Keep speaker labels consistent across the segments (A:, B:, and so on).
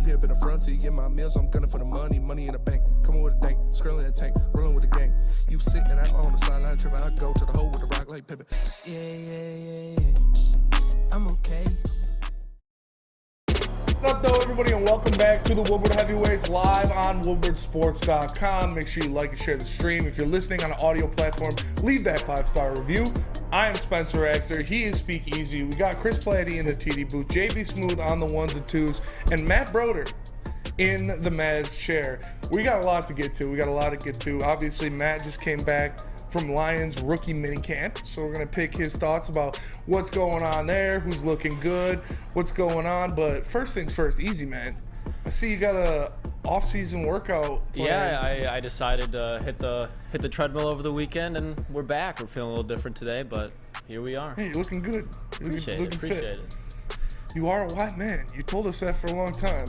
A: hip in the front seat, get my meals, I'm gunning for the money, money in the bank. Coming with a dank, scrolling in the tank, rolling with the gang. You sitting out on the sideline tripping, I go to the hole with the rock like Pippin. Yeah. I'm okay.
B: What up, though, everybody, and welcome back to the Woodward Heavyweights live on woodwardsports.com. Make sure you like and share the stream. If you're listening on an audio platform, leave that 5-star review. I am Spencer Axter. He is Speak Easy. We got Chris Platty in the TD booth, JB Smooth on the ones and twos, and Matt Broder in the Maz chair. We got a lot to get to. Obviously, Matt just came back from Lions rookie minicamp, so we're going to pick his thoughts about what's going on there, who's looking good, what's going on. But first things first, Eazy, man. I see you got a off-season workout plan.
C: Yeah, I decided to hit the treadmill over the weekend, and we're back. We're feeling a little different today, but here we are.
B: Hey, you're looking good.
C: Appreciate it.
B: You are a white man. You told us that for a long time.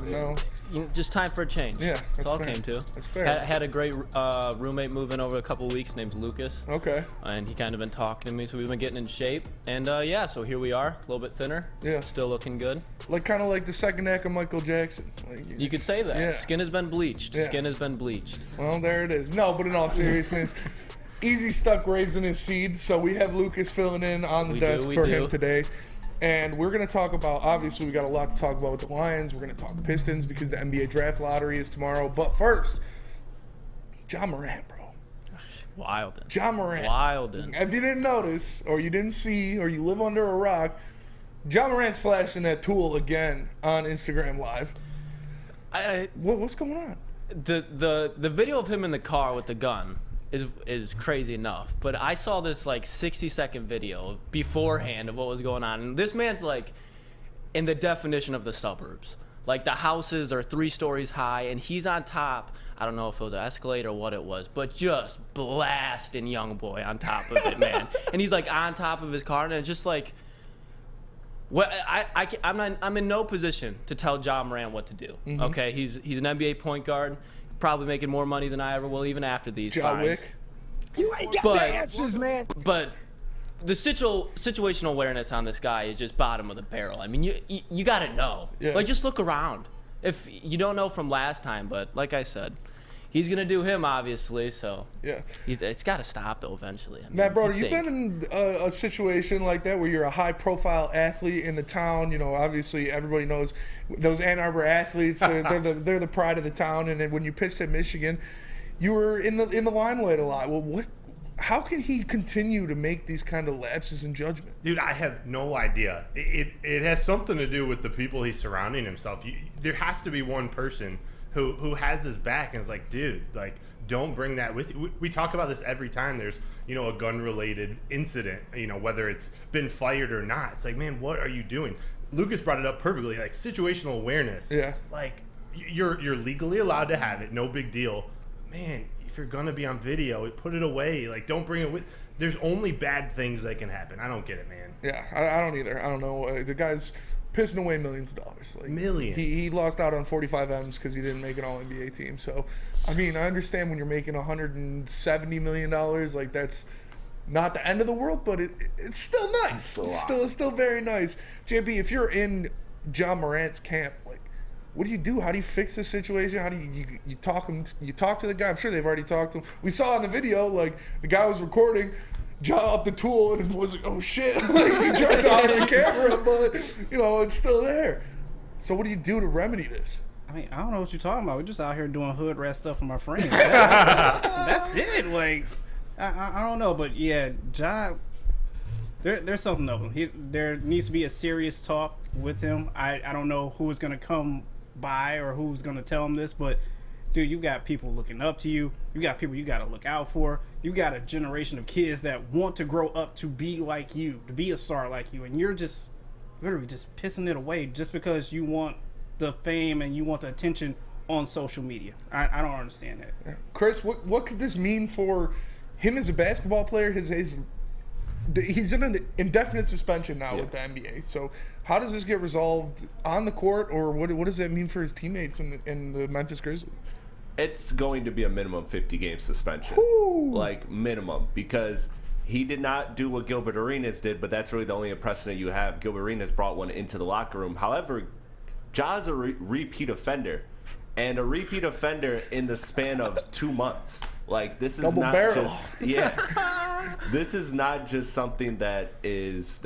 C: Just time for a change.
B: Yeah,
C: that's all
B: fair.
C: it came to.
B: That's fair.
C: Had a great roommate moving over a couple weeks named Lucas.
B: Okay.
C: And he kind of been talking to me, so we've been getting in shape. And yeah, so here we are, a little bit thinner.
B: Yeah.
C: Still looking good.
B: Kind of like the second act of Michael Jackson.
C: You could say that.
B: Yeah.
C: Skin has been bleached.
B: Yeah.
C: Skin has been bleached.
B: Well, there it is. No, but in all seriousness, Eazy stuck raising his seed, so we have Lucas filling in on the desk for him today. And we're going to talk about, obviously, we got a lot to talk about with the Lions. We're going to talk Pistons because the NBA draft lottery is tomorrow. But first, Ja Morant, bro.
C: Wildin'.
B: Ja Morant.
C: Wildin'.
B: If you didn't notice, or you didn't see, or you live under a rock, Ja Morant's flashing that tool again on Instagram Live. What's going on?
C: The video of him in the car with the gun is crazy enough, but I saw this like 60-second video beforehand of what was going on, and this man's like in the definition of the suburbs. Like the houses are 3 stories high, and he's on top. I don't know if it was an Escalade or what it was, but just blasting young boy on top of it, man. And he's like on top of his car, and it's just like, what I'm in no position to tell Ja Morant what to do. Mm-hmm. Okay, he's an NBA point guard. Probably making more money than I ever will, even after these fines.
D: You ain't got the answers, man.
C: But the situational awareness on this guy is just bottom of the barrel. I mean, you got to know.
B: Yeah.
C: Like, just look around. If you don't know from last time, but like I said, he's going to do him, obviously, so
B: yeah,
C: it's got to stop, though, eventually. I mean,
B: Matt Broder, you've been in a situation like that where you're a high-profile athlete in the town. You know, obviously, everybody knows those Ann Arbor athletes. They're the pride of the town. And then when you pitched at Michigan, you were in the limelight a lot. Well, how can he continue to make these kind of lapses in judgment?
E: Dude, I have no idea. It has something to do with the people he's surrounding himself. There has to be one person who has his back and is like, dude, like, don't bring that with you. We talk about this every time there's, a gun-related incident, whether it's been fired or not. It's like, man, what are you doing? Lucas brought it up perfectly, like situational awareness.
B: Yeah.
E: Like, you're legally allowed to have it, no big deal. Man, if you're gonna be on video, put it away. Like, don't bring it with. There's only bad things that can happen. I don't get it, man.
B: Yeah, I don't either. I don't know. The guy's pissing away millions of dollars. Like,
E: millions.
B: He lost out on 45 M's because he didn't make an All-NBA team. So, I mean, I understand when you're making $170 million, like, that's not the end of the world, but it's still nice. It's still very nice. JB, if you're in Ja Morant's camp, like, what do you do? How do you fix this situation? How do you talk him? You talk to the guy. I'm sure they've already talked to him. We saw in the video, like, the guy was recording, Ja up the tool, and his boy's like, oh shit, like, he jumped out of the camera, but it's still there. So what do you do to remedy this?
D: I mean, I don't know what you're talking about. We're just out here doing hood rat stuff with my friends. That's it. Like, I don't know, but yeah, Ja, there's something of him. There needs to be a serious talk with him. I don't know who is gonna come by or who's gonna tell him this, but dude, you got people looking up to you. You got people you got to look out for. You got a generation of kids that want to grow up to be like you, to be a star like you, and you're just literally just pissing it away just because you want the fame and you want the attention on social media. I don't understand that.
B: Chris, what could this mean for him as a basketball player? He's in an indefinite suspension now with the NBA. So how does this get resolved on the court, or what does that mean for his teammates in the Memphis Grizzlies?
F: It's going to be a minimum 50-game suspension.
B: Ooh.
F: Like, minimum, because he did not do what Gilbert Arenas did, but that's really the only precedent you have. Gilbert Arenas brought one into the locker room. However, Ja's a repeat offender. And a repeat offender in the span of 2 months. Like, this is
B: Double
F: not
B: barrel.
F: just this is not just something that is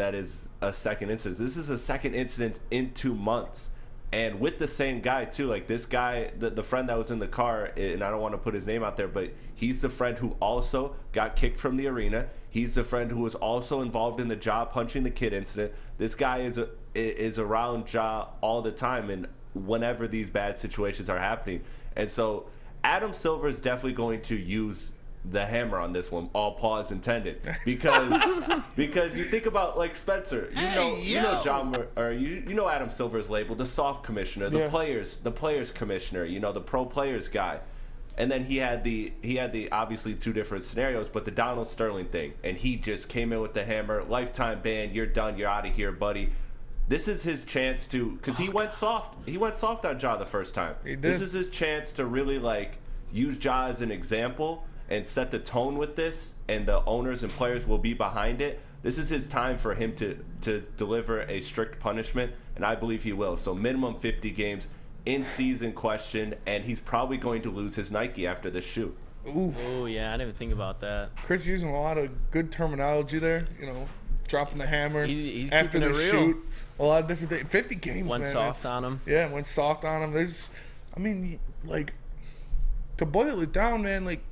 F: a second incident. This is a second incident in 2 months. And with the same guy too. Like, this guy, the friend that was in the car, and I don't want to put his name out there, but he's the friend who also got kicked from the arena. He's the friend who was also involved in the Ja punching the kid incident. This guy is around Ja all the time, and whenever these bad situations are happening. And so Adam Silver is definitely going to use the hammer on this one, all pause intended, because you think about, like, Spencer, you know John, or you know Adam Silver's label, the soft commissioner, the players commissioner, the pro players guy. And then he had the obviously two different scenarios, but the Donald Sterling thing, and he just came in with the hammer, lifetime ban, you're done, you're out of here, buddy. This is his chance to, because he went soft. He went soft on Ja the first time.
B: He did.
F: This is his chance to really, like, use Ja as an example and set the tone with this, and the owners and players will be behind it. This is his time for him to deliver a strict punishment, and I believe he will. So minimum 50 games, in-season question, and he's probably going to lose his Nike after this shoe.
B: Ooh.
C: Oh, yeah, I didn't even think about that.
B: Chris using a lot of good terminology there, dropping the hammer
C: He's
B: after
C: keeping
B: the
C: it real.
B: shoot. A lot of different things. 50 games,
C: Went
B: man.
C: soft on him.
B: Yeah, went soft on him. To boil it down, man, like,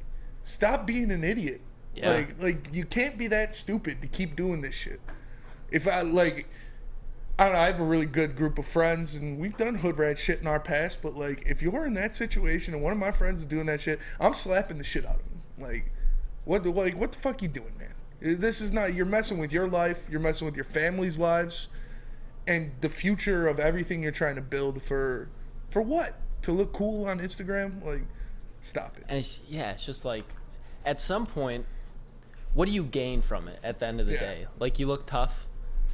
B: stop being an idiot.
C: Yeah.
B: Like you can't be that stupid to keep doing this shit. If I don't know, I have a really good group of friends, and we've done hood rat shit in our past, but, like, if you're in that situation and one of my friends is doing that shit, I'm slapping the shit out of him. Like, what the fuck you doing, man? This is not, you're messing with your life, you're messing with your family's lives, and the future of everything you're trying to build for what? To look cool on Instagram? Like, stop it.
C: And it's just like, at some point, what do you gain from it at the end of the day? Like, you look tough.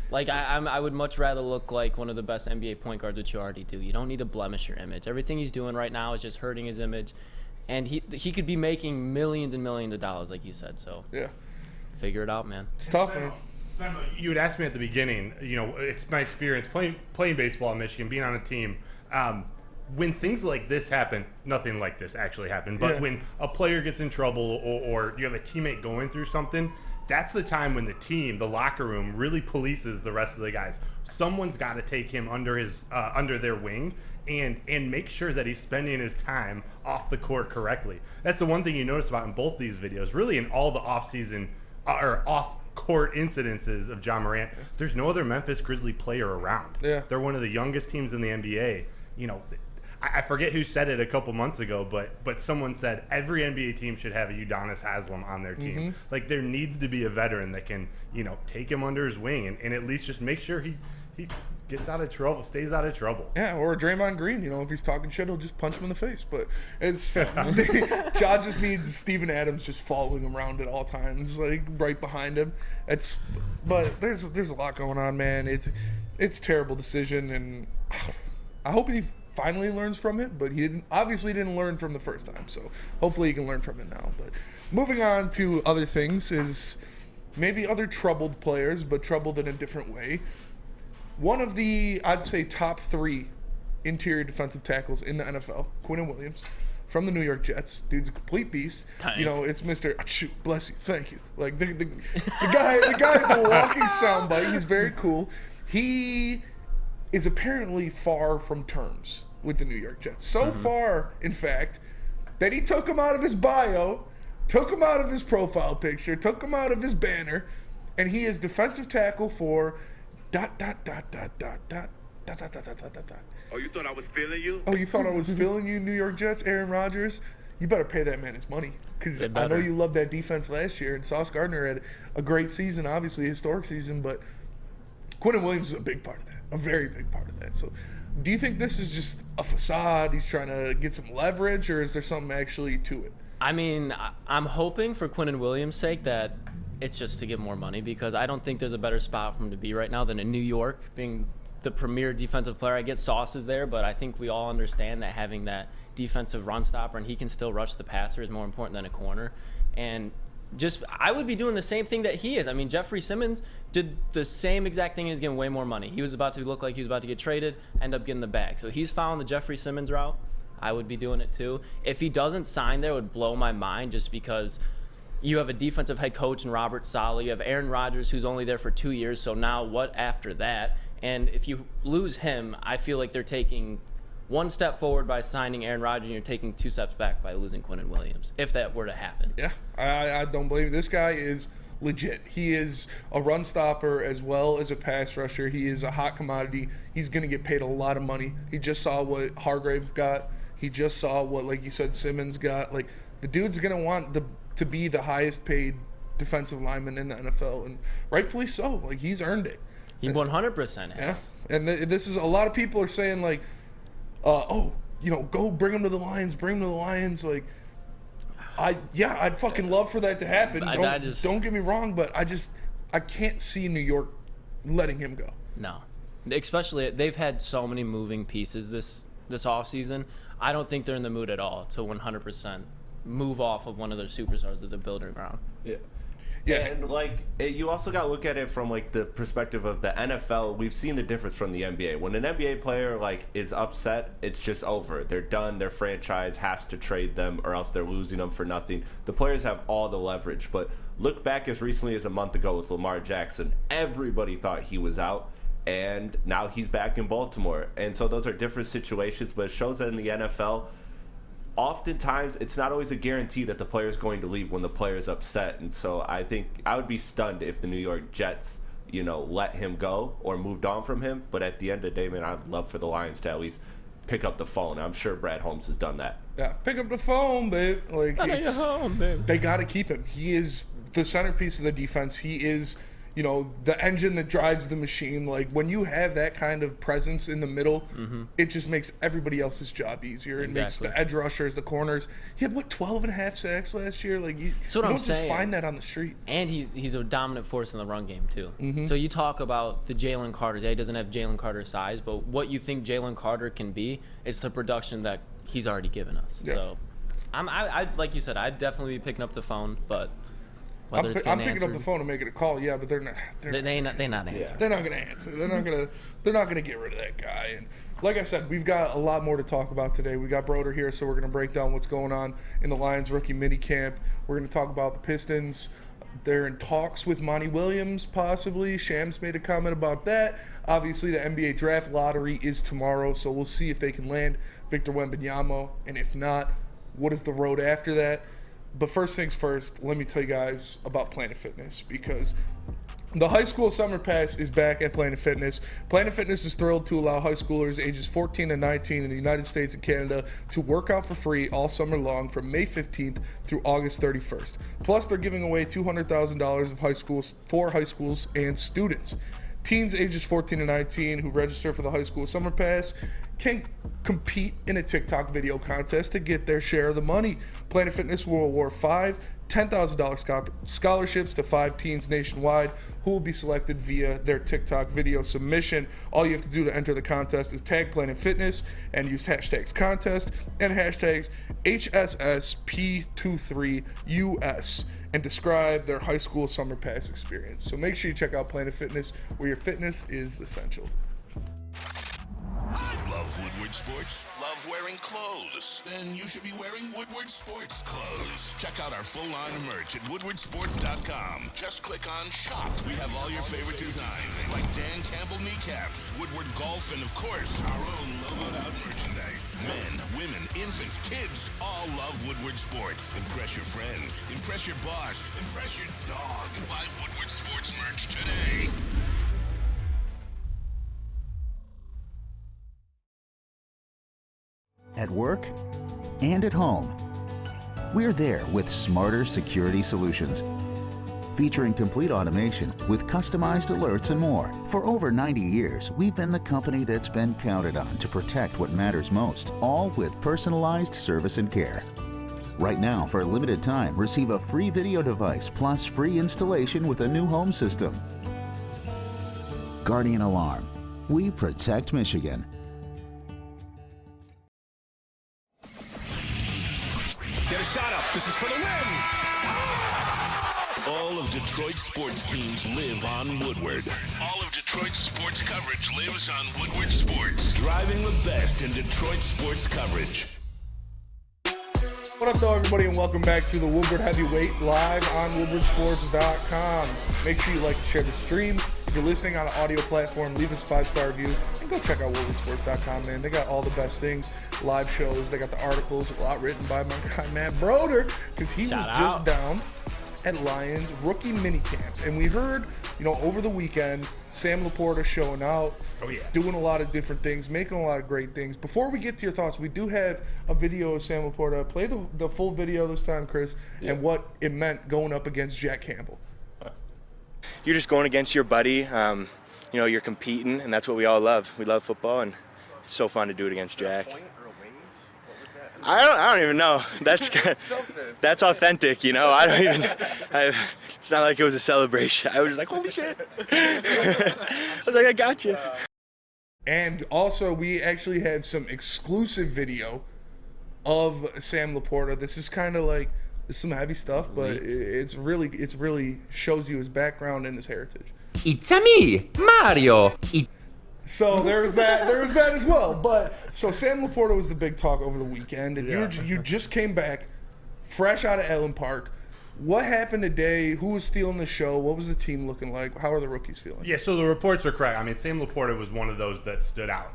C: Like, I would much rather look like one of the best NBA point guards, which you already do. You don't need to blemish your image. Everything he's doing right now is just hurting his image. And he could be making millions and millions of dollars, like you said. So
B: Yeah.
C: figure it out, man.
B: It's tough, man.
E: You had asked me at the beginning, it's my experience playing baseball in Michigan, being on a team. When things like this happen, nothing like this actually happened, but when a player gets in trouble or you have a teammate going through something, that's the time when the team, the locker room, really polices the rest of the guys. Someone's got to take him under their wing and make sure that he's spending his time off the court correctly. That's the one thing you notice about in both these videos, really in all the off-season or off-court incidences of Ja Morant. There's no other Memphis Grizzly player around.
B: Yeah.
E: They're one of the youngest teams in the NBA. I forget who said it a couple months ago, but someone said every NBA team should have a Udonis Haslem on their team.
B: Mm-hmm.
E: Like, there needs to be a veteran that can, take him under his wing and at least just make sure he gets out of trouble, stays out of trouble.
B: Yeah, or Draymond Green, if he's talking shit, he'll just punch him in the face. But it's Ja just needs Steven Adams just following him around at all times, like right behind him. But there's a lot going on, man. It's a terrible decision, and I hope he finally learns from it, but he obviously didn't learn from the first time, so hopefully he can learn from it now. But moving on to other things is maybe other troubled players, but troubled in a different way. One of the, I'd say, top 3 interior defensive tackles in the NFL, Quinnen Williams, from the New York Jets. Dude's a complete beast.
C: Tank.
B: It's Mr. Achoo, bless you, thank you. Like, the guy's a walking soundbite. He's very cool. He is apparently far from terms with the New York Jets. So far, in fact, that he took him out of his bio, took him out of his profile picture, took him out of his banner, and he is defensive tackle for ... Oh,
G: you thought I was feeling you?
B: Oh, you thought I was feeling you, New York Jets, Aaron Rodgers? You better pay that man his money, because I know you loved that defense last year, and Sauce Gardner had a great season, obviously a historic season, but Quinnen Williams is a big part of that, a very big part of that. So do you think this is just a facade? He's trying to get some leverage, or is there something actually to it?
C: I mean, I'm hoping for Quinnen Williams' sake that it's just to get more money, because I don't think there's a better spot for him to be right now than in New York, being the premier defensive player. I get Sauce is there, but I think we all understand that having that defensive run stopper and he can still rush the passer is more important than a corner. And I would be doing the same thing that he is. I mean, Jeffrey Simmons did the same exact thing and he's getting way more money. He was about to look like he was about to get traded, end up getting the bag. So he's following the Jeffrey Simmons route. I would be doing it too. If he doesn't sign there, it would blow my mind, just because you have a defensive head coach in Robert Saleh. You have Aaron Rodgers, who's only there for 2 years. So now what after that? And if you lose him, I feel like they're taking one step forward by signing Aaron Rodgers, and you're taking 2 steps back by losing Quinnen Williams, if that were to happen.
B: Yeah, I don't believe it. This guy is legit. He is a run stopper as well as a pass rusher. He is a hot commodity. He's going to get paid a lot of money. He just saw what Hargrave got. He just saw what, like you said, Simmons got. Like, the dude's going to want to be the highest paid defensive lineman in the NFL, and rightfully so. Like, he's earned it.
C: He 100% has.
B: Yeah, and this is, a lot of people are saying, like, go bring him to the Lions, Like, I'd fucking love for that to happen. Don't get me wrong, but I can't see New York letting him go.
C: No. Especially, they've had so many moving pieces this offseason. I don't think they're in the mood at all to 100% move off of one of their superstars that they're building around.
F: Yeah.
B: Yeah.
F: And, like, you also got to look at it from, like, the perspective of the NFL. We've seen the difference from the NBA. When an NBA player, like, is upset, it's just over. They're done. Their franchise has to trade them, or else they're losing them for nothing. The players have all the leverage. But look back as recently as a month ago with Lamar Jackson. Everybody thought he was out, and now he's back in Baltimore. And so those are different situations, but it shows that in the NFL, oftentimes it's not always a guarantee that the player is going to leave when the player is upset. And so I think I would be stunned if the New York Jets, let him go or moved on from him. But at the end of the day, man, I'd love for the Lions to at least pick up the phone. I'm sure Brad Holmes has done that.
B: Yeah, pick up the phone, babe. Like, they got to keep him. He is the centerpiece of the defense. He is, the engine that drives the machine. Like, when you have that kind of presence in the middle, it just makes everybody else's job easier. It makes the edge rushers, the corners. He had, 12.5 sacks last year? Like, you don't just find that on the street.
C: And he's a dominant force in the run game, too. So you talk about the Jalen Carters. Yeah, he doesn't have Jalen Carter size, but what you think Jalen Carter can be is the production that he's already given us. Yeah. So, I like you said, I'd definitely be picking up the phone, but I'm
B: picking up the phone and making a call, but they're not. They're not answering. They're not going to answer. They're not going to get rid of that guy. And like I said, we've got a lot more to talk about today. We got Broder here, so we're going to break down what's going on in the Lions rookie minicamp. We're going to talk about the Pistons. They're in talks with Monty Williams, possibly. Shams made a comment about that. Obviously, the NBA draft lottery is tomorrow, so we'll see if they can land Victor Wembanyama, and if not, what is the road after that? But first things first, let me tell you guys about Planet Fitness, because the high school summer pass is back at Planet Fitness. Planet Fitness is thrilled to allow high schoolers ages 14 and 19 in the United States and Canada to work out for free all summer long from May 15th through August 31st. Plus, they're giving away $200,000 for high schools and students. Teens ages 14 and 19 who register for the high school summer pass can compete in a TikTok video contest to get their share of the money. Planet Fitness will award 5 $10,000 scholarships to 5 teens nationwide who will be selected via their TikTok video submission. All you have to do to enter the contest is tag Planet Fitness and use hashtags contest and hashtags HSSP23US and describe their high school summer pass experience. So make sure you check out Planet Fitness, where your fitness is essential.
H: Love Woodward Sports? Love wearing clothes? Then you should be wearing Woodward Sports clothes. Check out our full line of merch at woodwardsports.com. Just click on shop. We have all your favorite designs, like Dan Campbell kneecaps, Woodward golf, and of course, our own logoed out merchandise. Men, women, infants, kids, all love Woodward Sports. Impress your friends. Impress your boss. Impress your dog. Buy Woodward Sports merch today.
I: At work and at home, we're there with smarter security solutions. Featuring complete automation with customized alerts and more. For over 90 years, we've been the company that's been counted on to protect what matters most, all with personalized service and care. Right now, for a limited time, receive a free video device plus free installation with a new home system. Guardian Alarm. We protect Michigan.
J: Get a shot up. This is for the win.
H: All of Detroit's sports teams live on Woodward. All of Detroit's sports coverage lives on Woodward Sports. Driving the best in Detroit sports coverage.
B: What up, though, everybody, and welcome back to the Woodward Heavyweight live on woodwardsports.com. Make sure you like and share the stream. If you're listening on an audio platform, leave us a 5-star review and go check out woodwardsports.com, man. They got all the best things, live shows. They got the articles, a lot written by my guy, Matt Broder, because he was just down at Lions rookie minicamp. And we heard, over the weekend, Sam Laporta showing out.
E: Oh, yeah.
B: Doing a lot of different things, making a lot of great things. Before we get to your thoughts, we do have a video of Sam Laporta. Play the full video this time, Chris, and what it meant going up against Jack Campbell.
J: You're just going against your buddy. You're competing, and that's what we all love. We love football, and it's so fun to do it against Jack. I don't even know. That's authentic, it's not like it was a celebration. I was just like, holy shit. I was like, I got you.
B: And also, we actually have some exclusive video of Sam Laporta. This is kind of like, it's some heavy stuff, but it's really shows you his background and his heritage.
K: It's a me, Mario.
B: So there's that as well. But so Sam Laporta was the big talk over the weekend, and you just came back fresh out of Allen Park. What happened today? Who was stealing the show? What was the team looking like? How are the rookies feeling?
E: Yeah, so the reports are correct. I mean, Sam Laporta was one of those that stood out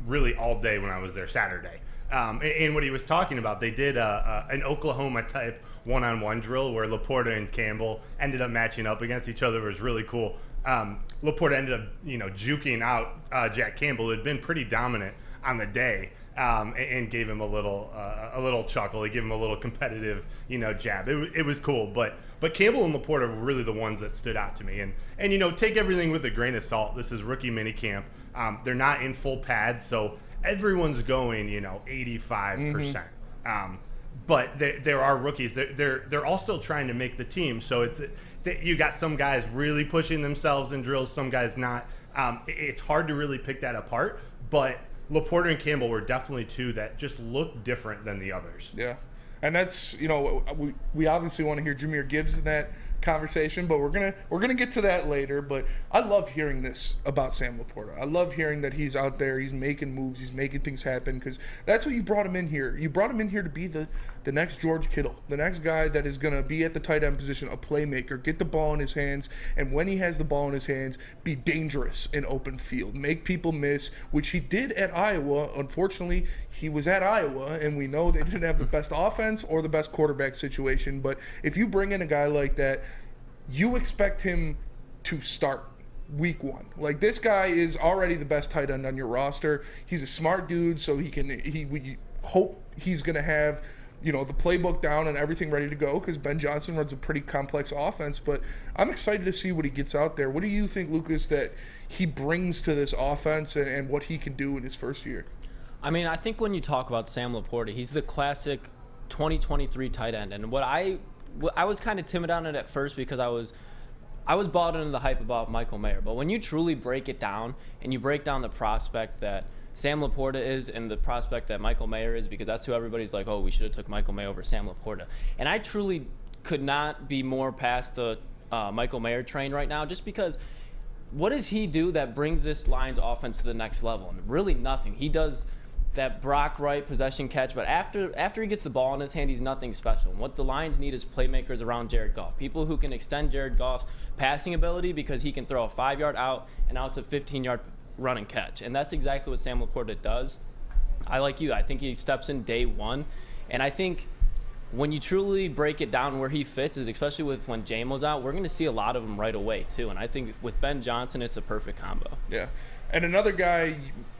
E: really all day when I was there Saturday. And what he was talking about, they did an Oklahoma-type one-on-one drill where Laporta and Campbell ended up matching up against each other. It was really cool. Laporta ended up, juking out Jack Campbell, who had been pretty dominant on the day, and gave him a little chuckle. He gave him a little competitive, jab. It was cool, but Campbell and Laporta were really the ones that stood out to me. And take everything with a grain of salt. This is rookie minicamp. They're not in full pads, so everyone's going, 85%. But there are rookies. They're all still trying to make the team. So you got some guys really pushing themselves in drills, some guys not. It's hard to really pick that apart. But Laporta and Campbell were definitely two that just looked different than the others.
B: Yeah, and that's we obviously want to hear Jahmyr Gibbs in that conversation, but we're gonna get to that later. But I love hearing this about Sam Laporta. I love hearing that he's out there, he's making moves, he's making things happen, because that's what you brought him in here. You brought him in here to be the next George Kittle, the next guy that is gonna be at the tight end position, a playmaker, get the ball in his hands, and when he has the ball in his hands, be dangerous in open field, make people miss, which he did at Iowa. Unfortunately, he was at Iowa, and we know they didn't have the best offense or the best quarterback situation. But if you bring in a guy like that, you expect him to start week one. Like, this guy is already the best tight end on your roster. He's a smart dude, so we hope he's going to have, the playbook down and everything ready to go, because Ben Johnson runs a pretty complex offense. But I'm excited to see what he gets out there. What do you think, Lucas, that he brings to this offense and what he can do in his first year?
C: I mean, I think when you talk about Sam Laporta, he's the classic 2023 tight end. And I was kind of timid on it at first because I was bought into the hype about Michael Mayer. But when you truly break it down and you break down the prospect that Sam Laporta is and the prospect that Michael Mayer is, because that's who everybody's like, oh, we should have took Michael Mayer over Sam Laporta. And I truly could not be more past the Michael Mayer train right now, just because what does he do that brings this Lions offense to the next level? And really nothing. He does that Brock Wright possession catch, but after he gets the ball in his hand, he's nothing special. And what the Lions need is playmakers around Jared Goff, people who can extend Jared Goff's passing ability, because he can throw a 5-yard out and out to 15-yard run and catch. And that's exactly what Sam Laporta does. I think he steps in day one, and I think when you truly break it down where he fits is especially with when Jamo's out, we're going to see a lot of them right away too. And I think with Ben Johnson, it's a perfect combo.
B: Yeah. And another guy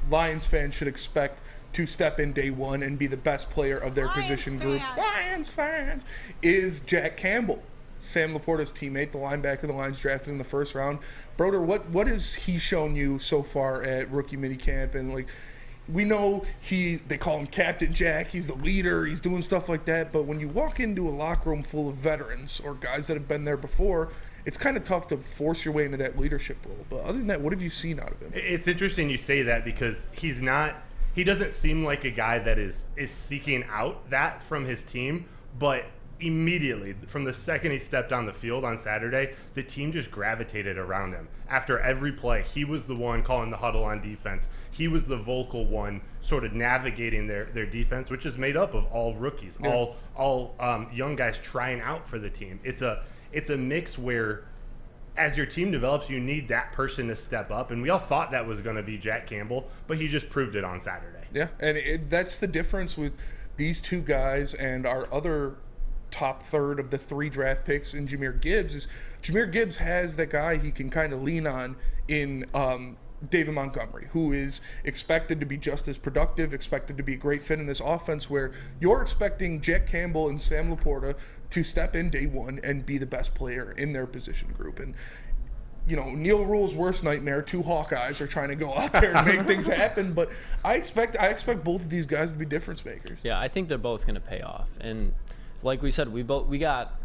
B: Lions fans should expect to step in day one and be the best player of their position group, Lions fans, is Jack Campbell, Sam Laporta's teammate, the linebacker the Lions drafted in the first round. Broder, what has he shown you so far at rookie minicamp? And we know they call him Captain Jack. He's the leader. He's doing stuff like that. But when you walk into a locker room full of veterans or guys that have been there before, it's kind of tough to force your way into that leadership role. But other than that, what have you seen out of him?
E: It's interesting you say that, because he doesn't seem like a guy that is seeking out that from his team, but immediately, from the second he stepped on the field on Saturday, the team just gravitated around him. After every play, he was the one calling the huddle on defense. He was the vocal one sort of navigating their defense, which is made up of all rookies, all young guys trying out for the team. It's a mix where, as your team develops, you need that person to step up. And we all thought that was going to be Jack Campbell, but he just proved it on Saturday.
B: Yeah, and that's the difference with these two guys and our other top third of the 3 draft picks in Jahmyr Gibbs. Is Jahmyr Gibbs has that guy he can kind of lean on in David Montgomery, who is expected to be just as productive, expected to be a great fit in this offense, where you're expecting Jack Campbell and Sam Laporta to step in day one and be the best player in their position group. And you know, Neil Rule's worst nightmare, 2 Hawkeyes are trying to go out there and make things happen, but I expect both of these guys to be difference makers.
C: Yeah, I think they're both going to pay off. And like we said, we got,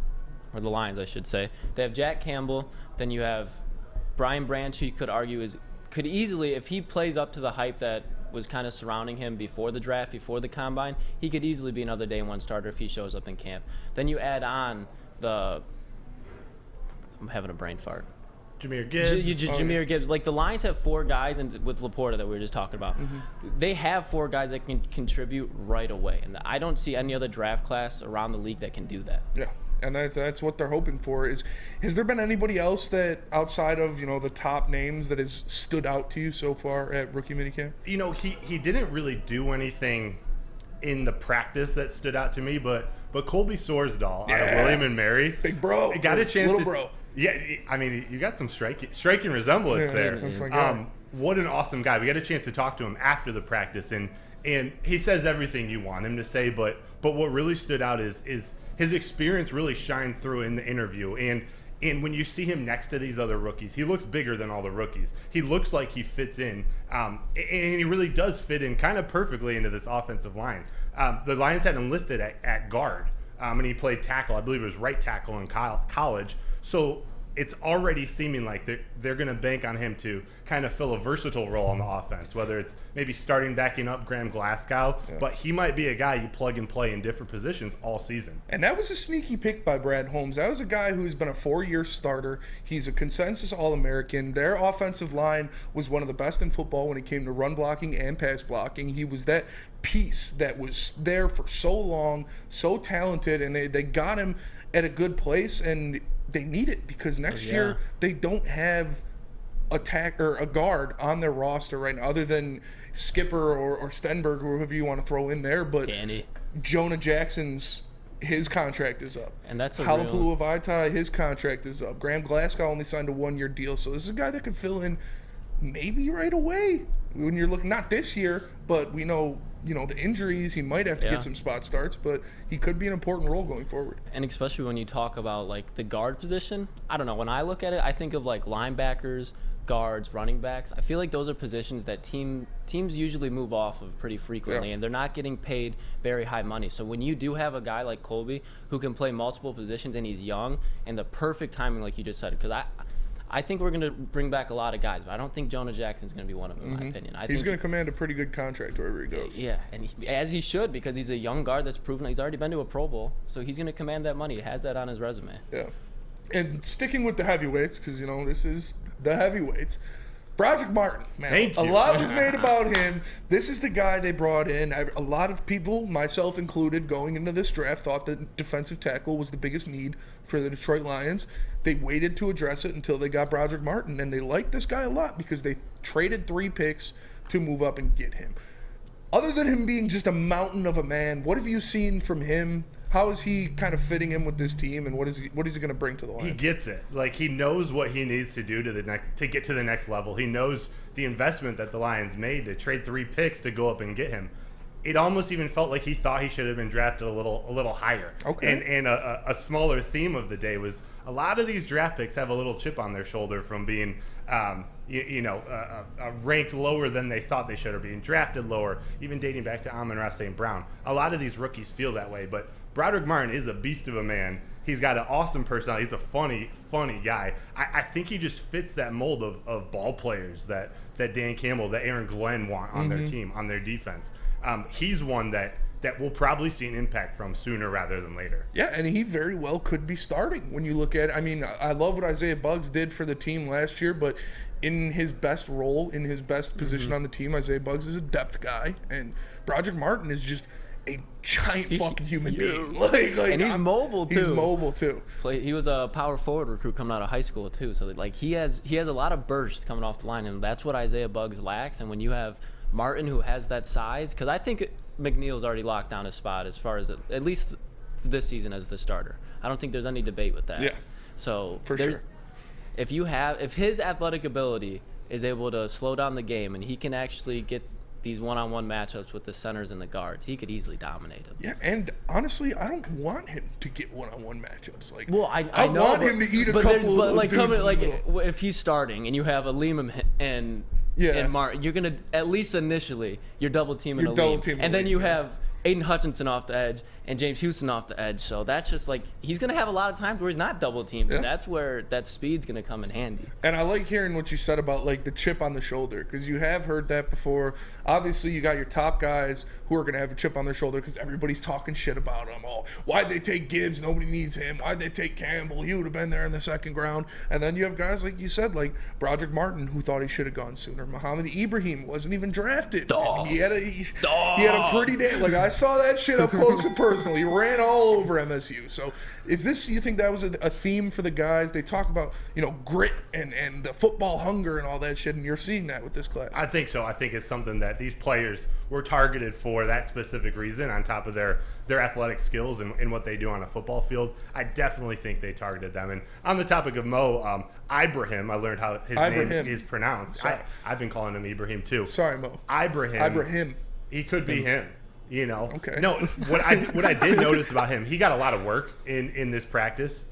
C: or the Lions, I should say, they have Jack Campbell, then you have Brian Branch, who you could argue could easily, if he plays up to the hype that was kind of surrounding him before the draft, before the combine, he could easily be another day 1 starter if he shows up in camp. Then you add on I'm having a brain fart.
E: Jahmyr Gibbs.
C: Jahmyr Gibbs. Like, the Lions have 4 guys, and with Laporta that we were just talking about, they have 4 guys that can contribute right away. And I don't see any other draft class around the league that can do that.
B: Yeah, and that's what they're hoping for. Has there been anybody else that, outside of, you know, the top names, that has stood out to you so far at rookie minicamp?
E: You know, he didn't really do anything in the practice that stood out to me, but Colby Sorsdahl out of William and Mary,
B: big bro,
E: got a chance
B: little bro.
E: Yeah, I mean, you got some striking resemblance there.
B: That's my guy.
E: What an awesome guy. We got a chance to talk to him after the practice, and he says everything you want him to say, but what really stood out is his experience really shined through in the interview. And when you see him next to these other rookies, he looks bigger than all the rookies. He looks like he fits in, and he really does fit in kind of perfectly into this offensive line. The Lions had him listed at guard, and he played tackle. I believe it was right tackle in college. So it's already seeming like they're going to bank on him to kind of fill a versatile role on the offense, whether it's maybe starting backing up Graham Glasgow, but he might be a guy you plug and play in different positions all season.
B: And that was a sneaky pick by Brad Holmes. That was a guy who's been a 4-year starter. He's a consensus All-American. Their offensive line was one of the best in football when it came to run blocking and pass blocking. He was that piece that was there for so long, so talented, and they got him at a good place, and they need it because next year they don't have a guard on their roster right now, other than Skipper or Stenberg, or whoever you want to throw in there. But
C: Danny.
B: Jonah Jackson's, his contract is up.
C: And that's
B: Halapulu Vaitai, his contract is up. Graham Glasgow only signed a 1-year deal, so this is a guy that could fill in maybe right away when you're looking, not this year, but we know, you know, the injuries, he might have to get some spot starts, but he could be an important role going forward.
C: And especially when you talk about, like, the guard position, I don't know, when I look at it, I think of, like, linebackers, guards, running backs. I feel like those are positions that teams usually move off of pretty frequently, and they're not getting paid very high money. So when you do have a guy like Colby who can play multiple positions and he's young, and the perfect timing, like you just said, because I think we're going to bring back a lot of guys, but I don't think Jonah Jackson's going to be one of them, in my opinion.
B: He's going to command a pretty good contract wherever he goes.
C: Yeah, and as he should, because he's a young guard that's proven he's already been to a Pro Bowl, so he's going to command that money. He has that on his resume.
B: Yeah. And sticking with the heavyweights, because, you know, this is the heavyweights, Broderick Martin, man.
E: Thank you.
B: A lot was made about him. This is the guy they brought in. A lot of people, myself included, going into this draft, thought that defensive tackle was the biggest need for the Detroit Lions. They waited to address it until they got Broderick Martin, and they liked this guy a lot because they traded 3 picks to move up and get him. Other than him being just a mountain of a man, what have you seen from him? How is he kind of fitting in with this team, and what is he going to bring to the Lions?
E: He gets it. Like, he knows what he needs to do to get to the next level. He knows the investment that the Lions made to trade 3 picks to go up and get him. It almost even felt like he thought he should have been drafted a little higher.
B: Okay.
E: And a smaller theme of the day was a lot of these draft picks have a little chip on their shoulder from being ranked lower than they thought they should, or being drafted lower, even dating back to Amon-Ra St. Brown. A lot of these rookies feel that way, but Broderick Martin is a beast of a man. He's got an awesome personality. He's a funny guy. I think he just fits that mold of ball players that Dan Campbell, that Aaron Glenn want on their team, on their defense. He's one that that we'll probably see an impact from sooner rather than later.
B: Yeah, and he very well could be starting when you look at it. I mean, I love what Isaiah Buggs did for the team last year, but in his best role, in his best position on the team, Isaiah Buggs is a depth guy, and Broderick Martin is just a giant fucking human being.
C: And he's mobile too.
B: He's mobile too.
C: He was a power forward recruit coming out of high school too. So like he has a lot of bursts coming off the line, and that's what Isaiah Buggs lacks. And when you have Martin, who has that size, because I think McNeil's already locked down his spot as far as at least this season as the starter. I don't think there's any debate with that.
B: Yeah.
C: So
B: for sure.
C: If his athletic ability is able to slow down the game and he can actually get these one-on-one matchups with the centers and the guards, he could easily dominate him.
B: Yeah, and honestly, I don't want him to get one-on-one matchups. Like,
C: well, I know,
B: want him to eat a couple of
C: like
B: dudes
C: if he's starting and you have a Liam and Martin, you're gonna at least initially you're double teaming a Liam, and then you have Aiden Hutchinson off the edge and James Houston off the edge. So that's just like he's going to have a lot of times where he's not double teamed. Yeah. That's where that speed's going to come in handy.
B: And I like hearing what you said about like the chip on the shoulder, because you have heard that before. Obviously, you got your top guys who are going to have a chip on their shoulder because everybody's talking shit about him. Oh, why'd they take Gibbs? Nobody needs him. Why'd they take Campbell? He would have been there in the second round. And then you have guys like you said, like Broderick Martin, who thought he should have gone sooner. Muhammad Ibrahim wasn't even drafted. He had a pretty day. Like I saw that shit up close and personal. He ran all over MSU. So is this, you think that was a theme for the guys? They talk about, grit and the football hunger and all that shit, and you're seeing that with this class.
E: I think so. I think it's something that these players were targeted for that specific reason, on top of their athletic skills and what they do on a football field. I definitely think they targeted them. And on the topic of Mo, Ibrahim, I learned how his name is pronounced. I've been calling him Ibrahim too.
B: Sorry, Mo.
E: Ibrahim. He could be him.
B: Okay.
E: No, what I did notice about him, he got a lot of work in this practice,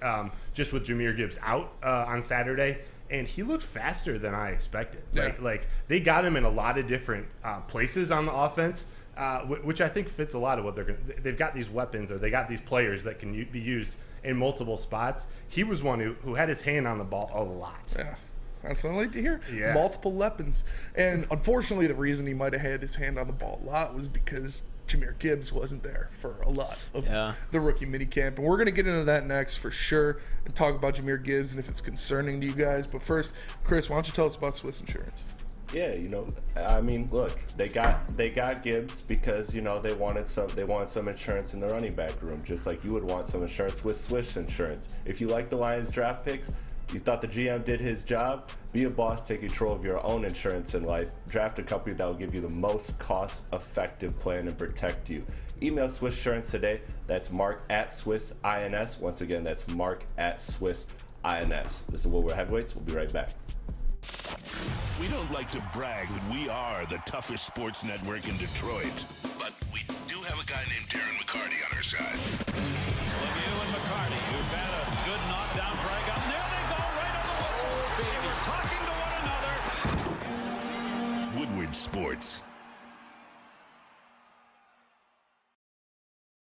E: just with Jahmyr Gibbs out on Saturday, and he looked faster than I expected.
B: Yeah.
E: Like they got him in a lot of different places on the offense, which I think fits a lot of what they've got these weapons, or they got these players that can be used in multiple spots. He was one who had his hand on the ball a lot.
B: Yeah. That's what I like to hear.
E: Yeah.
B: Multiple weapons. And unfortunately, the reason he might have had his hand on the ball a lot was because Jahmyr Gibbs wasn't there for a lot of the rookie minicamp. And we're going to get into that next for sure and talk about Jahmyr Gibbs and if it's concerning to you guys. But first, Chris, why don't you tell us about Swiss Insurance?
F: Yeah, I mean, look, they got Gibbs because they wanted some insurance in the running back room, just like you would want some insurance with Swiss Insurance. If you like the Lions draft picks, you thought the GM did his job, be a boss, take control of your own insurance in life, draft a company that will give you the most cost-effective plan and protect you. Email Swiss Insurance today. That's Mark@SwissINS. Once again, that's Mark@SwissINS. This is Woodward Heavyweights. We'll be right back.
H: We don't like to brag that we are the toughest sports network in Detroit, but we do have a guy named Darren McCarty on our side.
L: Lemieux and McCarty, who've had a good knockdown drag up. There they go, right on the whistle. They were talking to one another.
H: Woodward Sports.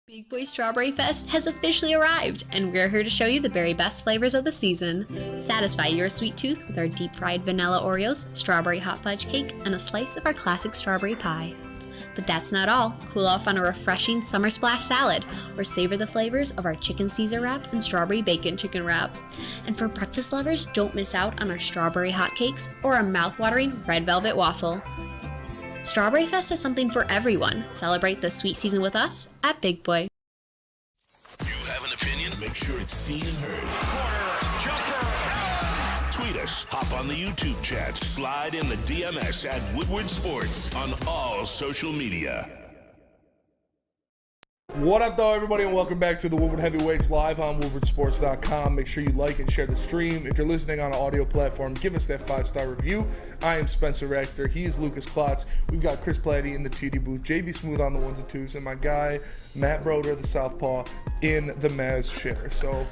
M: Big Boy Strawberry Fest has officially arrived, and we're here to show you the very best flavors of the season. Satisfy your sweet tooth with our deep-fried vanilla Oreos, strawberry hot fudge cake, and a slice of our classic strawberry pie. But that's not all. Cool off on a refreshing summer splash salad, or savor the flavors of our chicken Caesar wrap and strawberry bacon chicken wrap. And for breakfast lovers, don't miss out on our strawberry hotcakes or our mouth-watering red velvet waffle. Strawberry Fest is something for everyone. Celebrate the sweet season with us at Big Boy.
H: You have an opinion? Make sure it's seen and heard. Corner, jumper, tweet us, hop on the YouTube chat, slide in the DMS at Woodward Sports on all social media.
B: What up, though, everybody, and welcome back to the Woodward Heavyweights live on WoodwardSports.com. Make sure you like and share the stream. If you're listening on an audio platform, give us that 5-star review. I am Spencer Raxter. He is Lucas Klotz. We've got Chris Platty in the TD booth, JB Smooth on the ones and twos, and my guy, Matt Broder, the Southpaw, in the Maz chair. So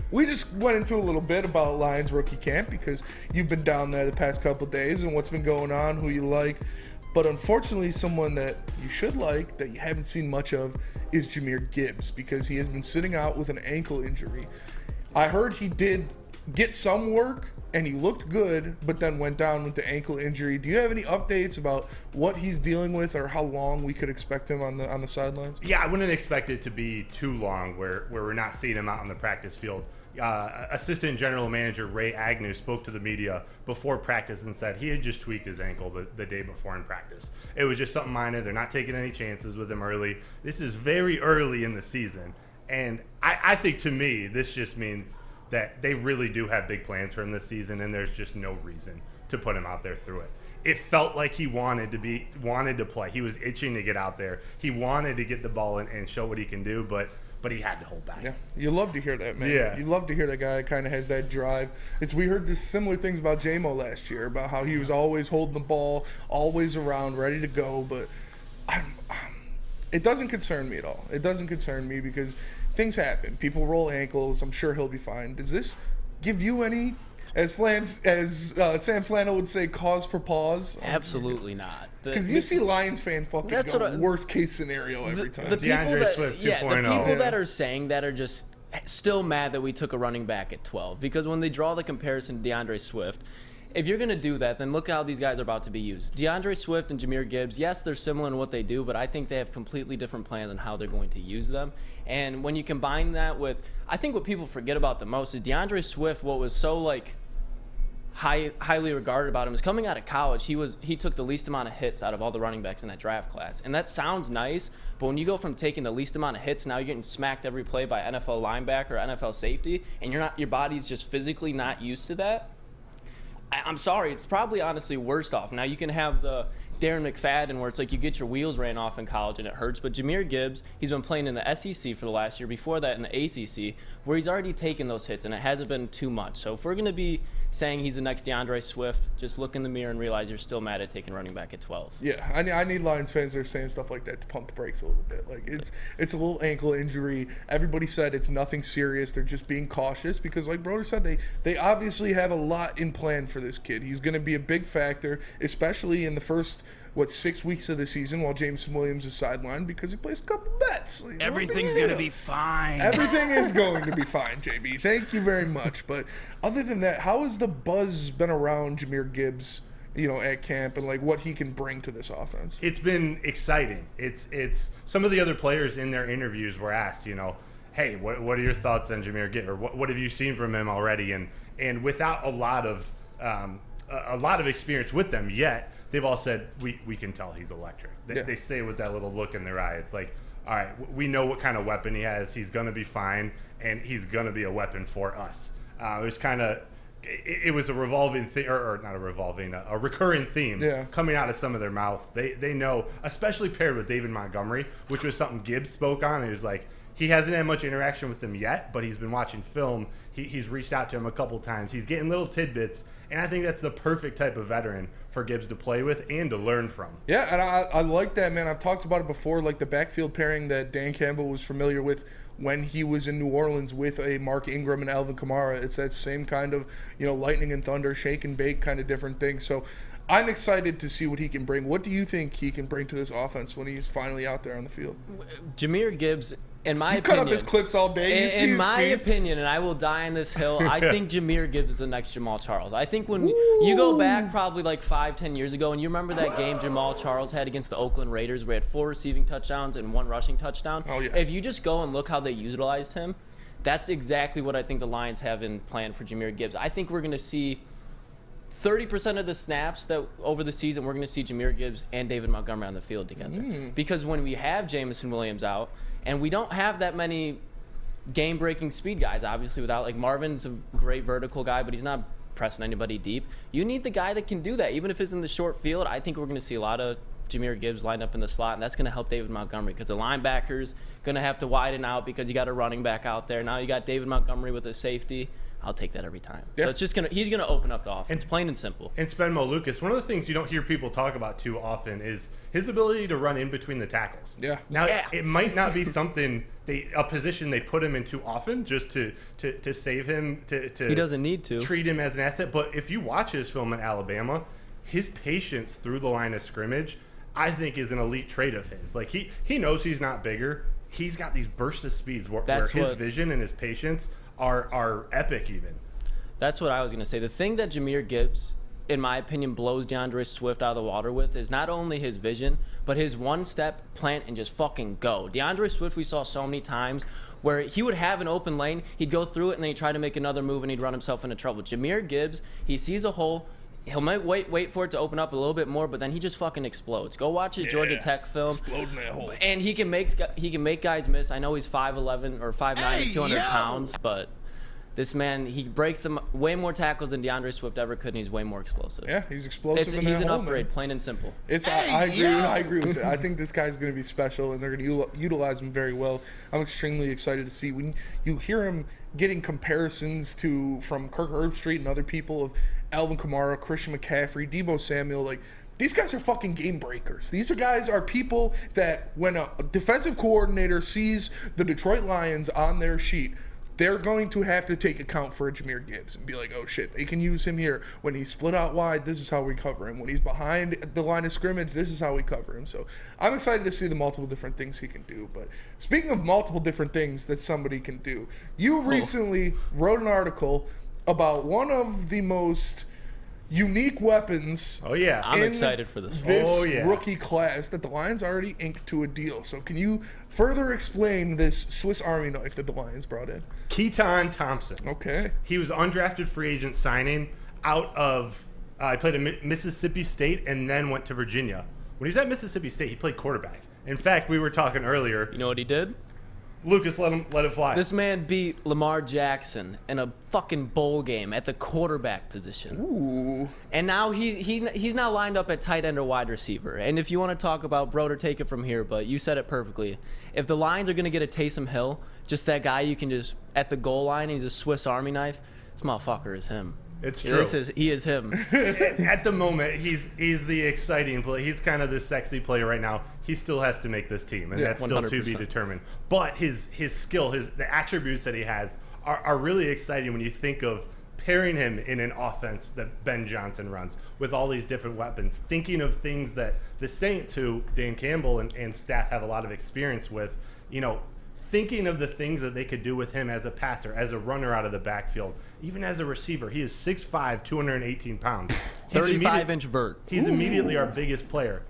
B: we just went into a little bit about Lions rookie camp because you've been down there the past couple days and what's been going on, who you like. But unfortunately, someone that you should like, that you haven't seen much of, is Jahmyr Gibbs, because he has been sitting out with an ankle injury. I heard he did get some work, and he looked good, but then went down with the ankle injury. Do you have any updates about what he's dealing with or how long we could expect him on the sidelines?
E: Yeah, I wouldn't expect it to be too long where we're not seeing him out on the practice field. Assistant General Manager Ray Agnew spoke to the media before practice and said he had just tweaked his ankle the day before in practice. It was just something minor. They're not taking any chances with him early. This is very early in the season. And I think, to me, this just means that they really do have big plans for him this season, and there's just no reason to put him out there through it. It felt like he wanted to play. He was itching to get out there. He wanted to get the ball and show what he can do, but he had to hold back.
B: Yeah, you love to hear that, man.
E: Yeah.
B: You love to hear that guy that kind of has that drive. We heard this similar things about J-Mo last year, about how he was always holding the ball, always around, ready to go, but it doesn't concern me at all. It doesn't concern me because things happen. People roll ankles. I'm sure he'll be fine. Does this give you any, as Sam Flannel would say, cause for pause?
C: Absolutely not.
B: Because you see Lions fans fucking go worst case scenario every time.
C: The
E: DeAndre Swift 2.0.
C: Yeah, the people that are saying that are just still mad that we took a running back at 12. Because when they draw the comparison to DeAndre Swift, if you're going to do that, then look how these guys are about to be used. DeAndre Swift and Jahmyr Gibbs, yes, they're similar in what they do, but I think they have completely different plans on how they're going to use them. And when you combine that with, I think what people forget about the most is DeAndre Swift, what was so highly regarded about him is coming out of college, he took the least amount of hits out of all the running backs in that draft class. And that sounds nice, but when you go from taking the least amount of hits, now you're getting smacked every play by NFL linebacker or NFL safety, and your body's just physically not used to that. I'm sorry, it's probably honestly worse off. Now you can have the Darren McFadden where it's like you get your wheels ran off in college and it hurts, but Jahmyr Gibbs, he's been playing in the SEC for the last year, before that in the ACC, where he's already taken those hits and it hasn't been too much. So if we're going to be saying he's the next DeAndre Swift, just look in the mirror and realize you're still mad at taking running back at 12.
B: Yeah, I need Lions fans that are saying stuff like that to pump the brakes a little bit. Like it's a little ankle injury. Everybody said it's nothing serious. They're just being cautious because, like Broder said, they obviously have a lot in plan for this kid. He's going to be a big factor, especially in the first 6 weeks of the season while Jameson Williams is sidelined because he plays a couple bets.
D: Everything's going to be fine.
B: Everything is going to be fine, JB. Thank you very much. But other than that, how has the buzz been around Jahmyr Gibbs, at camp and what he can bring to this offense?
E: It's been exciting. It's some of the other players in their interviews were asked, hey, what are your thoughts on Jahmyr Gibbs, or what have you seen from him already? And without a lot of experience with them yet, they've all said, we can tell he's electric. They say with that little look in their eye, it's like, all right, we know what kind of weapon he has. He's going to be fine, and he's going to be a weapon for us. It was a revolving thing, or not a revolving, a recurring theme coming out of some of their mouths. They know, especially paired with David Montgomery, which was something Gibbs spoke on. He was like, he hasn't had much interaction with them yet, but he's been watching film. He's reached out to him a couple times. He's getting little tidbits, and I think that's the perfect type of veteran for Gibbs to play with and to learn from.
B: Yeah, and I like that, man. I've talked about it before, like the backfield pairing that Dan Campbell was familiar with when he was in New Orleans with a Mark Ingram and Alvin Kamara. It's that same kind of, lightning and thunder, shake and bake kind of different thing. So I'm excited to see what he can bring. What do you think he can bring to this offense when he's finally out there on the field?
C: Jahmyr Gibbs, in my
B: opinion,
C: opinion,
B: cut up his clips all day.
C: In my opinion, and I will die on this hill, I think Jahmyr Gibbs is the next Jamal Charles. I think when you go back probably 5-10 years ago, and you remember that game Jamal Charles had against the Oakland Raiders where he had 4 receiving touchdowns and 1 rushing touchdown?
B: Oh, yeah.
C: If you just go and look how they utilized him, that's exactly what I think the Lions have in plan for Jahmyr Gibbs. I think we're going to see 30% of the snaps that over the season, we're going to see Jahmyr Gibbs and David Montgomery on the field together. Because when we have Jameson Williams out, and we don't have that many game-breaking speed guys, obviously, without Marvin's a great vertical guy, but he's not pressing anybody deep. You need the guy that can do that, even if it's in the short field. I think we're going to see a lot of Jahmyr Gibbs lined up in the slot, and that's going to help David Montgomery because the linebacker's going to have to widen out because you got a running back out there. Now you got David Montgomery with a safety. I'll take that every time. Yeah. So it's just he's gonna open up the offense, plain and simple.
E: And Spenmo Lucas, one of the things you don't hear people talk about too often is his ability to run in between the tackles.
B: Yeah.
E: Now it might not be something a position they put him in too often just to save him to
C: he doesn't need to
E: treat him as an asset. But if you watch his film in Alabama, his patience through the line of scrimmage, I think, is an elite trait of his. He knows he's not bigger. He's got these bursts of speeds where his vision and his patience are epic even.
C: That's what I was going to say. The thing that Jahmyr Gibbs, in my opinion, blows DeAndre Swift out of the water with is not only his vision, but his one-step plant and just fucking go. DeAndre Swift, we saw so many times where he would have an open lane, he'd go through it, and then he'd try to make another move, and he'd run himself into trouble. Jahmyr Gibbs, he sees a hole, he might wait for it to open up a little bit more, but then he just fucking explodes. Go watch his Georgia Tech film.
B: Exploding that hole.
C: And he can make guys miss. I know he's 5'11" or 5'9", and 200 pounds, but this man, he breaks them way more tackles than DeAndre Swift ever could, and he's way more explosive.
B: Yeah, he's explosive.
C: He's an upgrade, plain and simple.
B: I agree with it. I think this guy's going to be special, and they're going to utilize him very well. I'm extremely excited to see when you hear him getting comparisons from Kirk Herbstreit and other people of Alvin Kamara, Christian McCaffrey, Deebo Samuel. Like, these guys are fucking game breakers. These guys are people that when a defensive coordinator sees the Detroit Lions on their sheet, they're going to have to take account for Jahmyr Gibbs and be like, oh shit, they can use him here. When he's split out wide, this is how we cover him. When he's behind the line of scrimmage, this is how we cover him. So I'm excited to see the multiple different things he can do. But speaking of multiple different things that somebody can do, you recently wrote an article about one of the most unique weapons.
E: Oh yeah,
C: I'm excited for this
B: rookie class that the Lions already inked to a deal. So can you further explain this Swiss Army knife that the Lions brought in?
E: Keaton Thompson.
B: Okay.
E: He was undrafted free agent signing out of. He played at Mississippi State and then went to Virginia. When he was at Mississippi State, he played quarterback. In fact, we were talking earlier.
C: You know what he did?
E: Lucas let it fly.
C: This man beat Lamar Jackson in a fucking bowl game at the quarterback position.
B: Ooh.
C: And now he's now lined up at tight end or wide receiver. And if you want to talk about Broder, take it from here, but you said it perfectly. If the Lions are going to get a Taysom Hill, just that guy you can just, at the goal line, he's a Swiss Army knife, this motherfucker is him.
E: It's true.
C: He is him.
E: At the moment, he's the exciting play. He's kind of the sexy player right now. He still has to make this team, and that's still
C: 100%.
E: to be determined. But his skill, the attributes that he has are really exciting when you think of pairing him in an offense that Ben Johnson runs with all these different weapons, thinking of things that the Saints, who Dan Campbell and staff have a lot of experience with, thinking of the things that they could do with him as a passer, as a runner out of the backfield, even as a receiver. He is 6'5", 218 pounds.
C: 35-inch vert.
E: He's immediately our biggest player.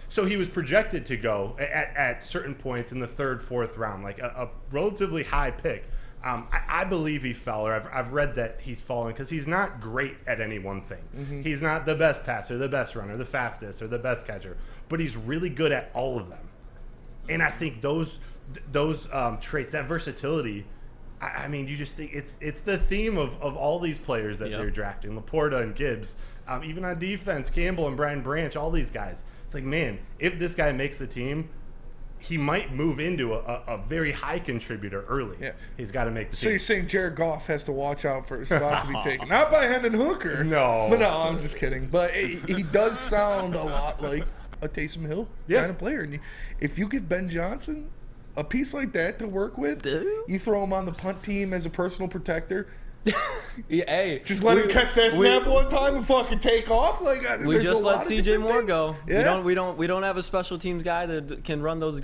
E: So he was projected to go at certain points in the third, fourth round, like a relatively high pick. I believe he fell, or I've read that he's fallen because he's not great at any one thing. Mm-hmm. He's not the best passer, the best runner, the fastest, or the best catcher, but he's really good at all of them. And I think those traits, that versatility, I mean, you just think it's the theme of all these players that they're drafting. Laporta and Gibbs, even on defense, Campbell and Brian Branch, all these guys. It's like, man, if this guy makes the team, he might move into a very high contributor early. Yeah. He's got to make the team.
B: So you're saying Jared Goff has to watch out for his spot to be taken. Not by Hendon Hooker.
E: No.
B: But no, I'm just kidding. But he does sound a lot like a Taysom Hill kind of player. And if you give Ben Johnson a piece like that to work with, you throw him on the punt team as a personal protector. Just let him catch that snap one time and fucking take off. Like
C: we just let CJ Moore go.
B: Yeah.
C: We don't have a special teams guy that can run those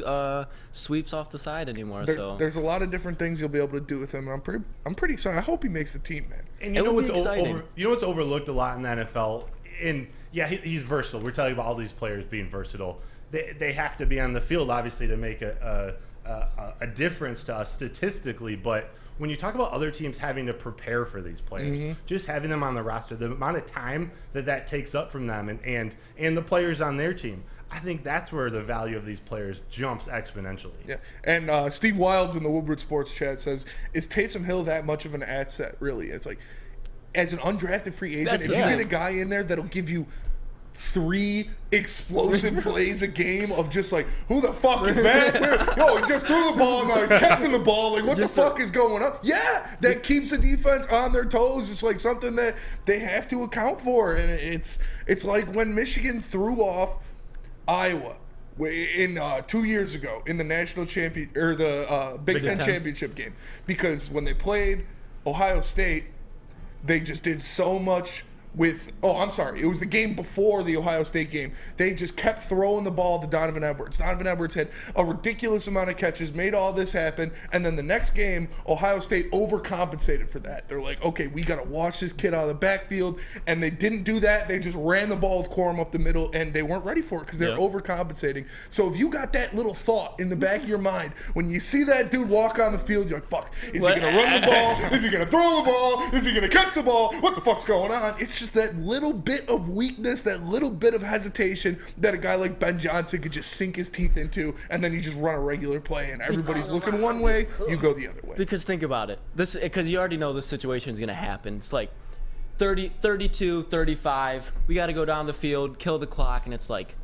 C: sweeps off the side anymore.
B: There's a lot of different things you'll be able to do with him. I'm pretty excited. I hope he makes the team, man.
E: And you know what's overlooked a lot in the NFL? And he's versatile. We're talking about all these players being versatile. They have to be on the field, obviously, to make a difference to us statistically. But when you talk about other teams having to prepare for these players, just having them on the roster, the amount of time that takes up from them and the players on their team, I think that's where the value of these players jumps exponentially.
B: Yeah, and Steve Wilds in the Woodward Sports chat says, is Taysom Hill that much of an asset, really? It's like, as an undrafted free agent, if you get a guy in there that'll give you 3 explosive plays a game of just like, who the fuck is that? He just threw the ball, now he's catching the ball. Like, what the fuck is going on? Yeah, that keeps the defense on their toes. It's like something that they have to account for. And it's like when Michigan threw off Iowa in 2 years ago in the national champion or the Big Ten championship game, because when they played Ohio State, they just did so much it was the game before the Ohio State game. They just kept throwing the ball to Donovan Edwards. Donovan Edwards had a ridiculous amount of catches, made all this happen, and then the next game, Ohio State overcompensated for that. They're like, okay, we got to watch this kid out of the backfield, and they didn't do that. They just ran the ball with Corum up the middle, and they weren't ready for it because they're overcompensating. So if you got that little thought in the back of your mind, when you see that dude walk on the field, you're like, fuck, is he going to run the ball? Is he going to throw the ball? Is he going to catch the ball? What the fuck's going on? It's just that little bit of weakness, that little bit of hesitation that a guy like Ben Johnson could just sink his teeth into, and then you just run a regular play, and everybody's looking one way, you go the other way.
C: Because think about it. Because you already know this situation is going to happen. It's like 32, 35. We got to go down the field, kill the clock, and it's like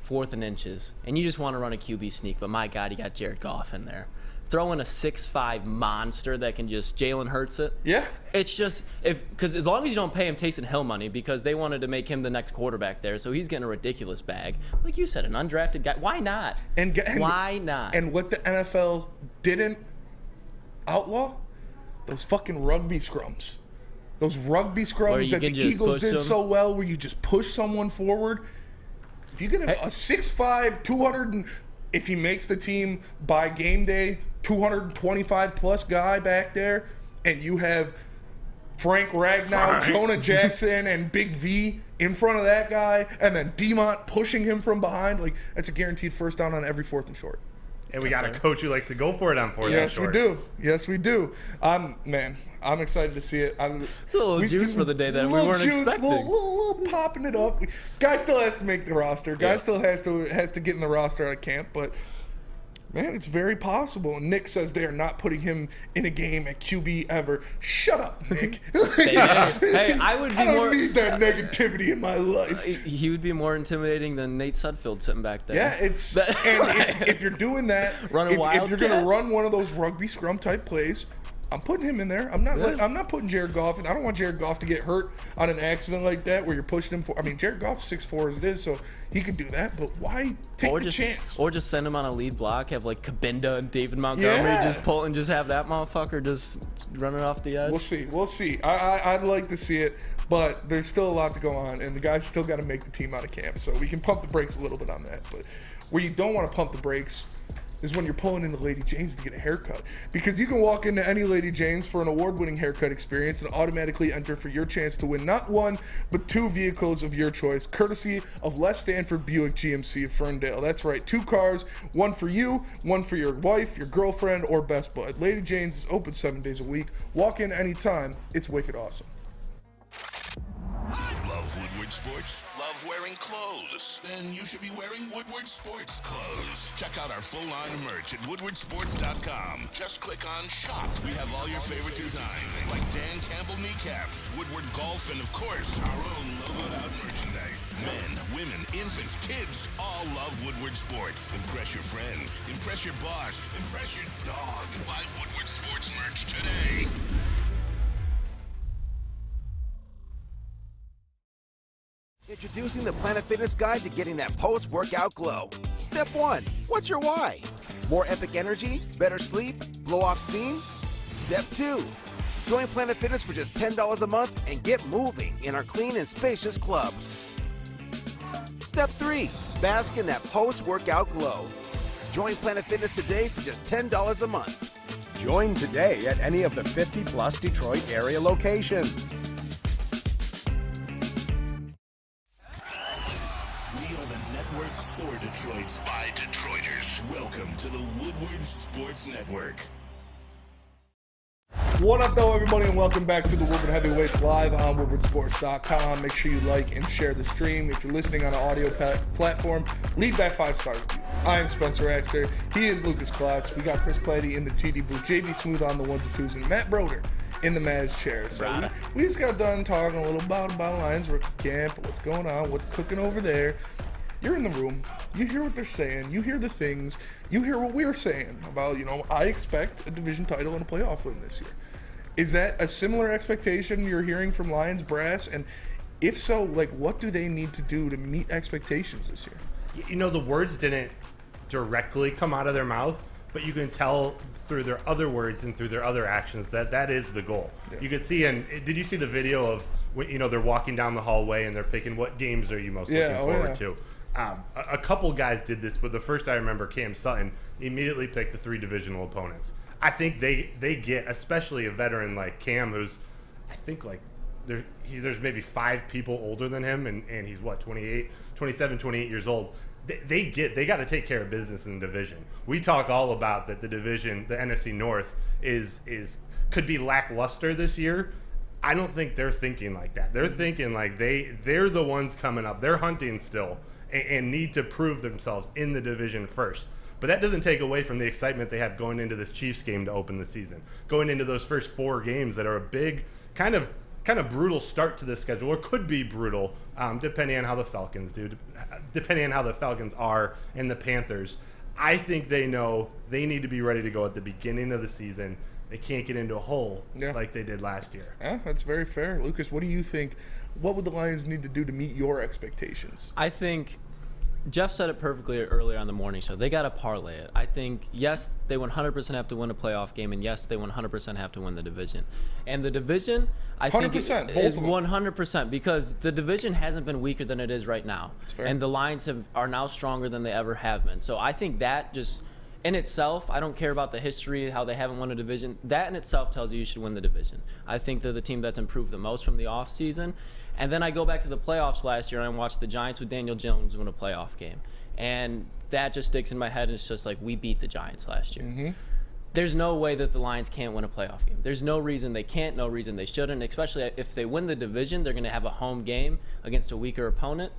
C: 4th and inches. And you just want to run a QB sneak, but my God, you got Jared Goff in there. Throw in a 6'5" monster that can just Jalen Hurts it.
B: Yeah.
C: It's just because as long as you don't pay him Taysom Hill money, because they wanted to make him the next quarterback there, so he's getting a ridiculous bag. Like you said, an undrafted guy. Why not?
B: And
C: why not?
B: And what the NFL didn't outlaw, those fucking rugby scrums. Those rugby scrums that the Eagles did so well, where you just push someone forward. If you get a 6'5", 200, and if he makes the team by game day, 225 plus guy back there, and you have Frank Ragnow, Jonah Jackson, and Big V in front of that guy, and then DeMont pushing him from behind, like that's a guaranteed first down on every 4th and short.
E: And we got a coach who likes to go for it on 4th and short.
B: Yes, we do. I'm excited to see it.
C: It's a little juice for the day that we weren't expecting.
B: Little popping it up. Guy still has to make the roster. Guy still has to get in the roster at camp, but man, it's very possible. And Nick says they are not putting him in a game at QB ever. Shut up, Nick.
C: Hey, I
B: don't need that negativity in my life.
C: He would be more intimidating than Nate Sudfeld sitting back there.
B: Yeah, and if you're doing that, if you're going to run one of those rugby scrum type plays, I'm putting him in there. I'm not putting Jared Goff in. I don't want Jared Goff to get hurt on an accident like that where you're pushing him for. I mean, Jared Goff's 6'4" as it is, so he could do that. But why take the chance?
C: Or just send him on a lead block. Have like Kabinda and David Montgomery just pull and just have that motherfucker just running off the edge.
B: We'll see. I'd like to see it, but there's still a lot to go on, and the guy's still got to make the team out of camp. So we can pump the brakes a little bit on that. But where you don't want to pump the brakes is when you're pulling into Lady Jane's to get a haircut. Because you can walk into any Lady Jane's for an award-winning haircut experience and automatically enter for your chance to win not one, but 2 vehicles of your choice, courtesy of Les Stanford Buick GMC of Ferndale. That's right, 2 cars, one for you, one for your wife, your girlfriend, or best bud. Lady Jane's is open 7 days a week. Walk in anytime. It's wicked awesome.
H: Love Woodward Sports? Love wearing clothes? Then you should be wearing Woodward Sports clothes. Check out our full line of merch at woodwardsports.com. Just click on shop. We have all your favorite designs, like Dan Campbell kneecaps, Woodward golf, and of course, our own logoed out merchandise. Men, women, infants, kids, all love Woodward Sports. Impress your friends. Impress your boss. Impress your dog. Buy Woodward Sports merch today.
N: Introducing the Planet Fitness Guide to getting that post-workout glow. Step 1. What's your why? More epic energy? Better sleep? Blow off steam? Step 2. Join Planet Fitness for just $10 a month and get moving in our clean and spacious clubs. Step 3. Bask in that post-workout glow. Join Planet Fitness today for just $10 a month.
O: Join today at any of the 50-plus Detroit area locations.
H: For Detroit, by Detroiters. Welcome to the Woodward Sports Network.
B: What up, though, everybody, and welcome back to the Woodward Heavyweights live on woodwardsports.com. Make sure you like and share the stream. If you're listening on an audio platform, leave that 5-star review. I am Spencer Axter. He is Lucas Klotz. We got Chris Platty in the TD booth, JB Smooth on the ones and twos, and Matt Broder in the Maz chair. So we just got done talking a little about Lions rookie camp, what's going on, what's cooking over there. You're in the room, you hear what they're saying, you hear the things, you hear what we're saying about, I expect a division title and a playoff win this year. Is that a similar expectation you're hearing from Lions brass? And if so, what do they need to do to meet expectations this year?
E: The words didn't directly come out of their mouth, but you can tell through their other words and through their other actions that is the goal. Yeah. You could see, and did you see the video of when they're walking down the hallway and they're picking what games are you most looking forward to. A couple guys did this, but the first I remember, Cam Sutton immediately picked the 3 divisional opponents. I think they get, especially a veteran like Cam, who's, I think, like, there's maybe 5 people older than him, and he's, 27, 28 years old. They got to take care of business in the division. We talk all about that the division, the NFC North, could be lackluster this year. I don't think they're thinking like that. They're thinking like they're the ones coming up. They're hunting still and need to prove themselves in the division first. But that doesn't take away from the excitement they have going into this Chiefs game to open the season, going into those first 4 games that are a big kind of brutal start to the schedule, or could be brutal, depending on how the Falcons do, depending on how the Falcons are and the Panthers. I think they know they need to be ready to go at the beginning of the season. They can't get into a hole like they did last year.
B: Yeah, that's very fair. Lucas, what do you think? What would the Lions need to do to meet your expectations?
C: I think Jeff said it perfectly earlier on the morning show. They got to parlay it. I think, yes, they 100% have to win a playoff game, and yes, they 100% have to win the division. And the division, I think, is 100%, because the division hasn't been weaker than it is right now. And the Lions are now stronger than they ever have been. So I think that just, in itself, I don't care about the history, how they haven't won a division. That in itself tells you should win the division. I think they're the team that's improved the most from the offseason. And then I go back to the playoffs last year and I watched the Giants with Daniel Jones win a playoff game. And that just sticks in my head. It's just like, we beat the Giants last year. There's no way that the Lions can't win a playoff game. There's no reason they can't, no reason they shouldn't, especially if they win the division, they're going to have a home game against a weaker opponent.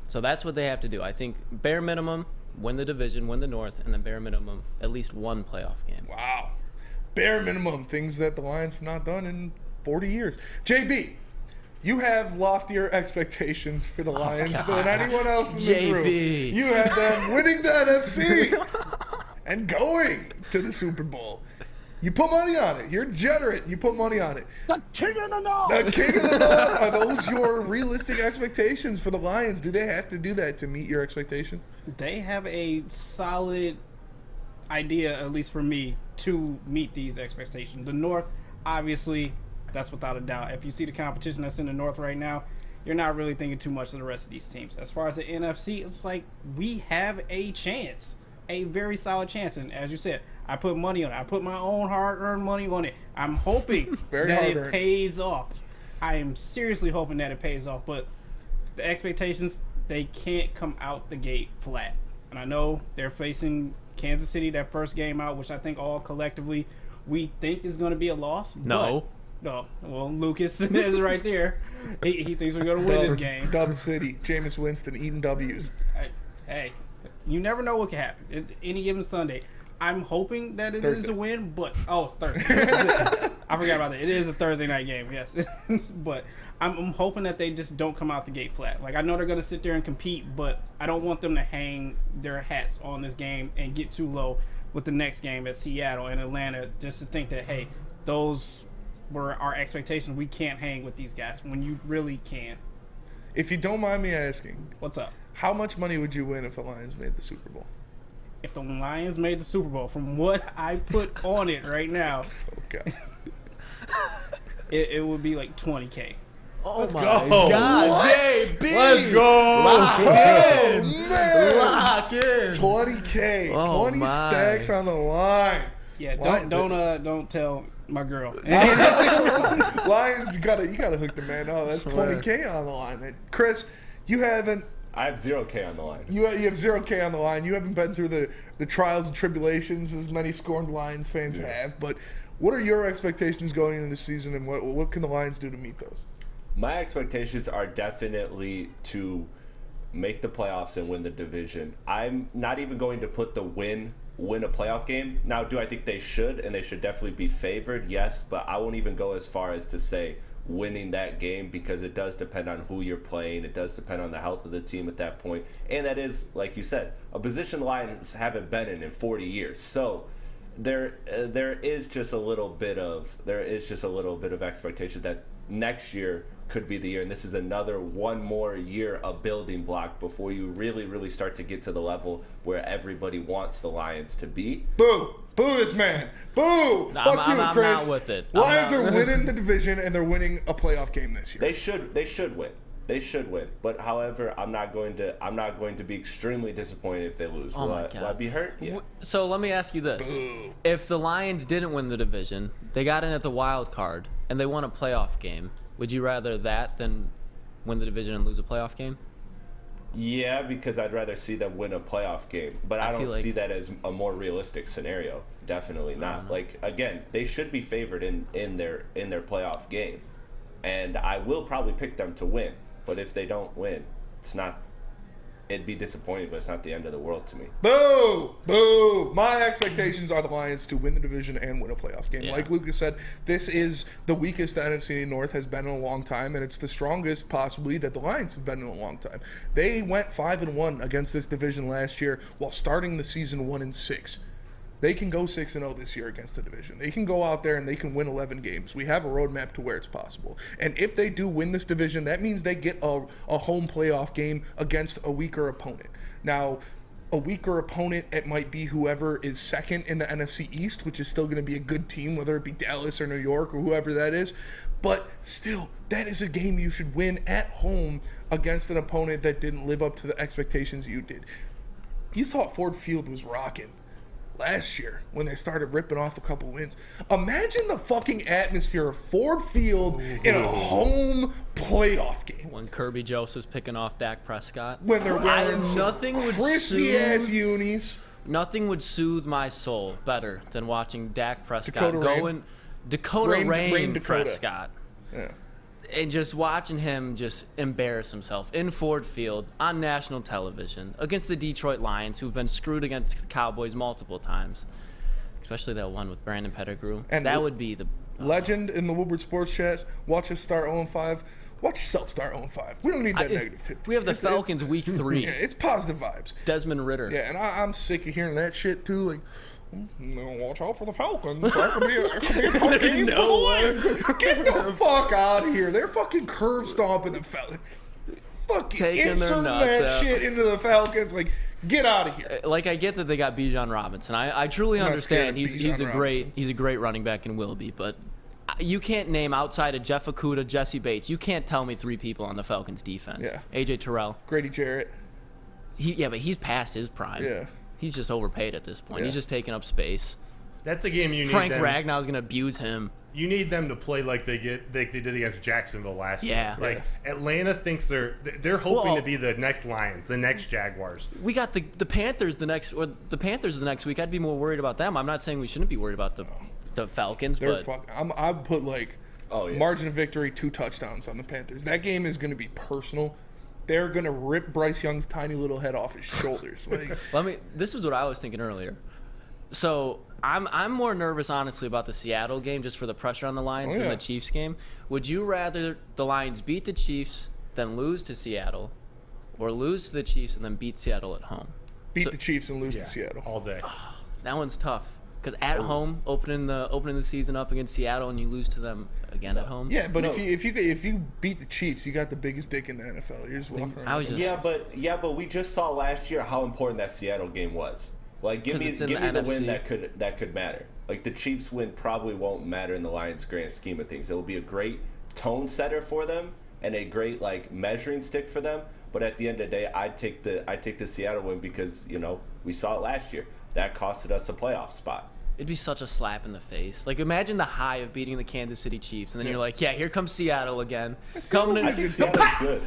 C: So that's what they have to do. I think bare minimum, win the division, win the North, and then bare minimum, at least 1 playoff game.
B: Wow. Bare minimum, things that the Lions have not done in 40 years. JB, you have loftier expectations for the Lions than anyone else in this room. You have them winning the NFC and going to the Super Bowl. You put money on it. You're degenerate. You put money on it.
P: The king of the north.
B: The king of the north. Are those your realistic expectations for the Lions? Do they have to do that to meet your expectations?
D: They have a solid idea, at least for me, to meet these expectations. The North, obviously, that's without a doubt. If you see the competition that's in the North right now, you're not really thinking too much of the rest of these teams. As far as the NFC, it's like we have a chance, a very solid chance. And as you said, I put money on it. I put my own hard-earned money on it. I'm hoping that it pays off. I am seriously hoping that it pays off. But the expectations, they can't come out the gate flat. And I know they're facing Kansas City that first game out, which I think all collectively we think is going to be a loss.
C: No.
D: No. Well, Lucas is right there. He thinks we're going to win this game.
B: Dub City. Jameis Winston eating W's.
D: Hey, you never know what can happen. It's any given Sunday. I'm hoping that it is a win, but it's Thursday. I forgot about that. It is a Thursday night game, yes. But I'm hoping that they just don't come out the gate flat. Like, I know they're going to sit there and compete, but I don't want them to hang their hats on this game and get too low with the next game at Seattle and Atlanta, just to think that, hey, those were our expectations. We can't hang with these guys when you really can.
B: If you don't mind me asking,
D: what's up? How
B: much money would you win if the Lions made the Super Bowl?
D: If the Lions made the Super Bowl, from what I put on it right now, it would be like $20K.
C: Oh
B: Let's
C: my
B: go.
C: God,
B: What?
C: JB!
B: Let's go.
C: Lock in.
B: Oh, man.
C: Lock in.
B: 20K.
C: Oh,
B: 20
C: my.
B: stacks on the line.
D: Yeah, don't tell my girl.
B: Lions, you gotta hook the man up. That's 20K on the line, man. Chris, you haven't.
F: I have 0K on the line.
B: You have 0K on the line. You haven't been through the trials and tribulations as many scorned Lions fans have. But what are your expectations going into the season, and what can the Lions do to meet those?
F: My expectations are definitely to make the playoffs and win the division. I'm not even going to put the win a playoff game. Now, do I think they should, and they should definitely be favored? Yes, but I won't even go as far as to say winning that game, because it does depend on who you're playing. It does depend on the health of the team at that point. And that is, like you said, a position the Lions haven't been in 40 years. So there is just a little bit of expectation that next year could be the year, and this is another one more year of building block before you really start to get to the level where everybody wants the Lions to be.
B: Boo! Boo this man! Boo! Fuck you,
C: I'm
B: Chris.
C: not with it.
B: Lions are winning the division, and they're winning a playoff game this year.
F: They should win. They should win. But however, I'm not going to be extremely disappointed if they lose.
C: Oh
F: Will
C: my God.
F: I be hurt? Yeah.
C: So let me ask you this: if the Lions didn't win the division, they got in at the wild card, and they won a playoff game, would you rather that than win the division and lose a playoff game?
F: Yeah, because I'd rather see them win a playoff game, but I don't see that as a more realistic scenario. Definitely not. Like, again, they should be favored in their playoff game, and I will probably pick them to win. But if they don't win, it'd be disappointing, but it's not the end of the world to me.
B: Boo! Boo! My expectations are the Lions to win the division and win a playoff game.
C: Yeah.
B: Like Lucas said, this is the weakest the NFC North has been in a long time, and it's the strongest possibly that the Lions have been in a long time. They went 5-1 against this division last year while starting the season 1-6. They can go 6-0 this year against the division. They can go out there and they can win 11 games. We have a roadmap to where it's possible. And if they do win this division, that means they get a home playoff game against a weaker opponent. Now, a weaker opponent, it might be whoever is second in the NFC East, which is still going to be a good team, whether it be Dallas or New York or whoever that is. But still, that is a game you should win at home against an opponent that didn't live up to the expectations you did. You thought Ford Field was rocking last year when they started ripping off a couple wins. Imagine the fucking atmosphere of Ford Field in a home playoff game.
C: When Kirby Joseph's picking off Dak Prescott.
B: When they're wearing
C: crispy-ass
B: unis.
C: Nothing would soothe my soul better than watching Dak Prescott
B: Dakota Rain
C: Prescott.
B: Yeah.
C: And just watching him just embarrass himself in Ford Field on national television against the Detroit Lions, who've been screwed against the Cowboys multiple times, especially that one with Brandon Pettigrew. And that would be the
B: legend in the Woodward Sports Chat. Watch us start 0-5. Watch yourself start 0-5. We don't need that negative tip.
C: We have the Falcons week 3.
B: Yeah, it's positive vibes.
C: Desmond Ridder.
B: Yeah, and I'm sick of hearing that shit too. Like, watch out for the Falcons. That could be a tough game for the Lions. Get the fuck out of here. They're fucking curb stomping the Falcons. Fucking insert that shit into the Falcons. Like, get out of here.
C: Like, I get that they got Bijan Robinson. I truly understand. He's a great running back and will be, but you can't name outside of Jeff Okudah, Jesse Bates. You can't tell me 3 people on the Falcons defense.
B: Yeah.
C: AJ Terrell.
B: Grady Jarrett.
C: But he's past his prime.
B: Yeah.
C: He's just overpaid at this point.
B: Yeah.
C: He's just taking up space.
E: That's a game you need.
C: Frank Ragnow's going to abuse him.
E: You need them to play like they did against Jacksonville last year.
C: Yeah.
E: Atlanta thinks they're hoping to be the next Lions, the next Jaguars.
C: We got the Panthers the next week. I'd be more worried about them. I'm not saying we shouldn't be worried about the Falcons, but
B: I put margin of victory 2 touchdowns on the Panthers. That game is going to be personal. They're going to rip Bryce Young's tiny little head off his shoulders.
C: This is what I was thinking earlier. So I'm more nervous, honestly, about the Seattle game just for the pressure on the Lions than the Chiefs game. Would you rather the Lions beat the Chiefs than lose to Seattle, or lose to the Chiefs and then beat Seattle at home?
B: Beat the Chiefs and lose to Seattle
E: all day.
C: That one's tough because at home, opening the season up against Seattle, and you lose to them again at home.
B: Yeah, but if you beat the Chiefs, you got the biggest dick in the NFL. You're just walking around.
F: But we just saw last year how important that Seattle game was. Like, give me the win that could matter. Like, the Chiefs win probably won't matter in the Lions' grand scheme of things. It will be a great tone setter for them and a great measuring stick for them. But at the end of the day, I'd take the Seattle win because we saw it last year. That costed us a playoff spot.
C: It'd be such a slap in the face. Like, imagine the high of beating the Kansas City Chiefs, and then you're like, yeah, here comes Seattle again.
F: I think Seattle's good.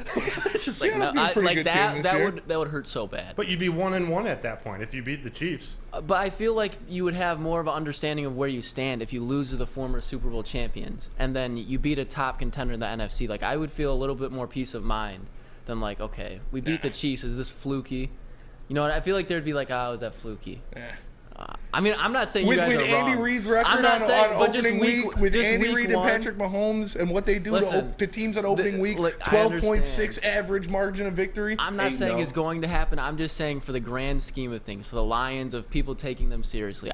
C: It's just that would hurt so bad.
E: But you'd be 1-1 at that point if you beat the Chiefs.
C: But I feel like you would have more of an understanding of where you stand if you lose to the former Super Bowl champions, and then you beat a top contender in the NFC. Like, I would feel a little bit more peace of mind than okay, we beat the Chiefs. Is this fluky? You know what? I feel like there'd be is that fluky? I mean, I'm not saying you guys are wrong.
B: With Andy Reid's record on opening week, with Andy Reid and Patrick Mahomes and what they do to teams on opening week, 12.6 average margin of victory.
C: I'm not saying it's going to happen. I'm just saying for the grand scheme of things, for the Lions, of people taking them seriously,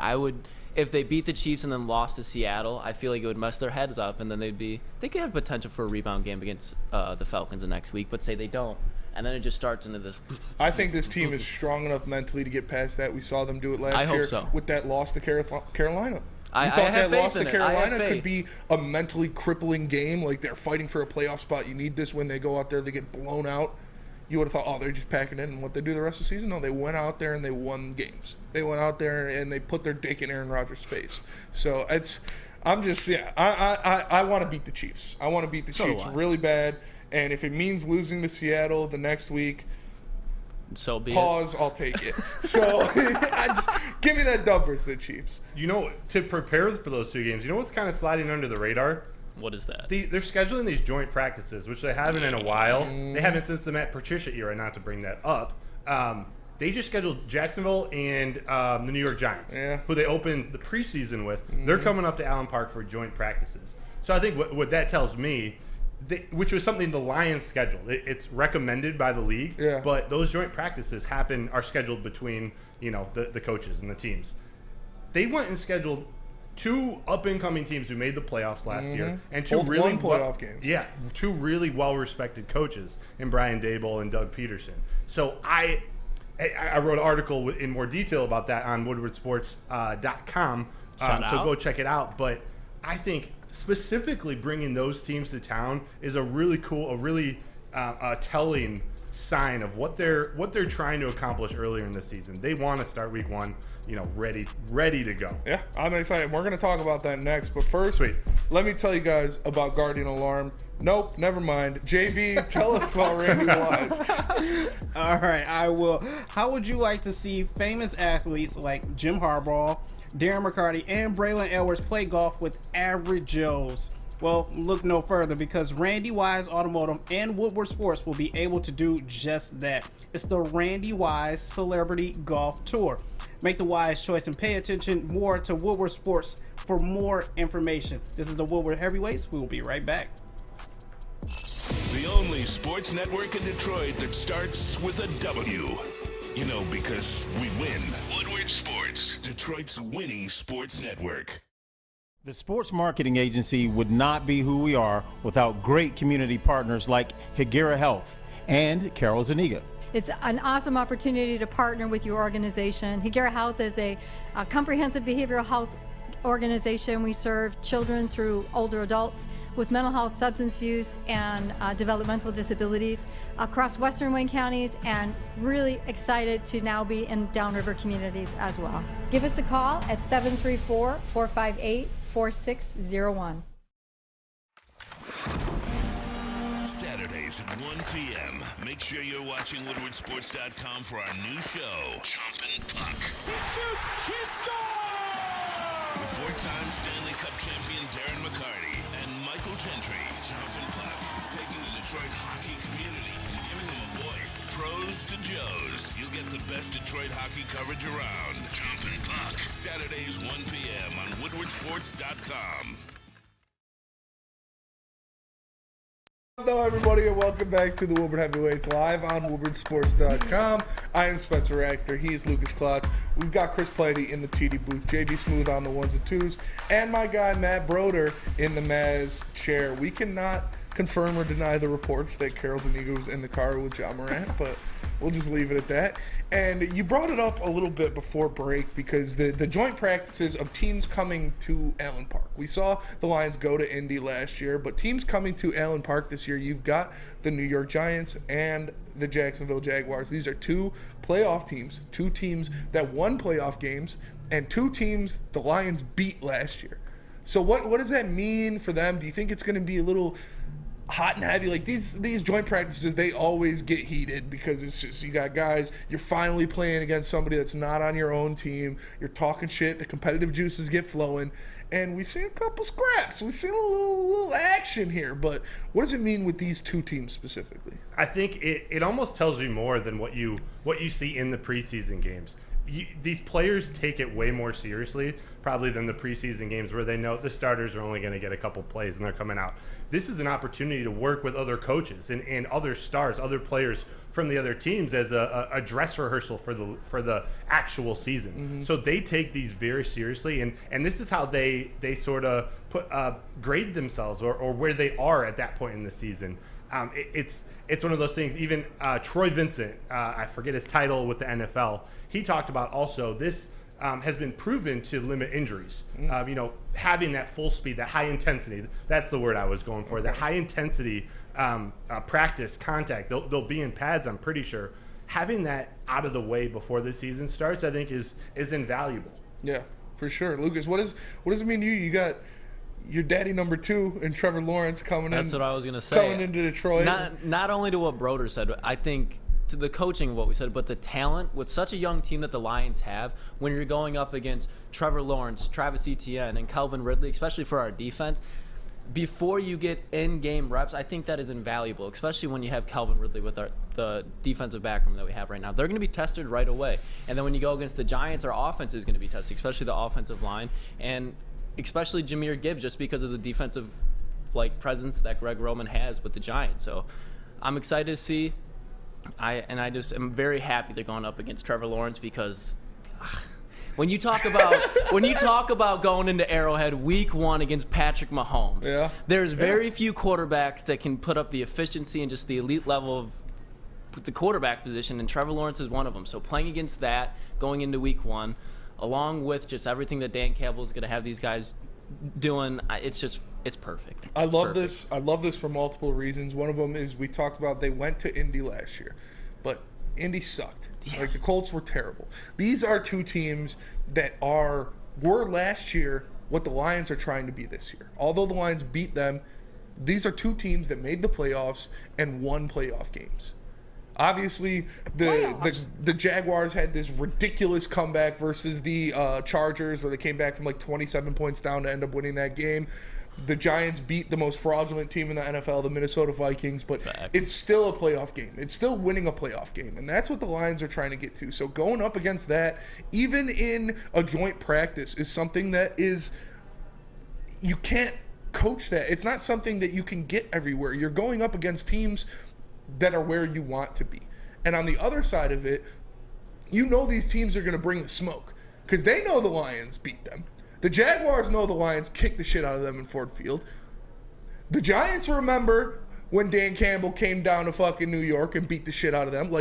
C: if they beat the Chiefs and then lost to Seattle, I feel like it would mess their heads up, and then they could have potential for a rebound game against the Falcons the next week. But say they don't, and then it just starts into this.
B: I think this team is strong enough mentally to get past that. We saw them do it last year with that loss to Carolina.
C: I
B: thought
C: have
B: that loss
C: faith
B: to
C: in it.
B: Carolina could be a mentally crippling game. Like, they're fighting for a playoff spot. You need this when they go out there, they get blown out. You would have thought, oh, they're just packing in. And what they do the rest of the season? No, they went out there and they won games. They went out there and they put their dick in Aaron Rodgers' face. So I want to beat the Chiefs. I want to beat the Chiefs really bad. And if it means losing to Seattle the next week,
C: so be
B: pause,
C: it.
B: I'll take it. So give me that dub versus the Chiefs.
E: You know, to prepare for those two games, you know what's kind of sliding under the radar?
C: What is that?
E: They're scheduling these joint practices, which they haven't in a while. They haven't since the Matt Patricia era, not to bring that up. They just scheduled Jacksonville and the New York Giants, who they opened the preseason with. They're coming up to Allen Park for joint practices. So I think what that tells me, which was something the Lions scheduled. It's recommended by the league, but those joint practices are scheduled between the coaches and the teams. They went and scheduled two up-and-coming teams who made the playoffs last year, and two
B: playoff games.
E: Yeah, two really well-respected coaches in Brian Daboll and Doug Peterson. So I wrote an article in more detail about that on woodwardsports.com. So go check it out. But I think specifically bringing those teams to town is a really cool, telling sign of what they're trying to accomplish earlier in the season. They want to start week one, ready to go.
B: Yeah, I'm excited. We're going to talk about that next. But first, let me tell you guys about Guardian Alarm. Nope, never mind. JB, tell us about Randy Wise.
D: All right, I will. How would you like to see famous athletes like Jim Harbaugh, Darren McCarty, and Braylon Edwards play golf with average Joes? Well, look no further, because Randy Wise Automotive and Woodward Sports will be able to do just that. It's the Randy Wise Celebrity Golf Tour. Make the wise choice and pay attention more to Woodward Sports for more information. This is the Woodward Heavyweights. We will be right back.
H: The only sports network in Detroit that starts with a W. Because we win. Woodward Sports, Detroit's winning sports network.
P: The Sports Marketing Agency would not be who we are without great community partners like Higuera Health and Carol Zuniga.
Q: It's an awesome opportunity to partner with your organization. Higuera Health is a comprehensive behavioral health organization. We serve children through older adults with mental health, substance use, and developmental disabilities across Western Wayne counties, and really excited to now be in downriver communities as well. Give us a call at 734-458-4601.
H: Saturdays at 1 p.m. Make sure you're watching WoodwardSports.com for our new show, Chompin' Puck.
L: He shoots, he scores!
H: With four-time Stanley Cup champion Darren McCarty and Michael Gentry, Chompin' Puck is taking the Detroit hockey community and giving them a voice. Pros to Joes. You'll get the best Detroit hockey coverage around. Chompin' Puck. Saturdays 1 p.m. on WoodwardSports.com.
B: Hello, everybody, and welcome back to the Woodward Heavyweights live on WoodwardSports.com. I am Spencer Raxter. He is Lucas Klotz. We've got Chris Platty in the TD booth, JB Smooth on the ones and twos, and my guy Matt Broder in the Maz chair. We cannot confirm or deny the reports that Carol Zuniga was in the car with John Morant, but we'll just leave it at that. And you brought it up a little bit before break, because the joint practices of teams coming to Allen Park. We saw the Lions go to Indy last year, but teams coming to Allen Park this year, you've got the New York Giants and the Jacksonville Jaguars. These are two playoff teams, two teams that won playoff games, and two teams the Lions beat last year. So what does that mean for them? Do you think it's going to be a little hot and heavy? Like these joint practices, they always get heated, because it's just, you got guys, you're finally playing against somebody that's not on your own team, you're talking shit, the competitive juices get flowing, and we've seen a couple scraps, we've seen a little action here. But what does it mean with these two teams specifically?
E: I think it almost tells you more than what you see in the preseason games. these players take it way more seriously probably than the preseason games where they know the starters are only going to get a couple plays and they're coming out. This is an opportunity to work with other coaches and other stars, other players from the other teams as a dress rehearsal for the actual season. So they take these very seriously, and this is how they sort of grade themselves or where they are at that point in the season. It's one of those things. Even Troy Vincent, I forget his title with the NFL, he talked about also this has been proven to limit injuries. Having that full speed, that high intensity, that's the word I was going for, that high intensity practice, contact, they'll be in pads, I'm pretty sure. Having that out of the way before the season starts, I think is invaluable.
B: Yeah, for sure. Lucas, what does it mean to you? You got your daddy number 2 and Trevor Lawrence coming in.
C: That's what I was going to say.
B: Coming into Detroit.
C: Not only to what Broder said, I think to the coaching of what we said, but the talent with such a young team that the Lions have, when you're going up against Trevor Lawrence, Travis Etienne, and Calvin Ridley, especially for our defense, before you get in-game reps, I think that is invaluable, especially when you have Calvin Ridley with the defensive backroom that we have right now. They're going to be tested right away. And then when you go against the Giants, our offense is going to be tested, especially the offensive line, and especially Jahmyr Gibbs, just because of the defensive presence that Greg Roman has with the Giants. So I'm excited to see. I just am very happy they're going up against Trevor Lawrence because when you talk about going into Arrowhead week 1 against Patrick Mahomes, there's very few quarterbacks that can put up the efficiency and just the elite level of the quarterback position, and Trevor Lawrence is one of them. So playing against that, going into week 1, along with just everything that Dan Campbell is going to have these guys doing, it's perfect.
B: I love this. I love this for multiple reasons. One of them is we talked about they went to Indy last year, but Indy sucked. Yeah. The Colts were terrible. These are 2 teams that were last year what the Lions are trying to be this year. Although the Lions beat them, these are 2 teams that made the playoffs and won playoff games. Obviously, the Jaguars had this ridiculous comeback versus the Chargers where they came back from 27 points down to end up winning that game. The Giants beat the most fraudulent team in the NFL, the Minnesota Vikings, but it's still a playoff game. It's still winning a playoff game, and that's what the Lions are trying to get to. So going up against that, even in a joint practice, is something that is – you can't coach that. It's not something that you can get everywhere. You're going up against teams that are where you want to be. And on the other side of it, these teams are going to bring the smoke because they know the Lions beat them. The Jaguars know the Lions kicked the shit out of them in Ford Field. The Giants remember when Dan Campbell came down to fucking New York and beat the shit out of them.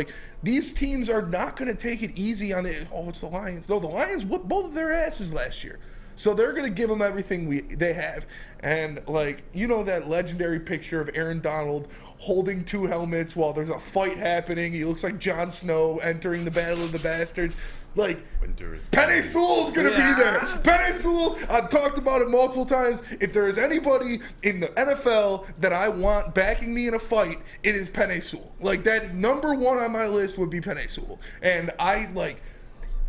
B: These teams are not going to take it easy on it's the Lions. No, the Lions whooped both of their asses last year. So they're going to give them everything they have. And, that legendary picture of Aaron Donald holding 2 helmets while there's a fight happening. He looks like Jon Snow entering the Battle of the Bastards. Penei Sewell's going to be there. Penei Sewell, I've talked about it multiple times. If there is anybody in the NFL that I want backing me in a fight, it is Penei Sewell. That number 1 on my list would be Penei Sewell. And I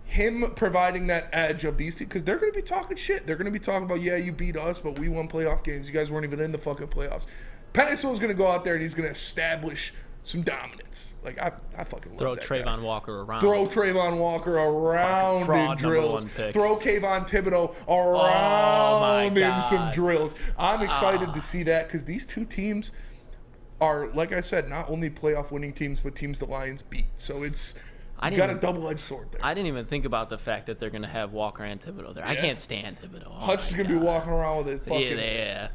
B: him providing that edge of these teams, because they're going to be talking shit. They're going to be talking about, you beat us, but we won playoff games. You guys weren't even in the fucking playoffs. Penei Sewell's going to go out there and he's going to establish some dominance. I fucking love that
C: Trayvon
B: guy.
C: Walker around.
B: Throw Trayvon Walker around in drills. Throw Kayvon Thibodeau around in some drills. I'm excited to see that because these 2 teams are, like I said, not only playoff winning teams, but teams the Lions beat. So it's got a double-edged sword there.
C: I didn't even think about the fact that they're going to have Walker and Thibodeau there. Yeah. I can't stand Thibodeau.
B: Hutch is going to be walking around with his fucking...
C: Yeah.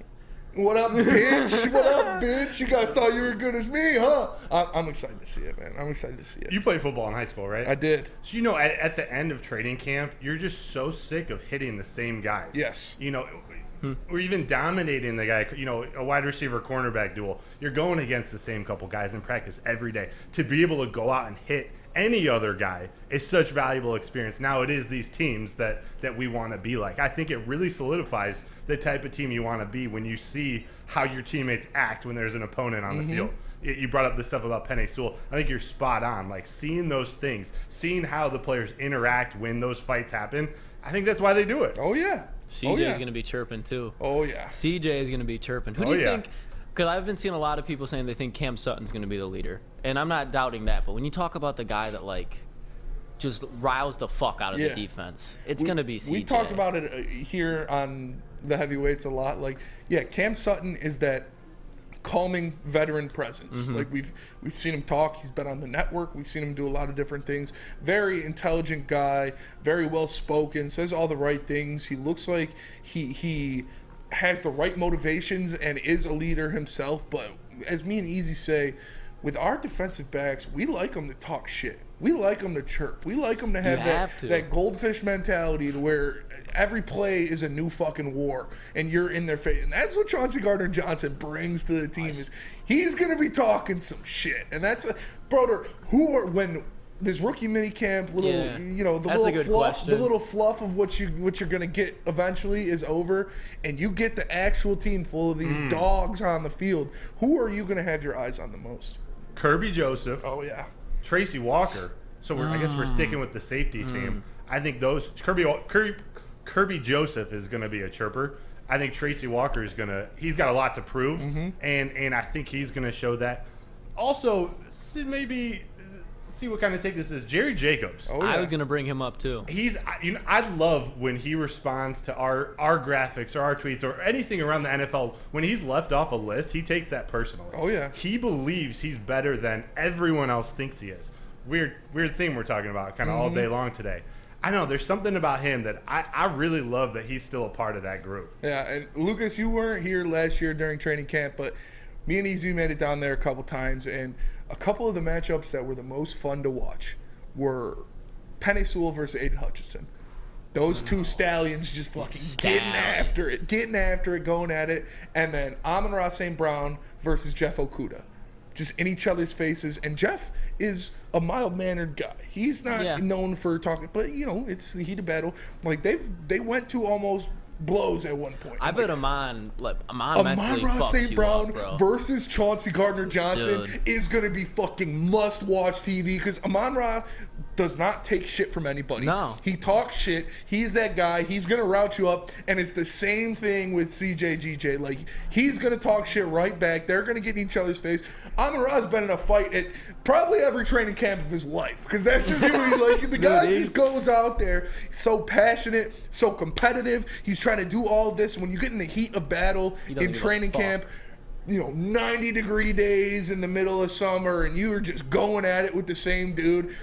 B: What up, bitch? What up, bitch? You guys thought you were good as me, huh? I'm excited to see it, man. I'm excited to see it.
E: You played football in high school, right?
B: I did.
E: So, at the end of training camp, you're just so sick of hitting the same guys.
B: Yes.
E: Or even dominating the guy, a wide receiver cornerback duel. You're going against the same couple guys in practice every day. To be able to go out and hit any other guy is such valuable experience. Now it is these teams that we want to be like. I think it really solidifies the type of team you want to be when you see how your teammates act when there's an opponent on the field. You brought up the stuff about Penei Sewell. I think you're spot on. Seeing those things, seeing how the players interact when those fights happen, I think that's why they do it.
B: Oh, yeah.
C: CJ is going to be chirping, too.
B: Oh, yeah.
C: CJ is going to be chirping. Who do you think? Because I've been seeing a lot of people saying they think Cam Sutton's going to be the leader. And I'm not doubting that. But when you talk about the guy that, just riles the fuck out of the defense. It's going to be CJ.
B: We talked about it here on the heavyweights a lot. Like, Cam Sutton is that calming veteran presence. Like we've seen him talk. He's been on the network. We've seen him do a lot of different things. Very intelligent guy, very well spoken, says all the right things. He looks like he has the right motivations and is a leader himself. But as me and Eazy say, with our defensive backs, we like them to talk shit. We like them to chirp. We like them to have that goldfish mentality to where every play is a new fucking war and you're in their face. And that's what Chauncey Gardner-Johnson brings to the team is he's going to be talking some shit. And that's brother, when this rookie minicamp, the little fluff of what you're going to get eventually is over and you get the actual team full of these dogs on the field, who are you going to have your eyes on the most?
E: Kirby Joseph.
B: Oh, yeah.
E: Tracy Walker. So I guess we're sticking with the safety team. I think those Kirby Joseph is going to be a chirper. I think Tracy Walker is he's got a lot to prove, and I think he's going to show that. Also, maybe see what kind of take this is. Jerry Jacobs.
C: Oh, yeah. I was going to bring him up too.
E: I love when he responds to our graphics or our tweets or anything around the NFL. When he's left off a list, he takes that personally.
B: Oh yeah.
E: He believes he's better than everyone else thinks he is. Weird thing we're talking about kind of all day long today. I know there's something about him that I really love that he's still a part of that group.
B: Yeah, and Lucas, you weren't here last year during training camp, but me and Eazy made it down there a couple times, and a couple of the matchups that were the most fun to watch were Penei Sewell versus Aiden Hutchinson. Those two stallions just fucking getting after it, going at it. And then Amon-Ra St. Brown versus Jeff Okudah. Just in each other's faces. And Jeff is a mild-mannered guy. He's not known for talking, but, it's the heat of battle. Like, they went to almost blows at one point.
C: I bet
B: Amon-Ra St. Brown versus Chauncey Gardner-Johnson is going to be fucking must-watch TV because Amon-Ra does not take shit from anybody.
C: No.
B: He talks shit. He's that guy. He's going to route you up, and it's the same thing with CJ. Like, he's going to talk shit right back. They're going to get in each other's face. Amon-Ra's been in a fight at probably every training camp of his life because that's just who he like. The guy just goes out there, so passionate, so competitive. He's trying to do all of this. When you get in the heat of battle in training camp, 90-degree days in the middle of summer, and you are just going at it with the same dude,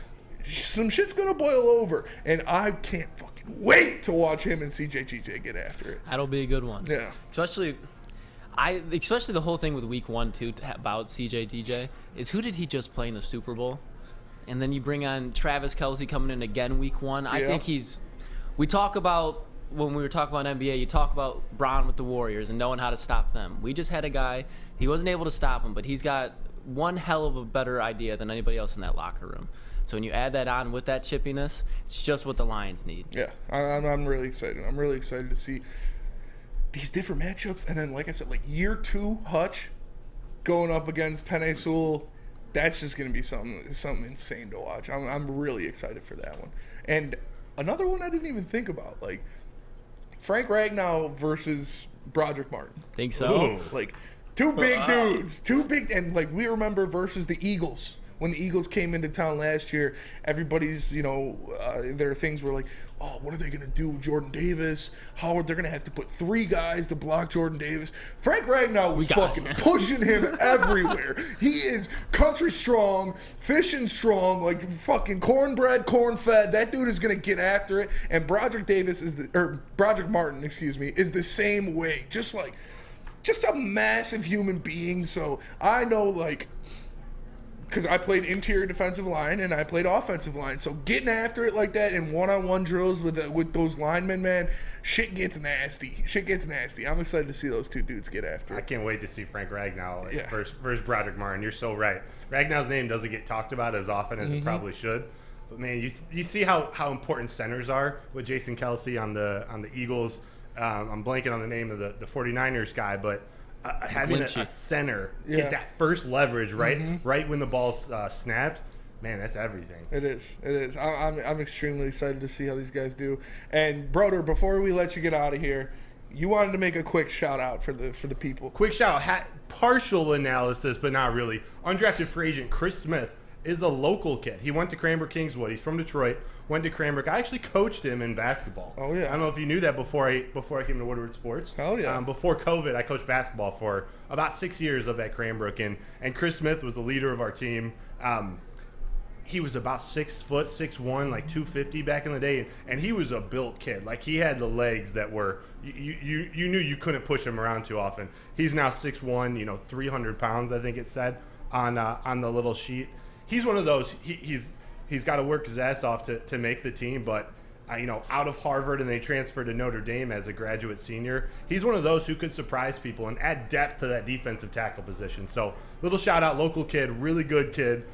B: some shit's gonna boil over, and I can't fucking wait to watch him and CJ get after it.
C: That'll be a good one.
B: Yeah.
C: Especially the whole thing with week 1 too about CJ is who did he just play in the Super Bowl? And then you bring on Travis Kelce coming in again week 1. I think we talk about when we were talking about NBA, you talk about Bron with the Warriors and knowing how to stop them. We just had a guy, he wasn't able to stop him, but he's got one hell of a better idea than anybody else in that locker room. So when you add that on with that chippiness, it's just what the Lions need.
B: Yeah, I'm really excited. I'm really excited to see these different matchups. And then, like I said, like year 2 Hutch going up against Penei Sewell, that's just going to be something insane to watch. I'm really excited for that one. And another one I didn't even think about, like Frank Ragnow versus Broderick Martin.
C: Think so?
B: Ooh. Like two big dudes, and like we remember versus the Eagles. When the Eagles came into town last year, everybody's, their things were like, oh, what are they going to do with Jordan Davis? How are they going to have to put 3 guys to block Jordan Davis? Frank Ragnow was fucking pushing him everywhere. He is country strong, fishing strong, like fucking cornbread, corn-fed. That dude is going to get after it. And Broderick Martin, is the same way. Just a massive human being. So I know, because I played interior defensive line and I played offensive line. So getting after it like that in one-on-one drills with those linemen, man, shit gets nasty. I'm excited to see those two dudes get after it.
E: I can't wait to see Frank Ragnow versus Broderick Martin. You're so right. Ragnow's name doesn't get talked about as often as it probably should. But, man, you see how important centers are with Jason Kelce on the Eagles. I'm blanking on the name of the 49ers guy, but having a center get that first leverage right when the ball snaps, man, that's everything.
B: It is. I'm extremely excited to see how these guys do. And Broder, before we let you get out of here, you wanted to make a quick shout out for the people.
E: Quick shout out, partial analysis, but not really. Undrafted free agent Chris Smith is a local kid. He went to Cranbrook Kingswood. He's from Detroit. Went to Cranbrook. I actually coached him in basketball.
B: Oh yeah.
E: I don't know if you knew that before I came to Woodward Sports.
B: Hell yeah.
E: Before COVID, I coached basketball for about 6 years up at Cranbrook, and Chris Smith was the leader of our team. He was about 6 foot, 6'1", like 250 back in the day, and he was a built kid. Like, he had the legs that were you knew you couldn't push him around too often. He's now 6'1", 300 pounds, I think it said on the little sheet. He's one of those. He's got to work his ass off to make the team, but out of Harvard and they transferred to Notre Dame as a graduate senior. He's one of those who could surprise people and add depth to that defensive tackle position. So, little shout out, local kid, really good kid.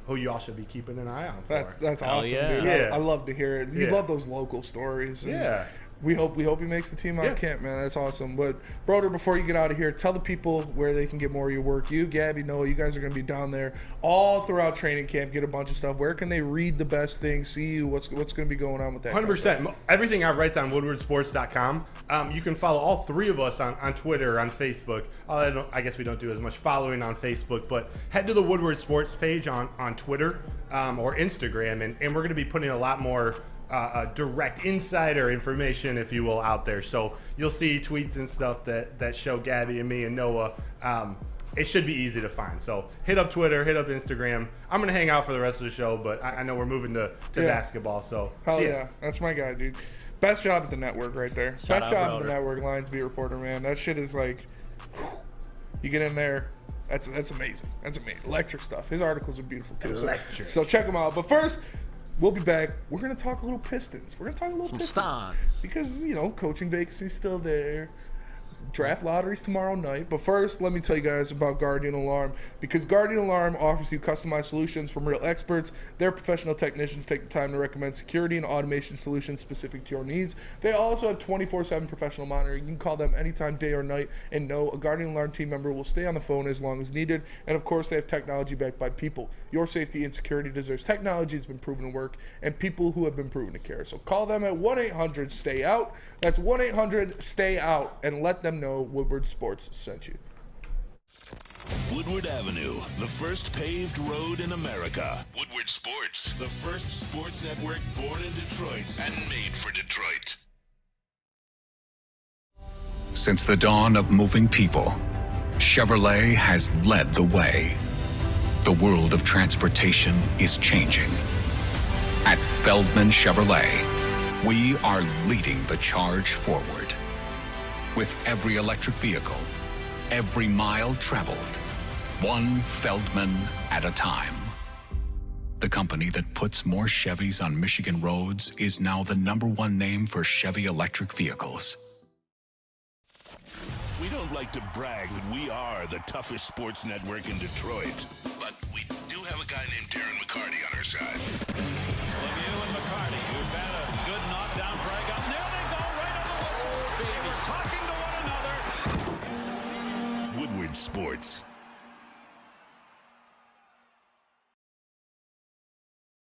E: Who you all should be keeping an eye on for.
B: That's awesome,
C: yeah.
B: dude.
E: Yeah.
B: I love to hear it. You
E: Yeah.
B: love those local stories. And
E: Yeah.
B: We hope he makes the team out of camp, man. That's awesome. But Broder, before you get out of here, tell the people where they can get more of your work. You, Gabby, Noah, you guys are going to be down there all throughout training camp. Get a bunch of stuff. Where can they read the best things? See you. What's going to be going on with that?
E: 100%. Everything I write's on woodwardsports.com. You can follow all three of us on Twitter, on Facebook. I guess we don't do as much following on Facebook, but head to the Woodward Sports page on Twitter or Instagram, and we're going to be putting a lot more direct insider information, if you will, out there. So you'll see tweets and stuff that show Gabby and me and Noah. It should be easy to find. So hit up Twitter, hit up Instagram. I'm going to hang out for the rest of the show, but I know we're moving to basketball. So
B: hell yeah. That's my guy, dude. Best job at the network right there. Best job at the network, Lions beat reporter, man. That shit is like, you get in there. That's amazing. That's amazing. Electric stuff. His articles are beautiful too. So check them out. But first, we'll be back. We're going to talk a little Pistons. We're going to talk a little Pistons.
C: Stans.
B: Because, coaching vacancy's still there. Draft lotteries tomorrow night. But first, let me tell you guys about Guardian Alarm. Because Guardian Alarm offers you customized solutions from real experts. Their professional technicians take the time to recommend security and automation solutions specific to your needs. They also have 24/7 professional monitoring. You can call them anytime, day or night, and know a Guardian Alarm team member will stay on the phone as long as needed. And of course, they have technology backed by people. Your safety and security deserves technology that's been proven to work and people who have been proven to care. So call them at 1-800-STAY-OUT. That's 1-800-STAY-OUT, and let them know Woodward Sports sent you.
H: Woodward Avenue, the first paved road in America. Woodward Sports, the first sports network born in Detroit and made for Detroit.
R: Since the dawn of moving people, Chevrolet has led the way. The world of transportation is changing. At Feldman Chevrolet, we are leading the charge forward. With every electric vehicle, every mile traveled, one Feldman at a time. The company that puts more Chevys on Michigan roads is now the #1 name for Chevy electric vehicles.
H: We don't like to brag that we are the toughest sports network in Detroit, but we do have a guy named Darren McCarty on our side.
L: Lemieux and McCarty, who've had a good knockdown drag up. There they go, right on the whistle. Baby, talking to one another.
H: Woodward Sports.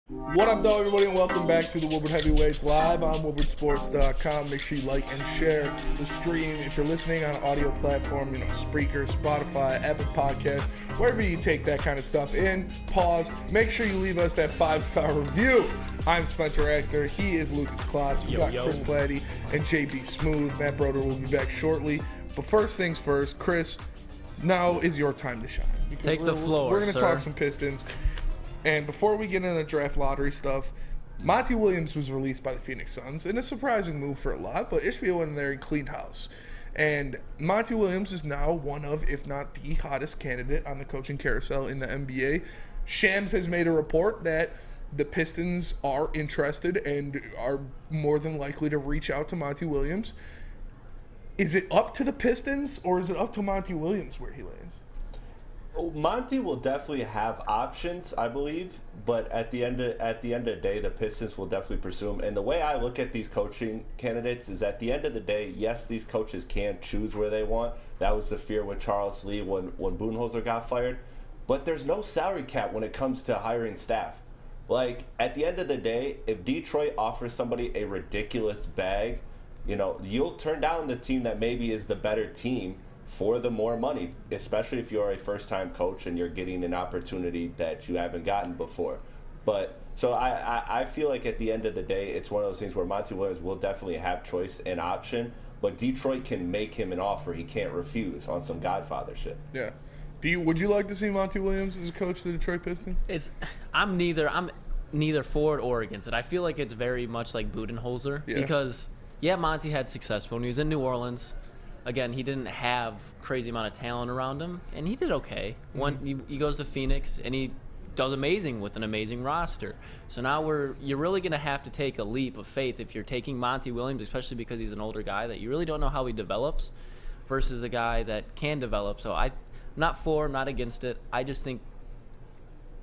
B: What up, though, everybody, and welcome back to the Woodward Heavyweights live on woodwardsports.com. Make sure you like and share the stream. If you're listening on an audio platform, Spreaker, Spotify, Apple Podcasts, wherever you take that kind of stuff in, pause. Make sure you leave us that 5-star review. I'm Spencer Axter. He is Lucas Klotz. We got Chris Platty and JB Smooth. Matt Broder will be back shortly. But first things first, Chris, now is your time to shine.
C: Take the floor,
B: We're going to
C: sir.
B: talk some Pistons. And before we get into the draft lottery stuff, Monty Williams was released by the Phoenix Suns in a surprising move for a lot, but Ishmael went in there and cleaned house. And Monty Williams is now one of, if not the hottest candidate on the coaching carousel in the NBA. Shams has made a report that the Pistons are interested and are more than likely to reach out to Monty Williams. Is it up to the Pistons or is it up to Monty Williams where he lands?
F: Monty will definitely have options, I believe, but at the end of the day, the Pistons will definitely pursue him. And the way I look at these coaching candidates is, at the end of the day, yes, these coaches can choose where they want. That was the fear with Charles Lee when Budenholzer got fired. But there's no salary cap when it comes to hiring staff. Like, at the end of the day, if Detroit offers somebody a ridiculous bag, you'll turn down the team that maybe is the better team for the more money, especially if you're a first-time coach and you're getting an opportunity that you haven't gotten before. But so I feel like at the end of the day, it's one of those things where Monty Williams will definitely have choice and option, but Detroit can make him an offer he can't refuse on some Godfather shit.
B: Yeah. Would you like to see Monty Williams as a coach of the Detroit Pistons?
C: I'm neither for it or against it. I feel like it's very much like Budenholzer because Monty had success when he was in New Orleans. Again, he didn't have crazy amount of talent around him, and he did okay. He goes to Phoenix and he does amazing with an amazing roster. So now you're really going to have to take a leap of faith if you're taking Monty Williams, especially because he's an older guy that you really don't know how he develops, versus a guy that can develop. So I'm not for, I'm not against it. I just think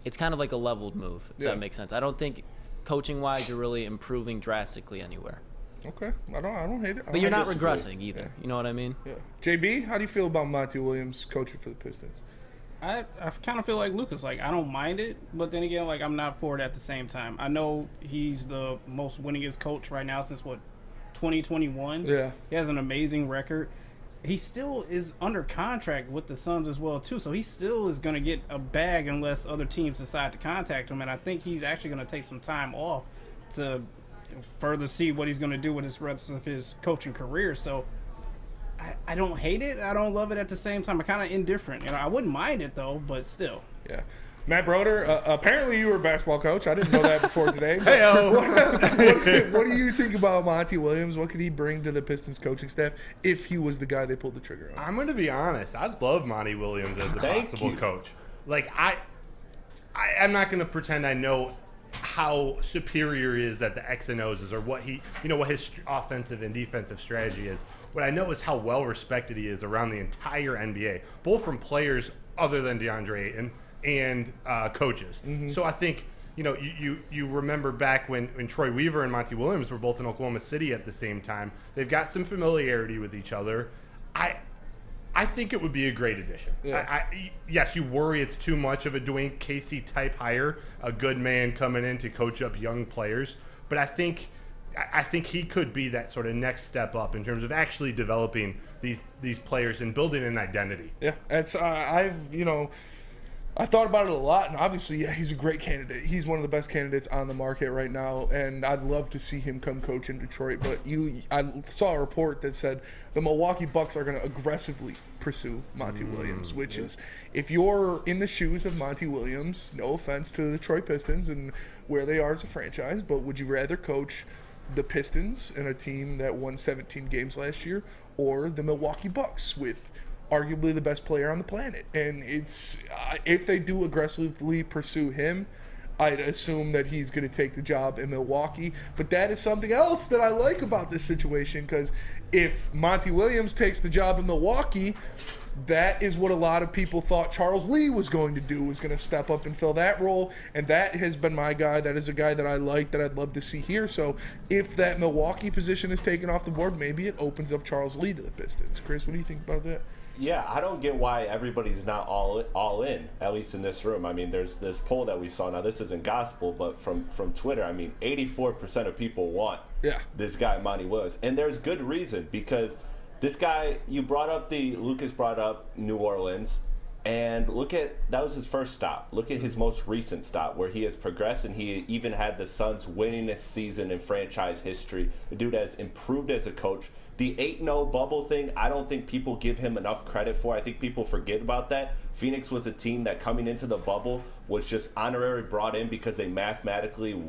C: it's kind of like a leveled move, if that makes sense. I don't think coaching-wise you're really improving drastically anywhere.
B: Okay, I don't hate it.
C: But you're not regressing either. Yeah. You know what I mean?
B: Yeah. JB, how do you feel about Monty Williams coaching for the Pistons?
D: I kind of feel like Lucas. Like, I don't mind it, but then again, like, I'm not for it at the same time. I know he's the most winningest coach right now since, 2021?
B: Yeah.
D: He has an amazing record. He still is under contract with the Suns as well, too, so he still is going to get a bag unless other teams decide to contact him, and I think he's actually going to take some time off to further see what he's going to do with his rest of his coaching career. So I don't hate it. I don't love it at the same time. I'm kind of indifferent. I wouldn't mind it, though, but still.
B: Yeah. Matt Broder, apparently you were a basketball coach. I didn't know that before today. What do you think about Monty Williams? What could he bring to the Pistons coaching staff if he was the guy they pulled the trigger on?
E: I'm going to be honest. I love Monty Williams as a possible coach. Like, I'm not going to pretend I know how superior he is at the X and O's or what his offensive and defensive strategy is. What I know is how well respected he is around the entire NBA, both from players other than DeAndre Ayton and coaches. Mm-hmm. So I think you remember back when Troy Weaver and Monty Williams were both in Oklahoma City at the same time. They've got some familiarity with each other. I think it would be a great addition. Yeah. Yes, you worry it's too much of a Dwayne Casey type hire, a good man coming in to coach up young players. But I think he could be that sort of next step up in terms of actually developing these players and building an identity.
B: Yeah, it's I've thought about it a lot, and obviously, he's a great candidate. He's one of the best candidates on the market right now, and I'd love to see him come coach in Detroit. But I saw a report that said the Milwaukee Bucks are going to aggressively pursue Monty Williams, which is, if you're in the shoes of Monty Williams, no offense to the Detroit Pistons and where they are as a franchise, but would you rather coach the Pistons and a team that won 17 games last year, or the Milwaukee Bucks with arguably the best player on the planet? And it's if they do aggressively pursue him, I'd assume that he's going to take the job in Milwaukee. But that is something else that I like about this situation, because if Monty Williams takes the job in Milwaukee, that is what a lot of people thought Charles Lee was going to do, was going to step up and fill that role. And that has been my guy. That is a guy that I like, that I'd love to see here. So if that Milwaukee position is taken off the board, maybe it opens up Charles Lee to the Pistons. Chris, what do you think about that?
F: Yeah, I don't get why everybody's not all in, at least in this room. I mean, there's this poll that we saw. Now, this isn't gospel, but from Twitter, I mean, 84% of people want this guy, Monty Williams. And there's good reason, because this guy, Lucas brought up New Orleans, and that was his first stop. Look at his most recent stop, where he has progressed, and he even had the Suns' winningest season in franchise history. The dude has improved as a coach. The 8-0 bubble thing, I don't think people give him enough credit for. I think people forget about that. Phoenix was a team that coming into the bubble was just honorary brought in because they mathematically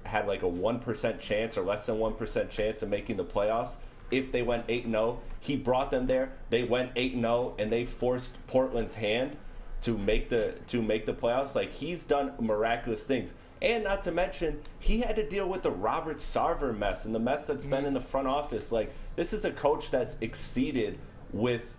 F: had like a 1% chance or less than 1% chance of making the playoffs if they went 8-0. He brought them there. They went 8-0, and they forced Portland's hand to make the playoffs. Like, he's done miraculous things. And not to mention, he had to deal with the Robert Sarver mess and the mess that's been in the front office. Like, this is a coach that's exceeded with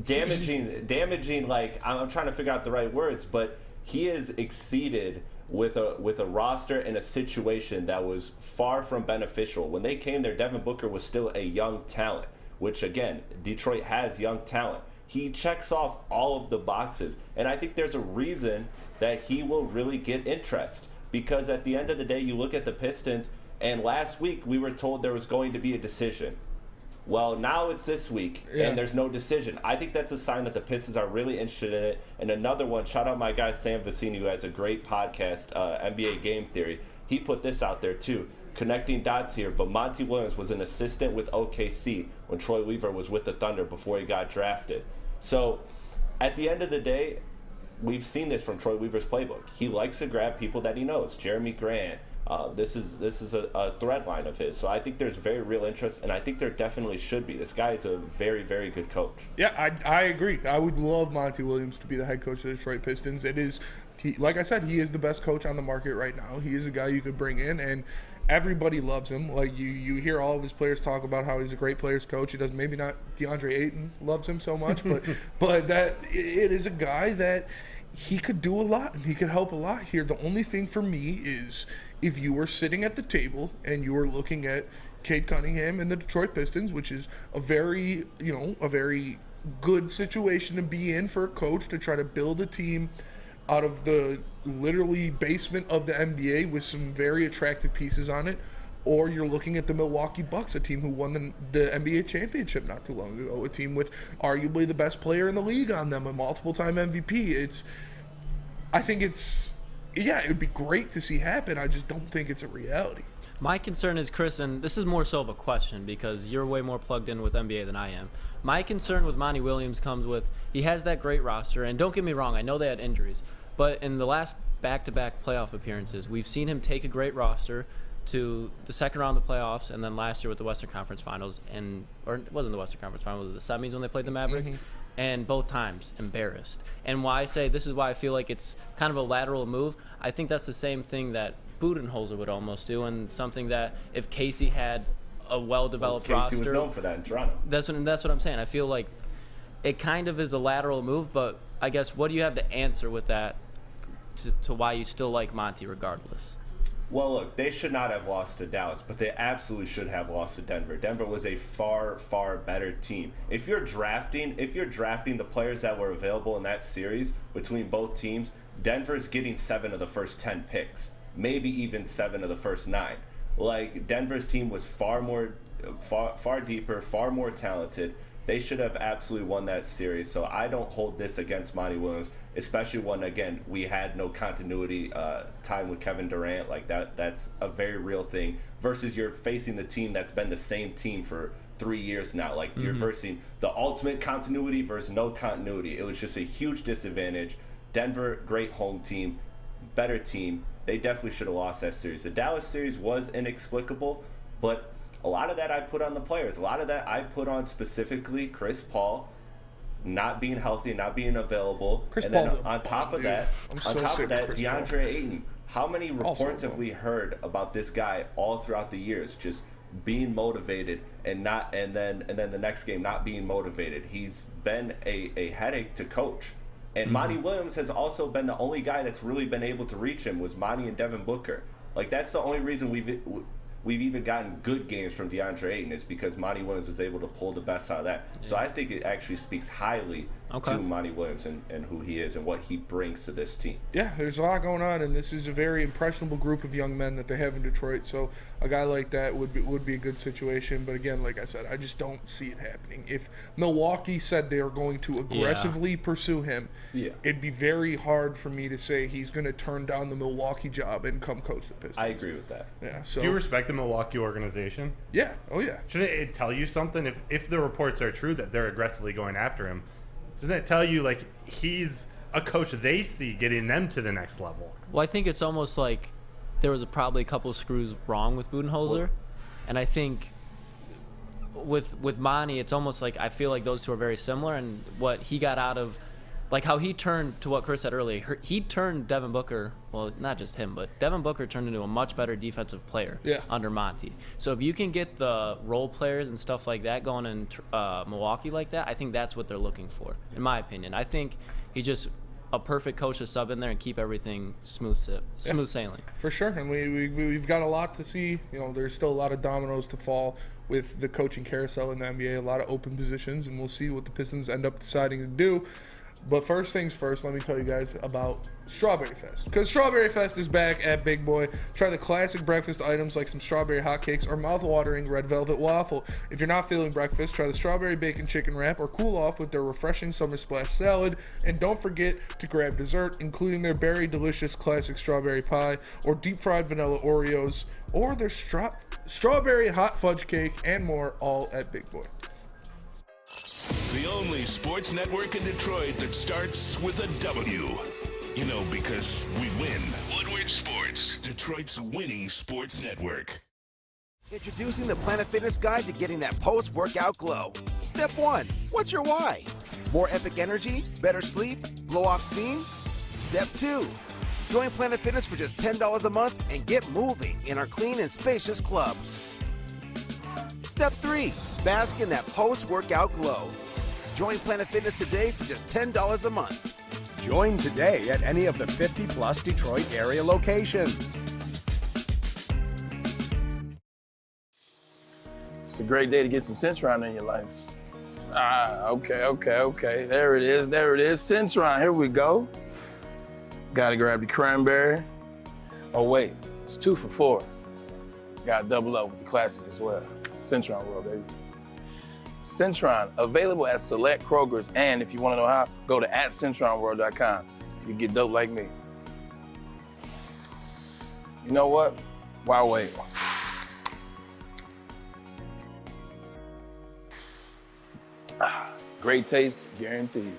F: damaging. Like, I'm trying to figure out the right words, but he has exceeded with a roster and a situation that was far from beneficial. When they came there, Devin Booker was still a young talent, which again, Detroit has young talent. He checks off all of the boxes, and I think there's a reason that he will really get interest, because at the end of the day, you look at the Pistons, and last week we were told there was going to be a decision. Well, now it's this week, and there's no decision. I think that's a sign that the Pistons are really interested in it. And another one, shout out my guy Sam Vecini, who has a great podcast, NBA Game Theory. He put this out there, too. Connecting dots here, but Monty Williams was an assistant with OKC when Troy Weaver was with the Thunder before he got drafted. So, at the end of the day, we've seen this from Troy Weaver's playbook. He likes to grab people that he knows. Jeremy Grant. This is a thread line of his. So I think there's very real interest, and I think there definitely should be. This guy is a very, very good coach.
B: Yeah, I agree. I would love Monty Williams to be the head coach of the Detroit Pistons. It is, like I said, he is the best coach on the market right now. He is a guy you could bring in, and everybody loves him. Like you hear all of his players talk about how he's a great players coach. He does maybe not DeAndre Ayton loves him so much, but that it is a guy that he could do a lot and he could help a lot here. The only thing for me is if you were sitting at the table and you were looking at Cade Cunningham and the Detroit Pistons, which is a very good situation to be in for a coach to try to build a team out of the literally basement of the NBA with some very attractive pieces on it, or you're looking at the Milwaukee Bucks, a team who won the NBA championship not too long ago, a team with arguably the best player in the league on them, a multiple-time MVP. I think it would be great to see happen. I just don't think it's a reality.
C: My concern is, Chris, and this is more so of a question because you're way more plugged in with NBA than I am. My concern with Monty Williams comes with he has that great roster, and don't get me wrong, I know they had injuries, but in the last back-to-back playoff appearances, we've seen him take a great roster to the second round of the playoffs, and then last year with the Western Conference Finals, or it wasn't the Western Conference Finals, it was the semis when they played the Mavericks, and both times embarrassed. And why I say this is why I feel like it's kind of a lateral move, I think that's the same thing that Budenholzer would almost do, and something that if Casey had a well-developed roster.
F: Casey was known for that in Toronto.
C: That's what I'm saying. I feel like it kind of is a lateral move, but I guess what do you have to answer with that to why you still like Monty regardless?
F: Well, look, they should not have lost to Dallas, but they absolutely should have lost to Denver. Denver was a far, far better team. If you're drafting the players that were available in that series between both teams, Denver's getting 7 of the first 10 picks, maybe even 7 of the first 9. Like, Denver's team was far deeper, far more talented. They should have absolutely won that series. So I don't hold this against Monty Williams, especially when, again, we had no continuity time with Kevin Durant. Like, that's a very real thing. Versus you're facing the team that's been the same team for 3 years now. Like, you're versing the ultimate continuity versus no continuity. It was just a huge disadvantage. Denver, great home team, better team. They definitely should have lost that series. The Dallas series was inexplicable, but a lot of that I put on the players. A lot of that I put on specifically Chris Paul not being healthy, not being available. And then on top of that, DeAndre Ayton. How many reports have we heard about this guy all throughout the years just being motivated and then the next game not being motivated? He's been a headache to coach. And Monty Williams has also been the only guy that's really been able to reach him was Monty and Devin Booker. Like, that's the only reason we've even gotten good games from DeAndre Ayton is because Monty Williams is able to pull the best out of that. Yeah. So I think it actually speaks highly to Monty Williams and who he is and what he brings to this team.
B: Yeah, there's a lot going on, and this is a very impressionable group of young men that they have in Detroit. So a guy like that would be a good situation. But again, like I said, I just don't see it happening. If Milwaukee said they are going to aggressively pursue him, it'd be very hard for me to say he's going to turn down the Milwaukee job and come coach the Pistons.
F: I agree with that.
B: Yeah. So
E: do you respect the Milwaukee organization?
B: Yeah. Oh yeah.
E: Shouldn't it tell you something if the reports are true that they're aggressively going after him? Doesn't it tell you like he's a coach they see getting them to the next level?
C: Well, I think it's almost like there was probably a couple of screws wrong with Budenholzer, and I think with Monty, it's almost like I feel like those two are very similar, and what he got out of, like how he turned to what Chris said earlier, he turned Devin Booker, well, not just him, but Devin Booker turned into a much better defensive player under Monty. So if you can get the role players and stuff like that going in Milwaukee like that, I think that's what they're looking for, in my opinion. I think he's just a perfect coach to sub in there and keep everything smooth sailing.
B: For sure, and we've got a lot to see. You know, there's still a lot of dominoes to fall with the coaching carousel in the NBA, a lot of open positions, and we'll see what the Pistons end up deciding to do. But first things first, let me tell you guys about Strawberry Fest. Because Strawberry Fest is back at Big Boy. Try the classic breakfast items like some strawberry hotcakes or mouth-watering red velvet waffle. If you're not feeling breakfast, try the strawberry bacon chicken wrap or cool off with their refreshing summer splash salad. And don't forget to grab dessert, including their berry delicious classic strawberry pie or deep fried vanilla Oreos or their strawberry hot fudge cake and more, all at Big Boy.
H: The only sports network in Detroit that starts with a W. You know, because we win. Woodward Sports, Detroit's winning sports network.
N: Introducing the Planet Fitness Guide to getting that post-workout glow. Step 1. What's your why? More epic energy? Better sleep? Blow off steam? Step 2. Join Planet Fitness for just $10 a month and get moving in our clean and spacious clubs. Step 3. Bask in that post-workout glow. Join Planet Fitness today for just $10 a month.
O: Join today at any of the 50-plus Detroit area locations.
S: It's a great day to get some Centron in your life. Okay. There it is. Centron, here we go. Gotta grab the cranberry. Oh wait, it's 2 for $4. Gotta double up with the classic as well. Centron World, baby. Centron, available at select Krogers, and if you want to know how, go to @CentronWorld.com. You get dope like me. You know what? Why wait? Great taste, guaranteed.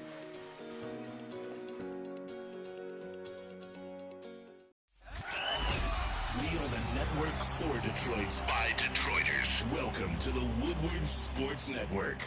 H: We are the network for Detroit by Detroiters. Welcome to the Woodward Sports Network.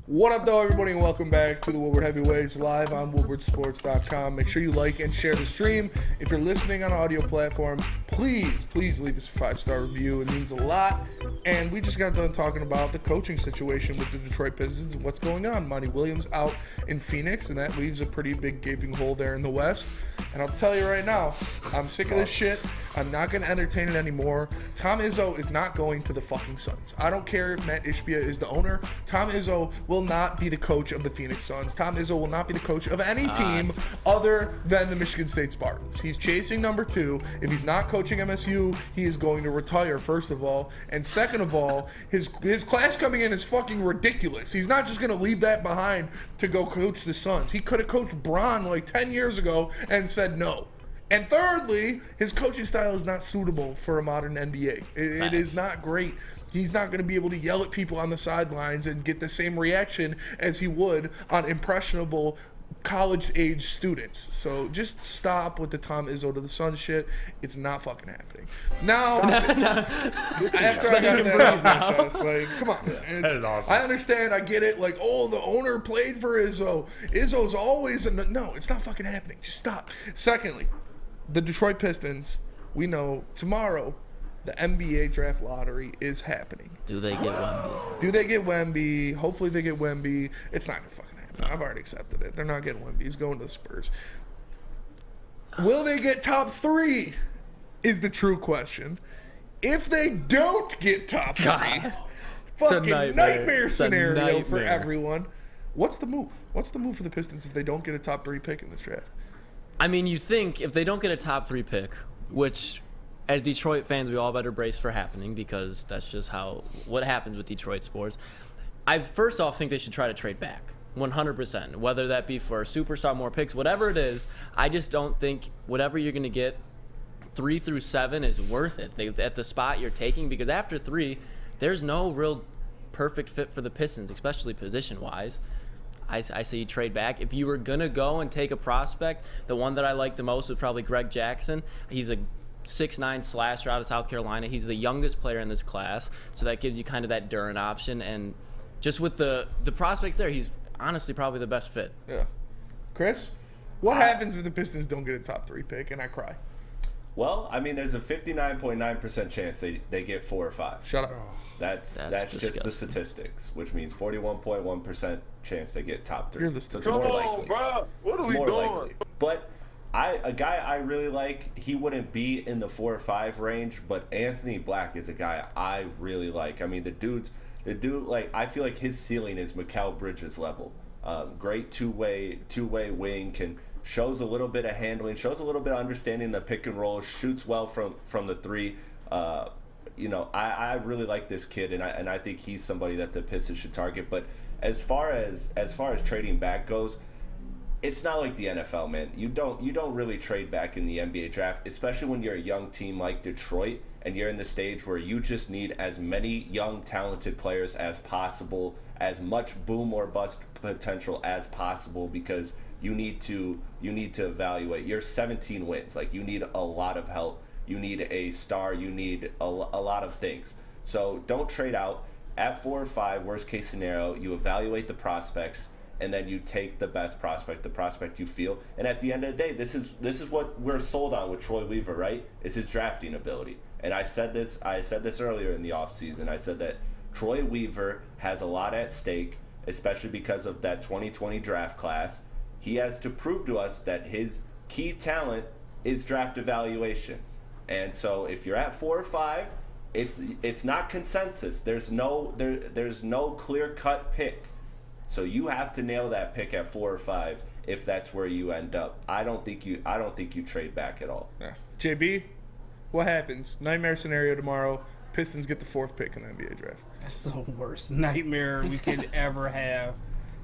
B: What up, though, everybody, and welcome back to the Woodward Heavyweights live on WoodwardSports.com. Make sure you like and share the stream. If you're listening on an audio platform, please leave us a 5-star review. It means a lot. And we just got done talking about the coaching situation with the Detroit Pistons and what's going on. Monty Williams out in Phoenix, and that leaves a pretty big gaping hole there in the West. And I'll tell you right now, I'm sick of this shit. I'm not going to entertain it anymore. Tom Izzo is not going to the fucking Suns. I don't care if Matt Ishbia is the owner. Tom Izzo will not be the coach of the Phoenix Suns. Tom Izzo will not be the coach of any team other than the Michigan State Spartans. He's chasing number 2. If he's not coaching MSU, he is going to retire, first of all. And second of all, his class coming in is fucking ridiculous. He's not just going to leave that behind to go coach the Suns. He could have coached Braun like 10 years ago and said no. And thirdly, his coaching style is not suitable for a modern NBA. It is not great. He's not going to be able to yell at people on the sidelines and get the same reaction as he would on impressionable college-age students. So just stop with the Tom Izzo to the Sun shit. It's not fucking happening. Now, after I got that off my chest, like, come on.
E: That is awesome.
B: I understand. I get it. Like, oh, the owner played for Izzo. Izzo's always no, it's not fucking happening. Just stop. Secondly, the Detroit Pistons, we know tomorrow the NBA draft lottery is happening.
C: Do they get Wemby?
B: Do they get Wemby? Hopefully they get Wemby. It's not going to fucking happen. I've already accepted it. They're not getting Wemby. He's going to the Spurs. Will they get top 3 is the true question. If they don't get top 3, fucking nightmare scenario for everyone. What's the move? What's the move for the Pistons if they don't get a top 3 pick in this draft?
C: I mean, you think if they don't get a top 3 pick, which as Detroit fans we all better brace for happening because that's just what happens with Detroit sports. I first off think they should try to trade back 100%, whether that be for a superstar, more picks, whatever it is. I just don't think whatever you're going to get 3 through 7 is worth it. At the spot you're taking, because after 3 there's no real perfect fit for the Pistons, especially position-wise. I say you trade back. If you were going to go and take a prospect, the one that I like the most was probably Greg Jackson. He's a 6'9" slasher out of South Carolina. He's the youngest player in this class, so that gives you kind of that Duren option. And just with the prospects there, he's honestly probably the best fit.
B: Yeah. Chris, what happens if the Pistons don't get a top 3 pick and I cry?
F: Well, I mean, there's a 59.9% chance they get 4 or 5.
B: Shut up.
F: That's just the statistics, which means 41.1% chance they get top 3.
B: You're the statistics.
F: Come on,
T: bro. What are we doing?
F: Likely. But a guy I really like, he wouldn't be in the 4 or 5 range, but Anthony Black is a guy I really like. I mean, the dude, like, I feel like his ceiling is Mikal Bridges level. Great two-way wing, shows a little bit of handling, shows a little bit of understanding the pick and roll, shoots well from the three. I really like this kid, and I think he's somebody that the Pistons should target. But as far as trading back goes, it's not like the NFL, man. You don't really trade back in the NBA draft, especially when you're a young team like Detroit and you're in the stage where you just need as many young, talented players as possible, as much boom or bust potential as possible, because you need to evaluate. You're 17 wins. Like, you need a lot of help. You need a star. You need a lot of things. So don't trade out. At 4 or 5, worst case scenario, you evaluate the prospects, and then you take the best prospect, the prospect you feel. And at the end of the day, this is what we're sold on with Troy Weaver, right? Is his drafting ability. And I said this earlier in the offseason. I said that Troy Weaver has a lot at stake, especially because of that 2020 draft class. He has to prove to us that his key talent is draft evaluation. And so if you're at 4 or 5, it's not consensus. There's no clear-cut pick. So you have to nail that pick at 4 or 5 if that's where you end up. I don't think you trade back at all.
B: Yeah. JB, what happens? Nightmare scenario tomorrow. Pistons get the 4th pick in the NBA draft.
D: That's the worst nightmare we could ever have.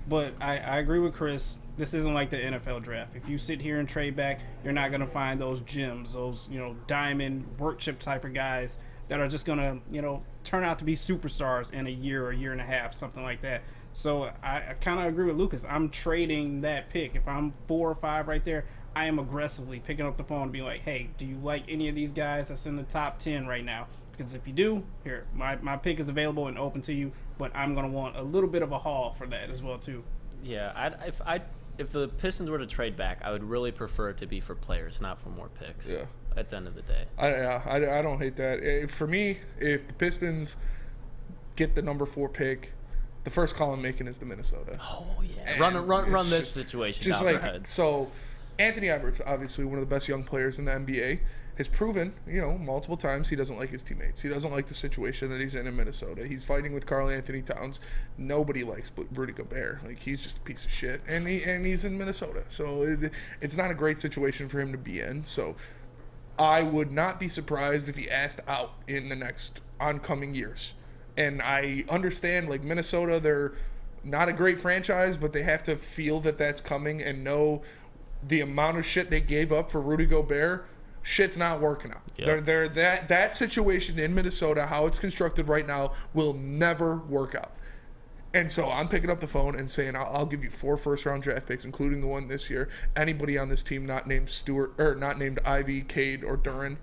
D: But I agree with Chris. This isn't like the NFL draft. If you sit here and trade back, you're not going to find those gems, those, diamond work chip type of guys that are just going to, turn out to be superstars in a year or a year and a half, something like that. So I kind of agree with Lucas. I'm trading that pick. If I'm 4 or 5 right there, I am aggressively picking up the phone and being like, hey, do you like any of these guys that's in the top 10 right now? Because if you do, here, my pick is available and open to you, but I'm going to want a little bit of a haul for that as well, too.
C: Yeah, if the Pistons were to trade back, I would really prefer it to be for players, not for more picks.
B: Yeah.
C: At the end of the day.
B: I don't hate that. For me, if the Pistons get the number 4 pick, the first call I'm making is the Minnesota.
C: Oh yeah, run this situation
B: just
C: down
B: like
C: our heads.
B: So. Anthony Edwards, obviously one of the best young players in the NBA, has proven, multiple times he doesn't like his teammates. He doesn't like the situation that he's in Minnesota. He's fighting with Karl Anthony Towns. Nobody likes Rudy Gobert. Like, he's just a piece of shit, and he's in Minnesota. So it's not a great situation for him to be in. So I would not be surprised if he asked out in the next oncoming years. And I understand, like, Minnesota, they're not a great franchise, but they have to feel that that's coming and know the amount of shit they gave up for Rudy Gobert, shit's not working out. Yep. That situation in Minnesota, how it's constructed right now, will never work out. And so I'm picking up the phone and saying, I'll give you 4 first-round draft picks, including the one this year. Anybody on this team not named Stewart or not named Ivy, Cade, or Duran,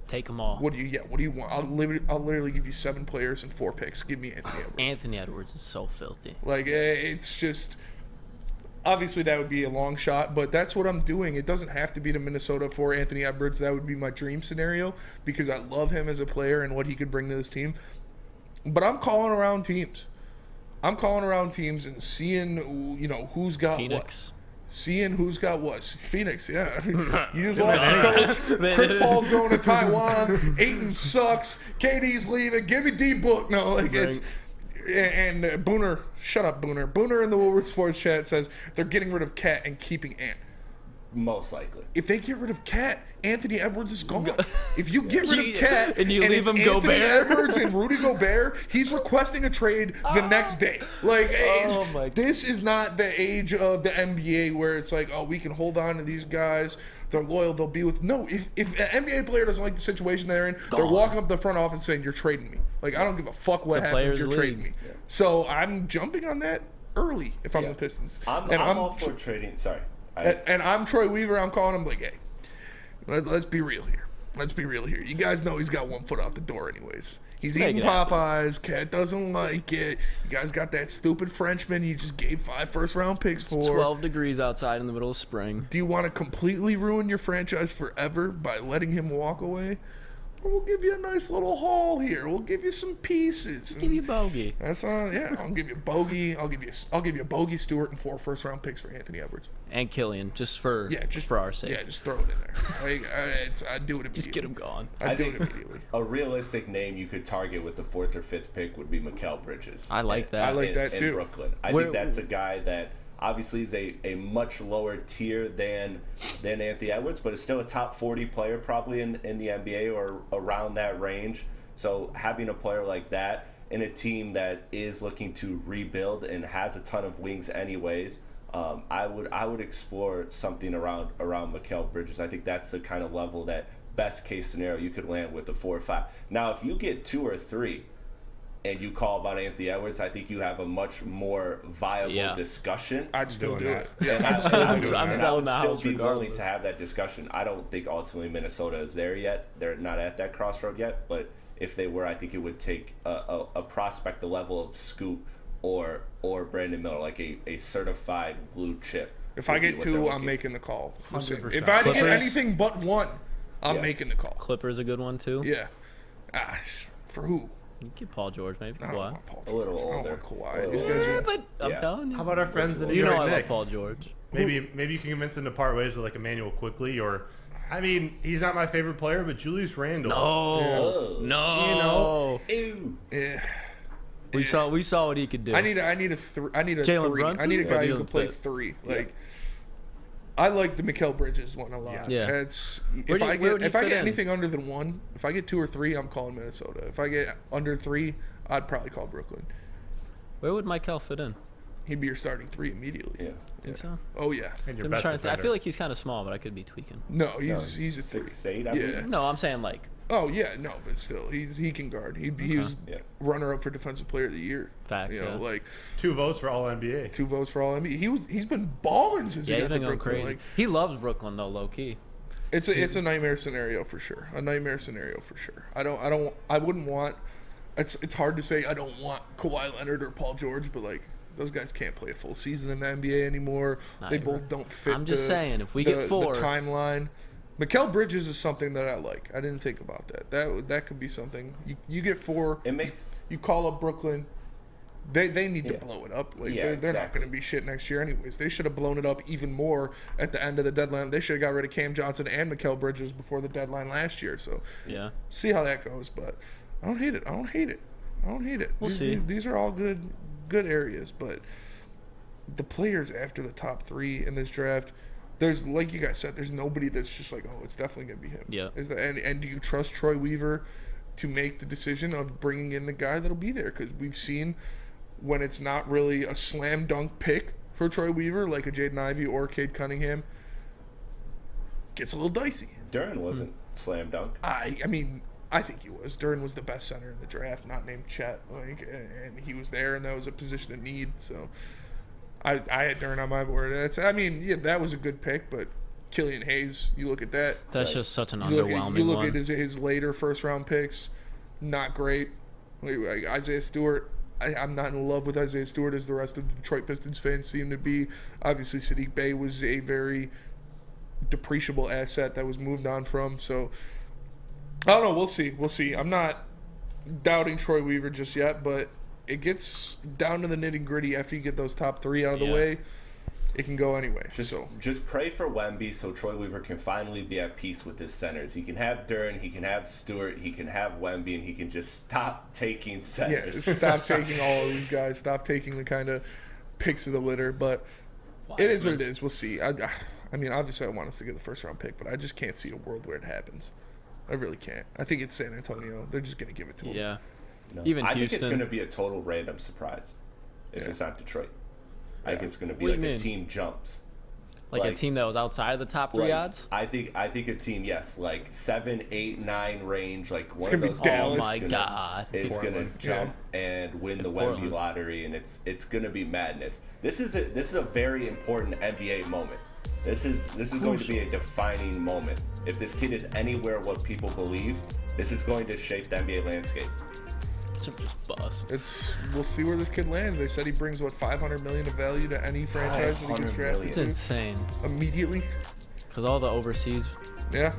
C: take them all.
B: What do you want? I'll literally give you 7 players and 4 picks. Give me Anthony Edwards.
C: Anthony Edwards is so filthy.
B: Like, it's just. Obviously, that would be a long shot, but that's what I'm doing. It doesn't have to be to Minnesota for Anthony Edwards. That would be my dream scenario because I love him as a player and what he could bring to this team. But I'm calling around teams. And seeing, who's got
C: Phoenix.
B: what. Seeing who's got what. Phoenix, yeah. You just lost your coach. Chris Paul's going to Taiwan. Ayton sucks. KD's leaving. Give me D-Book. No, like, it's... And Booner, shut up, Booner. Booner in the Woodward Sports chat says they're getting rid of Cat and keeping Ant.
F: Most likely.
B: If they get rid of Cat, Anthony Edwards is gone. If you get rid of Cat
C: and you leave him
B: Anthony
C: Gobert,
B: Edwards and Rudy Gobert, he's requesting a trade the next day. Like, this is not the age of the NBA where it's like, oh, we can hold on to these guys. They're loyal. They'll be with. No, if an NBA player doesn't like the situation they're in, they're walking up to the front office saying, "You're trading me." Like, I don't give a fuck what happens. You're trading me. Yeah. So I'm jumping on that early if I'm the Pistons.
F: I'm all for trading. Sorry.
B: And I'm Troy Weaver. I'm calling him like, hey, let's be real here. You guys know he's got 1 foot out the door anyways. He's eating Popeyes. Cat doesn't like it. You guys got that stupid Frenchman you just gave 5 first-round picks for.
C: It's 12 degrees outside in the middle of spring.
B: Do you want to completely ruin your franchise forever by letting him walk away? Or we'll give you a nice little haul here. We'll give you some pieces.
C: Give you Bogey.
B: That's I'll give you Bogey. I'll give you Bogey, Stewart, and 4 first-round picks for Anthony Edwards.
C: And Killian, just for our sake.
B: Yeah, just throw it in there. I'd do it immediately.
C: Just get him gone.
B: I'd do it immediately.
F: A realistic name you could target with the 4th or 5th pick would be Mikal Bridges.
C: I like that.
B: I like that too.
F: In Brooklyn. I think that's a guy that Obviously, he's a much lower tier than Anthony Edwards, but is still a top 40 player probably in the NBA or around that range. So having a player like that in a team that is looking to rebuild and has a ton of wings anyways, I would explore something around Mikal Bridges. I think that's the kind of level that best case scenario you could land with a 4 or 5. Now, if you get 2 or 3 and you call about Anthony Edwards, I think you have a much more viable discussion.
B: I'd still do it.
F: Yeah,
B: I'd still do it.
F: I would still be willing to have that discussion. I don't think ultimately Minnesota is there yet. They're not at that crossroad yet. But if they were, I think it would take a prospect the level of Scoot or Brandon Miller, like a certified blue chip.
B: If I get 2, I'm making the call.
C: 100%.
B: If I get anything but 1, I'm making the call.
C: Clippers a good one too.
B: Yeah. For who?
C: You get Paul George, maybe
B: I don't
C: Kawhi.
B: want Paul George.
F: A little
B: I don't
F: older.
B: want Kawhi. These guys are,
C: But I'm telling you.
E: How about our friends in the
C: You know
E: Detroit
C: I love
E: Knicks?
C: Paul George.
E: Maybe you can convince him to part ways with like Emmanuel Quickly, or I mean, he's not my favorite player, but Julius Randle.
C: No, no.
E: You know,
F: ew.
B: Yeah.
C: We saw what he could do.
B: I need a
C: Jalen
B: 3.
C: Brunson?
B: I need a guy
C: Or
B: who can play
C: Jalen
B: 3. Like, I like the Mikal Bridges one a lot.
C: Yeah.
B: It's
C: Where
B: if
C: do you-
B: I
C: where would
B: get
C: he
B: if I
C: fit
B: get
C: in?
B: anything under than 1, if I get 2 or 3, I'm calling Minnesota. If I get under 3, I'd probably call Brooklyn.
C: Where would Mikal fit in?
B: He'd be your starting 3 immediately.
F: Yeah.
C: Think so?
B: Oh yeah.
E: and your
C: I'm
E: best
C: trying to think. I
E: defender.
C: feel like he's kind of small, but I could be tweaking.
B: No, he's a
F: 6'8", I
B: 3.
F: believe.
B: Yeah.
C: No, I'm saying like
B: Oh yeah, no, but still, he can guard. He was
F: Yeah.
B: runner-up for Defensive Player of the Year.
C: Facts,
B: You know,
C: yeah.
B: like
E: 2 votes for All NBA.
B: 2 votes for All NBA. He's been balling since
C: yeah,
B: he
C: he's
B: got to
C: been going
B: Brooklyn.
C: crazy.
B: Like,
C: He loves Brooklyn though, low key.
B: it's a nightmare scenario for sure. A nightmare scenario for sure. I wouldn't want. It's hard to say I don't want Kawhi Leonard or Paul George, but like those guys can't play a full season in the NBA anymore.
C: Not
B: They
C: even.
B: both don't fit.
C: I'm just saying, if we get 4,
B: the timeline. Mikal Bridges is something that I like. I didn't think about that. That could be something. You get 4.
F: It makes
B: You call up Brooklyn. They need to blow it up. Like
F: Yeah,
B: they're not
F: exactly.
B: going to be shit next year anyways. They should have blown it up even more at the end of the deadline. They should have got rid of Cam Johnson and Mikal Bridges before the deadline last year. So
C: yeah.
B: see how that goes. But I don't hate it.
C: We'll see.
B: These are all good areas. But the players after the top 3 in this draft, there's, like you guys said, there's nobody that's just like, oh, it's definitely gonna be him.
C: Yeah.
B: And do you trust Troy Weaver to make the decision of bringing in the guy that'll be there? Because we've seen when it's not really a slam dunk pick for Troy Weaver, like a Jaden Ivey or Cade Cunningham, gets a little dicey.
F: Duran wasn't slam dunk.
B: I mean, I think he was. Duran was the best center in the draft, not named Chet. Like, and he was there, and that was a position of need. So I had Duran on my board. That was a good pick, but Killian Hayes, you look at that.
C: That's just such an
B: You
C: underwhelming
B: look
C: one.
B: at his later first round picks, not great. Like Isaiah Stewart, I'm not in love with Isaiah Stewart as the rest of the Detroit Pistons fans seem to be. Obviously, Sadiq Bey was a very depreciable asset that was moved on from. So I don't know. We'll see. I'm not doubting Troy Weaver just yet, but it gets down to the nitty gritty after you get those top 3 out of the way. It can go anyway.
F: Just pray for Wemby so Troy Weaver can finally be at peace with his centers. He can have Duran, he can have Stewart, he can have Wemby, and he can just stop taking centers.
B: Yeah, stop taking all of these guys. Stop taking the kind of picks of the litter. But it is what it is. We'll see. I mean, obviously I want us to get the first round pick, but I just can't see a world where it happens. I really can't. I think it's San Antonio. They're just going to give it to him.
C: Yeah.
F: No.
C: Even
F: I
C: Houston.
F: think it's going to be a total random surprise if it's not Detroit. I think it's going to be
C: What do
F: like
C: you
F: a
C: mean?
F: team jumps.
C: Like a team that was outside of the top 3 odds?
F: I think a team, yes, like 7, 8, 9 range, like one
B: gonna
F: of
B: be
F: those
B: Dallas.
C: Oh my God.
F: is going to jump and win the Wemby
C: Portland.
F: lottery, and it's going to be madness. This is a very important NBA moment. This is going to be a defining moment. If this kid is anywhere what people believe, this is going to shape the NBA landscape.
C: Should just bust.
B: We'll see where this kid lands. They said he brings $500 million of value to any franchise that he gets drafted
C: It's
B: to
C: insane.
B: immediately.
C: Because all the overseas.
B: Yeah.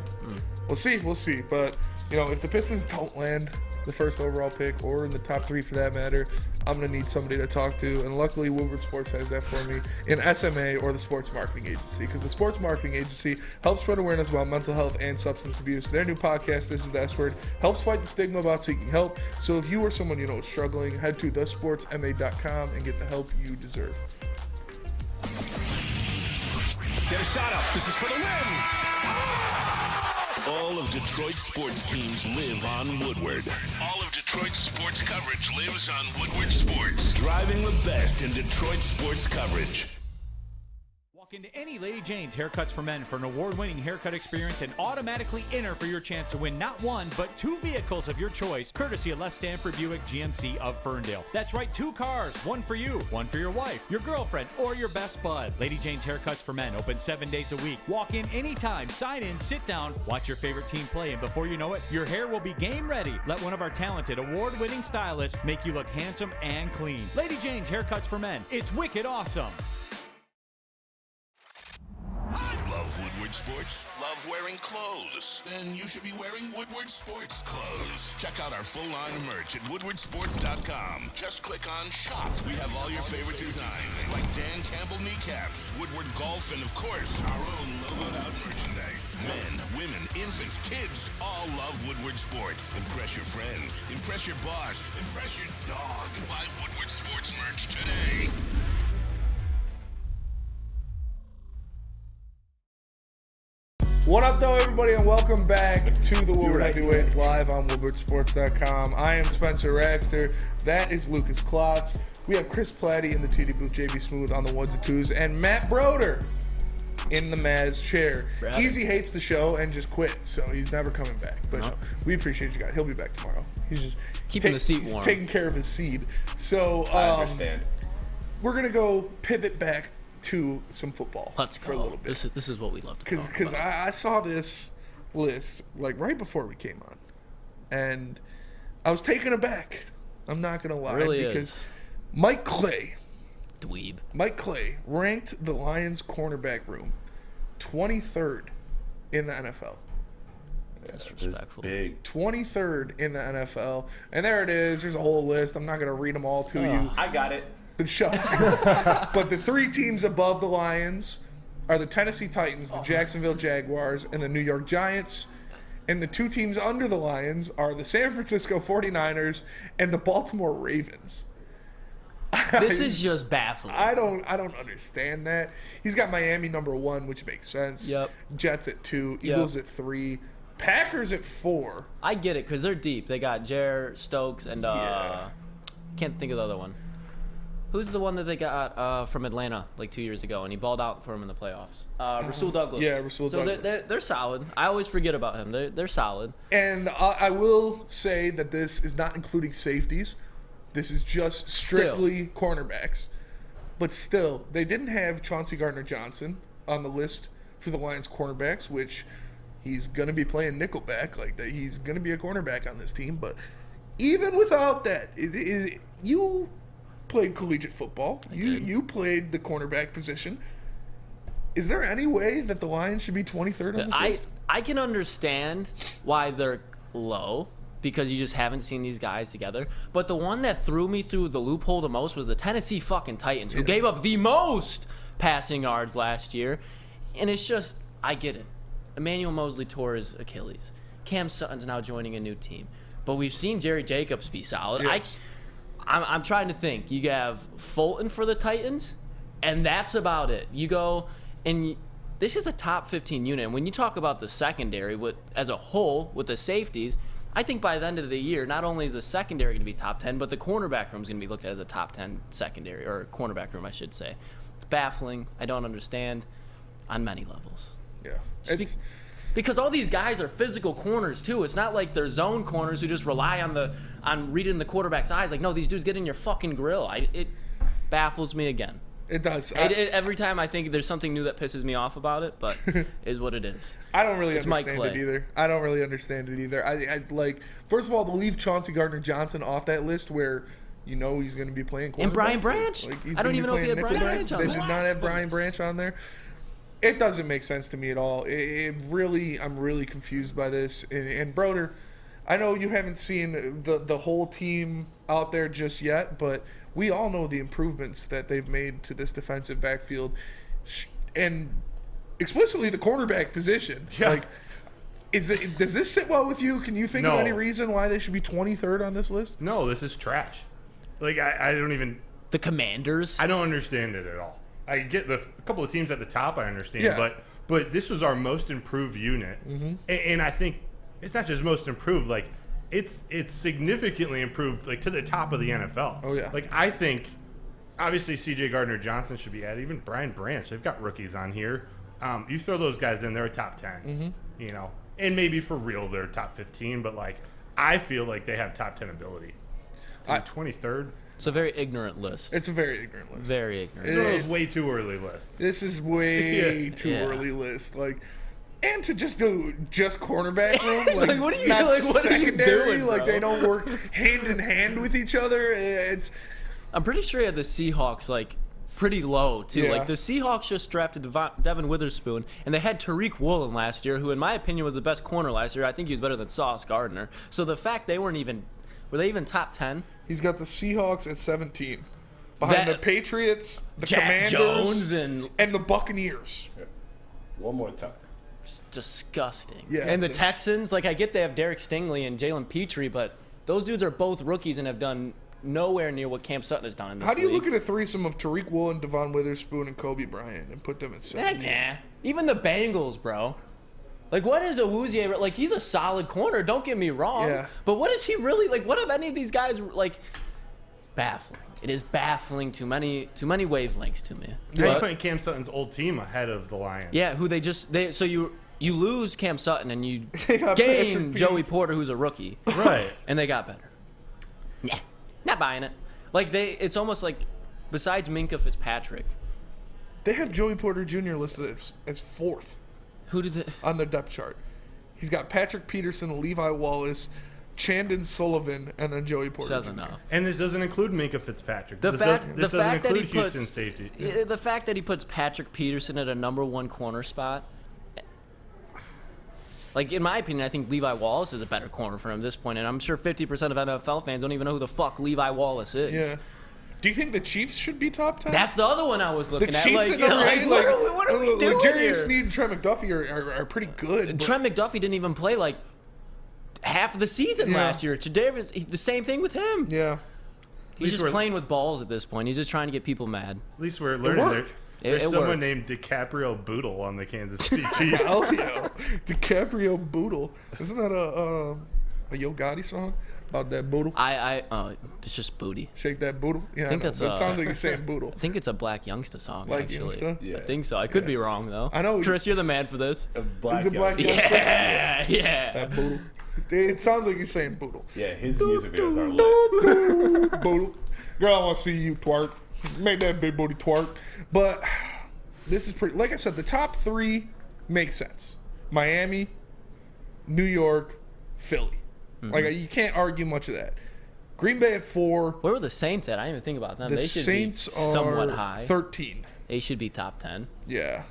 B: We'll see. But if the Pistons don't land the first overall pick or in the top 3 for that matter, I'm going to need somebody to talk to. And luckily, Woodward Sports has that for me in SMA or the Sports Marketing Agency. Because the Sports Marketing Agency helps spread awareness about mental health and substance abuse. Their new podcast, This is the S Word, helps fight the stigma about seeking help. So if you or someone you know is struggling, head to thesportsma.com and get the help you deserve.
L: Get a shot up. This is for the win.
H: All of Detroit's sports teams live on Woodward. All of Detroit's sports coverage lives on Woodward Sports. Driving the best in Detroit sports coverage.
T: Walk into any Lady Jane's Haircuts for Men for an award-winning haircut experience and automatically enter for your chance to win not one, but 2 vehicles of your choice, courtesy of Les Stanford Buick GMC of Ferndale. That's right, 2 cars, one for you, one for your wife, your girlfriend, or your best bud. Lady Jane's Haircuts for Men, open 7 days a week. Walk in anytime, sign in, sit down, watch your favorite team play, and before you know it, your hair will be game ready. Let one of our talented, award-winning stylists make you look handsome and clean. Lady Jane's Haircuts for Men. It's wicked awesome.
H: Love Woodward Sports? Love wearing clothes? Then you should be wearing Woodward Sports clothes. Check out our full line of merch at woodwardsports.com. Just click on Shop. We have all your favorite designs, like Dan Campbell kneecaps, Woodward Golf, and of course, our own logoed out merchandise. Men, women, infants, kids, all love Woodward Sports. Impress your friends. Impress your boss. Impress your dog. Buy Woodward Sports merch today.
B: What up, though, everybody, and welcome back to the Woodward Heavyweights live on WoodwardSports.com. I am Spencer Raxter. That is Lucas Klotz. We have Chris Platty in the TD booth, JB Smooth on the ones and twos, and Matt Broder in the Maz chair. Eazy hates the show and just quit, so he's never coming back. But we appreciate you guys. He'll be back tomorrow. He's just
C: keeping the seat warm.
B: He's taking care of his seed. So
F: I understand.
B: We're gonna go pivot back to some football.
C: Let's go.
B: For a little bit.
C: This is what we love to talk
B: Because
C: about.
B: I saw this list like right before we came on, and I was taken aback. I'm not gonna lie,
C: Really
B: because
C: is.
B: Mike Clay,
C: dweeb,
B: Mike Clay ranked the Lions cornerback room 23rd in the NFL.
C: Disrespectful.
F: Big.
B: 23rd in the NFL, and there it is. There's a whole list. I'm not gonna read them all to you.
F: I got it.
B: Shut up. But the 3 teams above the Lions are the Tennessee Titans, the Jacksonville Jaguars, and the New York Giants. And the 2 teams under the Lions are the San Francisco 49ers and the Baltimore Ravens.
C: This is just baffling.
B: I don't understand that. He's got Miami number 1, which makes sense.
C: Yep.
B: Jets at 2, Eagles at 3, Packers at 4.
C: I get it because they're deep. They got Jair Stokes and can't think of the other one. Who's the one that they got from Atlanta like 2 years ago, and he balled out for him in the playoffs? Rasul Douglas.
B: Yeah, Rasul Douglas.
C: They're solid. I always forget about him. They're solid.
B: And I will say that this is not including safeties. This is just strictly cornerbacks. But still, they didn't have Chauncey Gardner-Johnson on the list for the Lions cornerbacks, which he's going to be playing nickelback. Like that, he's going to be a cornerback on this team. But even without that, you played collegiate football. You played the cornerback position. Is there any way that the Lions should be 23rd on this list?
C: I can understand why they're low because you just haven't seen these guys together. But the one that threw me through the loophole the most was the Tennessee fucking Titans, who gave up the most passing yards last year. And it's just, I get it. Emmanuel Mosley tore his Achilles. Cam Sutton's now joining a new team. But we've seen Jerry Jacobs be solid.
B: Yes.
C: I'm trying to think. You have Fulton for the Titans, and that's about it. You go, and this is a top 15 unit. And when you talk about the secondary as a whole with the safeties, I think by the end of the year, not only is the secondary going to be top 10, but the cornerback room is going to be looked at as a top 10 secondary, or cornerback room, I should say. It's baffling. I don't understand on many levels.
B: Yeah.
C: Because all these guys are physical corners too. It's not like they're zone corners who just rely on reading the quarterback's eyes. Like, no, these dudes get in your fucking grill. It baffles me again.
B: It does.
C: Every time I think there's something new that pisses me off about it, but is what it is.
B: I don't really
C: It's
B: understand
C: Mike
B: it
C: Clay.
B: either. I don't really understand it either. I like, first of all, to leave Chauncey Gardner-Johnson off that list where you know he's going to be playing quarterback.
C: And Brian Branch.
B: Like, he's
C: I don't
B: gonna be
C: even know if he had
B: playing
C: Brian
B: nickelback.
C: Branch on
B: They
C: there.
B: did not have Brian Branch on there. It doesn't make sense to me at all. I'm really confused by this. And Broder, I know you haven't seen the whole team out there just yet, but we all know the improvements that they've made to this defensive backfield, and explicitly the cornerback position.
E: Yeah.
B: Like, does this sit well with you? Can you think of
E: No.
B: any reason why they should be 23rd on this list?
E: No, this is trash. Like, I don't even...
C: The Commanders?
E: I don't understand it at all. I get a couple of teams at the top, I understand,
B: Yeah.
E: but this was our most improved unit, and I think it's not just most improved. Like it's significantly improved, like to the top of the NFL.
B: Oh yeah.
E: Like I think, obviously C.J. Gardner-Johnson should be added. Even Brian Branch, they've got rookies on here. You throw those guys in, they're a top 10. You know, and maybe for real they're top 15. But like, I feel like they have top 10 ability. 23rd.
C: It's a very ignorant list.
B: It's a very ignorant list.
C: Very ignorant.
E: It's way too early lists.
B: This is way too early list. Like, and to just do cornerback room, like,
C: what are you
B: not
C: like? What are you
B: secondary,
C: doing?
B: like
C: Bro?
B: they don't work hand in hand with each other. It's.
C: I'm pretty sure he had the Seahawks like pretty low too.
B: Yeah.
C: Like the Seahawks just drafted Devin Witherspoon, and they had Tariq Woolen last year, who in my opinion was the best corner last year. I think he was better than Sauce Gardner. So the fact they weren't even, were they even top 10?
B: He's got the Seahawks at 17, behind the Patriots, the
C: Jack
B: Commanders,
C: Jones,
B: and the Buccaneers.
F: One more time.
C: It's disgusting.
B: Yeah,
C: and the Texans, like I get they have Derek Stingley and Jalen Petrie, but those dudes are both rookies and have done nowhere near what Cam Sutton has done in this
B: How do you
C: league.
B: look at a threesome of Tariq Woolen, Devon Witherspoon, and Kobe Bryant and put them at 17?
C: Nah. Even the Bengals, bro. Like, what is Awuzie? Like, he's a solid corner. Don't get me wrong.
B: Yeah.
C: But what is he really like? What have any of these guys like? It's baffling. It is baffling. Too many wavelengths to me.
E: You're putting Cam Sutton's old team ahead of the Lions.
C: Yeah, who so you lose Cam Sutton and you
B: got
C: gain
B: Patrick
C: Joey
B: Peterson.
C: Porter, who's a rookie.
E: Right.
C: And they got better. Nah, not buying it. Like it's almost like besides Minkah Fitzpatrick,
B: They have Joey Porter Jr. listed as fourth.
C: Who did they?
B: On their depth chart? He's got Patrick Peterson, Levi Wallace, Chandon Sullivan, and then Joey Porter.
C: Doesn't
B: Jr.
C: know.
E: And this doesn't include Minkah Fitzpatrick.
C: The
E: This
C: fact
E: doesn't
C: that he
E: include Houston
C: puts
E: safety.
C: the fact that he puts Patrick Peterson at a #1 corner spot. Like, in my opinion, I think Levi Wallace is a better corner for him at this point, and I'm sure 50% of NFL fans don't even know who the fuck Levi Wallace is.
B: Yeah. Do you think the Chiefs should be top 10?
C: That's the other one I was looking
B: the
C: at.
B: Chiefs
C: Like,
B: at number 8,
C: what are we doing
B: like Jerry
C: here?
B: Sneed and Trent McDuffie are pretty good. but-
C: Trent McDuffie didn't even play like half of the season last year. Tre'Davious, the same thing with him.
B: Yeah.
C: He's just playing with balls at this point. He's just trying to get people mad.
E: At least we're learning
B: worked.
E: there's
C: It
E: someone
C: worked.
E: named DiCaprio Boodle on the Kansas City Chiefs.
B: Hell yeah. DiCaprio Boodle. Isn't that a Yo Gotti song about that boodle?
C: It's just booty.
B: Shake that boodle? Yeah,
C: I think
B: know,
C: that's
B: but it sounds like you're saying boodle.
C: I think it's a Black Youngster song.
B: Black
C: actually.
B: Youngster?
C: I think so. I could be wrong though.
B: I know.
C: Chris, you're the man for this.
B: Is it Black Youngster?
C: Yeah.
B: That boodle. It sounds like you're saying boodle.
F: Yeah, his music videos are lit.
B: Boodle. Girl, I want to see you twerk. Make that big booty twerk. But this is pretty. Like I said, the top 3 make sense. Miami, New York, Philly. Like you can't argue much of that. Green Bay at 4.
C: Where were the Saints at? I didn't even think about them.
B: The
C: They should
B: Saints
C: be somewhat
B: are
C: high.
B: 13.
C: They should be top 10.
B: Yeah.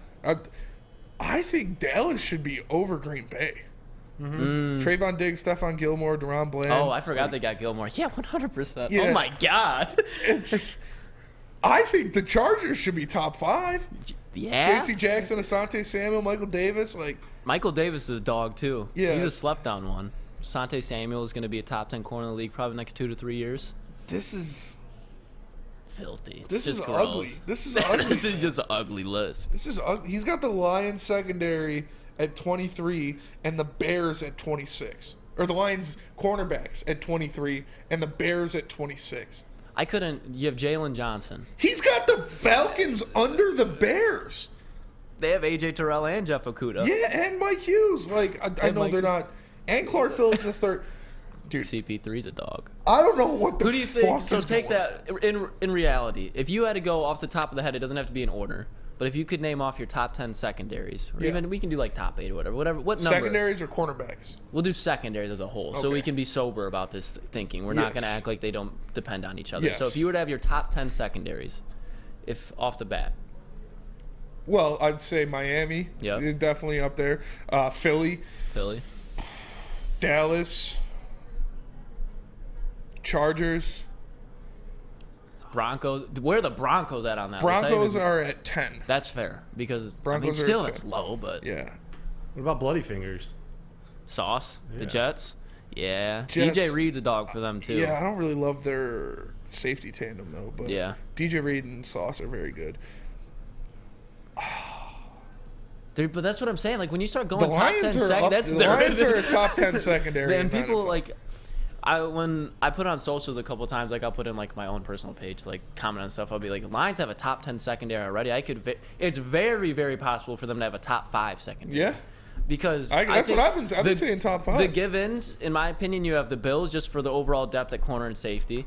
B: I think Dallas should be over Green Bay. Trayvon Diggs, Stephon Gilmore, Deron Bland.
C: Oh, I forgot they got Gilmore. Yeah, 100%.
B: Yeah.
C: Oh my God.
B: I think the Chargers should be top 5.
C: Yeah.
B: J.C. Jackson, Asante Samuel, Michael Davis.
C: Michael Davis is a dog too.
B: Yeah.
C: He's a slept on one. Asante Samuel is going to be a top 10 corner in the league probably the next 2 to 3 years.
B: This is
C: filthy. It's
B: This
C: just
B: is
C: gross.
B: ugly. This is ugly.
C: This is just an ugly list.
B: This is ugly. He's got the Lions secondary at 23 and the Bears at 26. Or the Lions cornerbacks at 23 and the Bears at 26.
C: I couldn't. You have Jalen Johnson.
B: He's got the Falcons under the Bears.
C: They have AJ Terrell and Jeff Okudah.
B: Yeah, and Mike Hughes. I know they're not. And Clark Phillips the third.
C: Dude, CP3's a dog.
B: I don't know what the
C: Who do you think?
B: fuck
C: So
B: is
C: take
B: going
C: that in reality. If you had to go off the top of the head, it doesn't have to be in order. But if you could name off your top 10 secondaries, or even we can do like top 8 or whatever. What number?
B: Secondaries or cornerbacks?
C: We'll do secondaries as a whole, so we
B: Okay.
C: can be sober about this thinking. We're not going to
B: Yes.
C: act like they don't depend on each other.
B: Yes.
C: So if you were to have your top 10 secondaries, if off the bat,
B: Well, I'd say Miami.
C: Yep.
B: Is definitely up there. Philly. Dallas. Chargers.
C: Broncos. Where are the Broncos at on that?
B: Broncos
C: list?
B: are at 10.
C: That's fair because
B: Broncos are
C: still
B: at
C: it's
B: 10.
C: low, but
B: Yeah.
E: What about Bloody Fingers?
C: Sauce,
E: Yeah.
C: the Jets. Yeah,
B: Jets-
C: DJ Reed's a dog for them too.
B: Yeah, I don't really love their safety tandem though. But
C: Yeah.
B: DJ Reed and Sauce are very good.
C: Dude, but that's what I'm saying. Like, when you start going
B: The
C: top 10
B: Lions are
C: second,
B: up,
C: that's
B: the Lions are a top 10 secondary.
C: Then
B: in the
C: people
B: NFL.
C: like, when I put on socials a couple times, like I'll put in like my own personal page, like comment on stuff. I'll be like, Lions have a top 10 secondary already. It's very, very possible for them to have a top 5 secondary.
B: Yeah.
C: Because
B: that's what I've been saying, top 5.
C: The give-ins, in my opinion, you have the Bills just for the overall depth at corner and safety.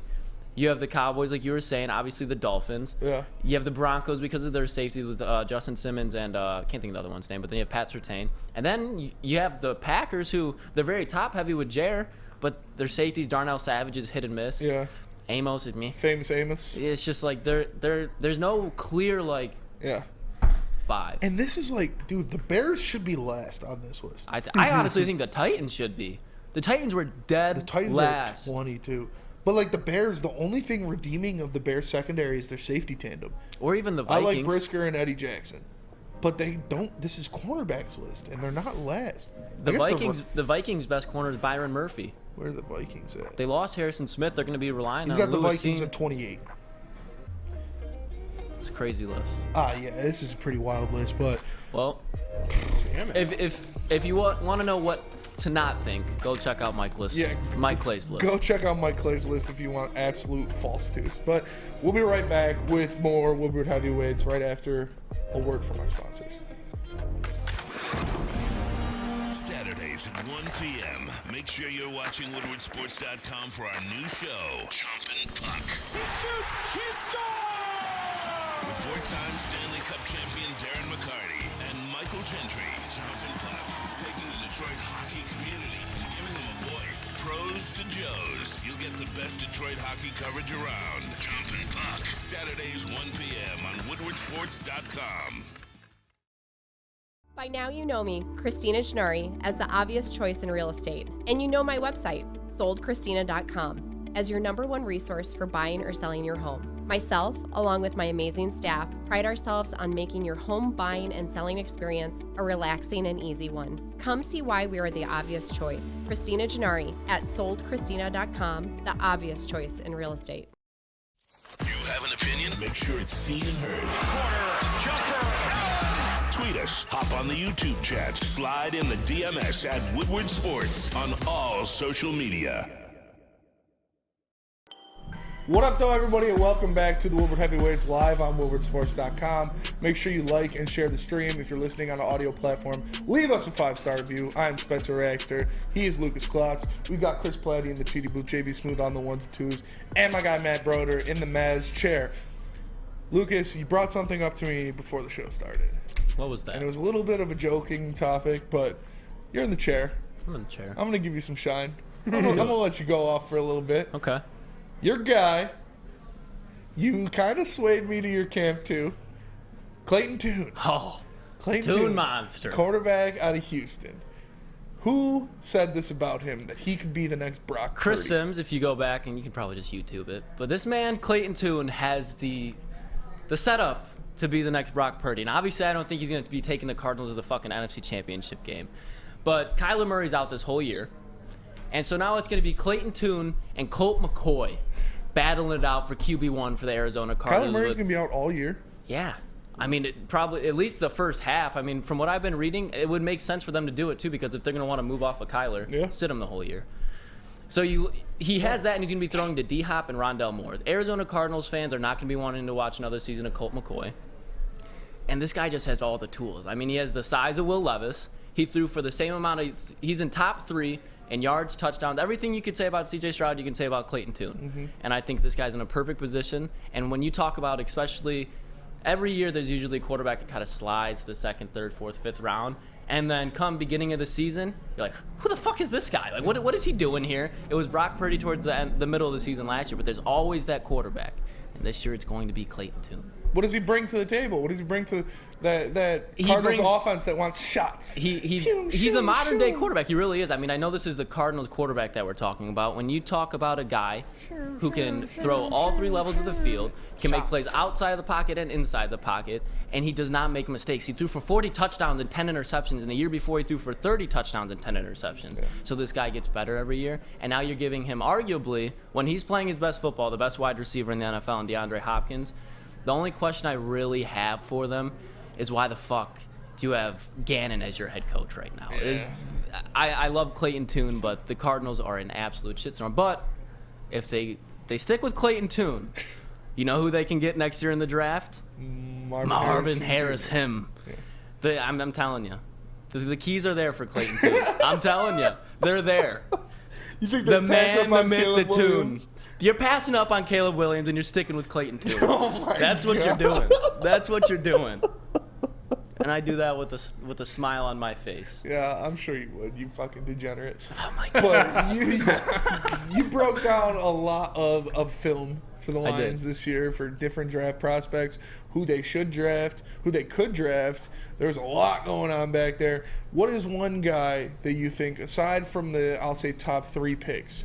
C: You have the Cowboys, like you were saying, obviously the Dolphins.
B: Yeah.
C: You have the Broncos because of their safety with Justin Simmons and I can't think of the other one's name, but then you have Pat Surtain. And then you have the Packers, who they're very top-heavy with Jair, but their safeties, Darnell Savage, is hit and miss.
B: Yeah.
C: Amos is me.
B: Famous Amos.
C: It's just like there's no clear like 5.
B: And this is like, dude, the Bears should be last on this list.
C: I honestly think the Titans should be. The Titans were dead
B: The Titans
C: last.
B: are 22. But like the Bears, the only thing redeeming of the Bears secondary is their safety tandem.
C: Or even the Vikings.
B: I like Brisker and Eddie Jackson. But they don't. This is cornerbacks list, and they're not last.
C: The Vikings' best corner is Byron Murphy.
B: Where are the Vikings at?
C: They lost Harrison Smith. They're going to be relying
B: He's
C: on
B: got the
C: Lewis
B: Vikings
C: Seen.
B: at 28.
C: It's a crazy list.
B: Yeah, this is a pretty wild list, but
C: well, if you want to know what to not think, go check out Mike Clay's list.
B: Go check out Mike Clay's list if you want absolute falsehoods. But we'll be right back with more Woodward Heavyweights right after a word from our sponsors.
H: Saturdays at 1 p.m. Make sure you're watching WoodwardSports.com for our new show, Chompin' Puck.
L: He shoots. He scores!
H: With 4-time Stanley Cup champion Darren McCarty and Michael Gentry. Chompin' Puck is taking the Detroit hockey community and giving them a voice. Pros to Joes. You'll get the best Detroit hockey coverage around. Chompin' Puck. Saturdays 1 p.m. on WoodwardSports.com.
U: By now you know me, Christina Gennari, as the obvious choice in real estate. And you know my website, soldchristina.com, as your #1 resource for buying or selling your home. Myself, along with my amazing staff, pride ourselves on making your home buying and selling experience a relaxing and easy one. Come see why we are the obvious choice. Christina Gennari at soldchristina.com, the obvious choice in real estate.
H: You have an opinion? Make sure it's seen and heard. Corner, jumper, tweet us, hop on the YouTube chat, slide in the DMS at Woodward Sports on all social media.
B: What up, though, everybody, and welcome back to the Woodward Heavyweights live on WoodwardSports.com. Make sure you like and share the stream. If you're listening on an audio platform, leave us a 5-star review. I'm Spencer Raxter. He is Lucas Klotz. We've got Chris Platty in the TD booth, JV Smooth on the 1s and 2s, and my guy Matt Broder in the Maz chair. Lucas, you brought something up to me before the show started.
C: What was that?
B: And it was a little bit of a joking topic, but you're in the chair.
C: I'm in the chair.
B: I'm going to give you some shine. I'm going to let you go off for a little bit.
C: Okay.
B: Your guy, you kind of swayed me to your camp too. Clayton Tune.
C: Oh,
B: Clayton
C: Tune monster.
B: Quarterback out of Houston. Who said this about him, that he could be the next Brock
C: Chris
B: Purdy?
C: Sims, if you go back, and you can probably just YouTube it. But this man, Clayton Tune, has the setup to be the next Brock Purdy. And obviously, I don't think he's going to be taking the Cardinals to the fucking NFC Championship game. But Kyler Murray's out this whole year. And so now it's going to be Clayton Tune and Colt McCoy battling it out for QB1 for the Arizona Cardinals.
B: Kyler Murray's going to be out all year?
C: Yeah. I mean, probably at least the first half. I mean, from what I've been reading, it would make sense for them to do it too, because if they're going to want to move off of Kyler, sit him the whole year. So he has that, and he's going to be throwing to D-Hop and Rondell Moore. The Arizona Cardinals fans are not going to be wanting to watch another season of Colt McCoy. And this guy just has all the tools. I mean, he has the size of Will Levis. He threw for the same amount of – he's in top 3 in yards, touchdowns. Everything you could say about C.J. Stroud, you can say about Clayton Tune. And I think this guy's in a perfect position. And when you talk about, especially every year, there's usually a quarterback that kind of slides to the 2nd, 3rd, 4th, 5th round. And then come beginning of the season, you're like, who the fuck is this guy? Like, what is he doing here? It was Brock Purdy towards the middle of the season last year, but there's always that quarterback. And this year it's going to be Clayton Tune.
B: What does he bring to the table? What does he bring to that Cardinals offense that wants shots?
C: He's a modern-day quarterback. He really is. I mean, I know this is the Cardinals quarterback that we're talking about. When you talk about a guy who can throw all 3 levels of the field, can make plays outside of the pocket and inside the pocket, and he does not make mistakes. He threw for 40 touchdowns and 10 interceptions, and the year before he threw for 30 touchdowns and 10 interceptions. Yeah. So this guy gets better every year, and now you're giving him, arguably, when he's playing his best football, the best wide receiver in the NFL, and DeAndre Hopkins. The only question I really have for them is why the fuck do you have Gannon as your head coach right now? I love Clayton Tune, but the Cardinals are an absolute shitstorm. But if they stick with Clayton Tune, you know who they can get next year in the draft? Marvin Harris, him. Yeah. I'm telling you. The keys are there for Clayton Tune. I'm telling you. They're there.
B: You think
C: the man, the myth, the tune. You're passing up on Caleb Williams and you're sticking with Clayton Tune. That's what you're doing. That's what you're doing. And I do that with a smile on my face.
B: Yeah, I'm sure you would. You fucking degenerate.
C: Oh my God.
B: But you broke down a lot of film for the Lions this year for different draft prospects, who they should draft, who they could draft. There's a lot going on back there. What is one guy that you think, aside from the, I'll say, top 3 picks,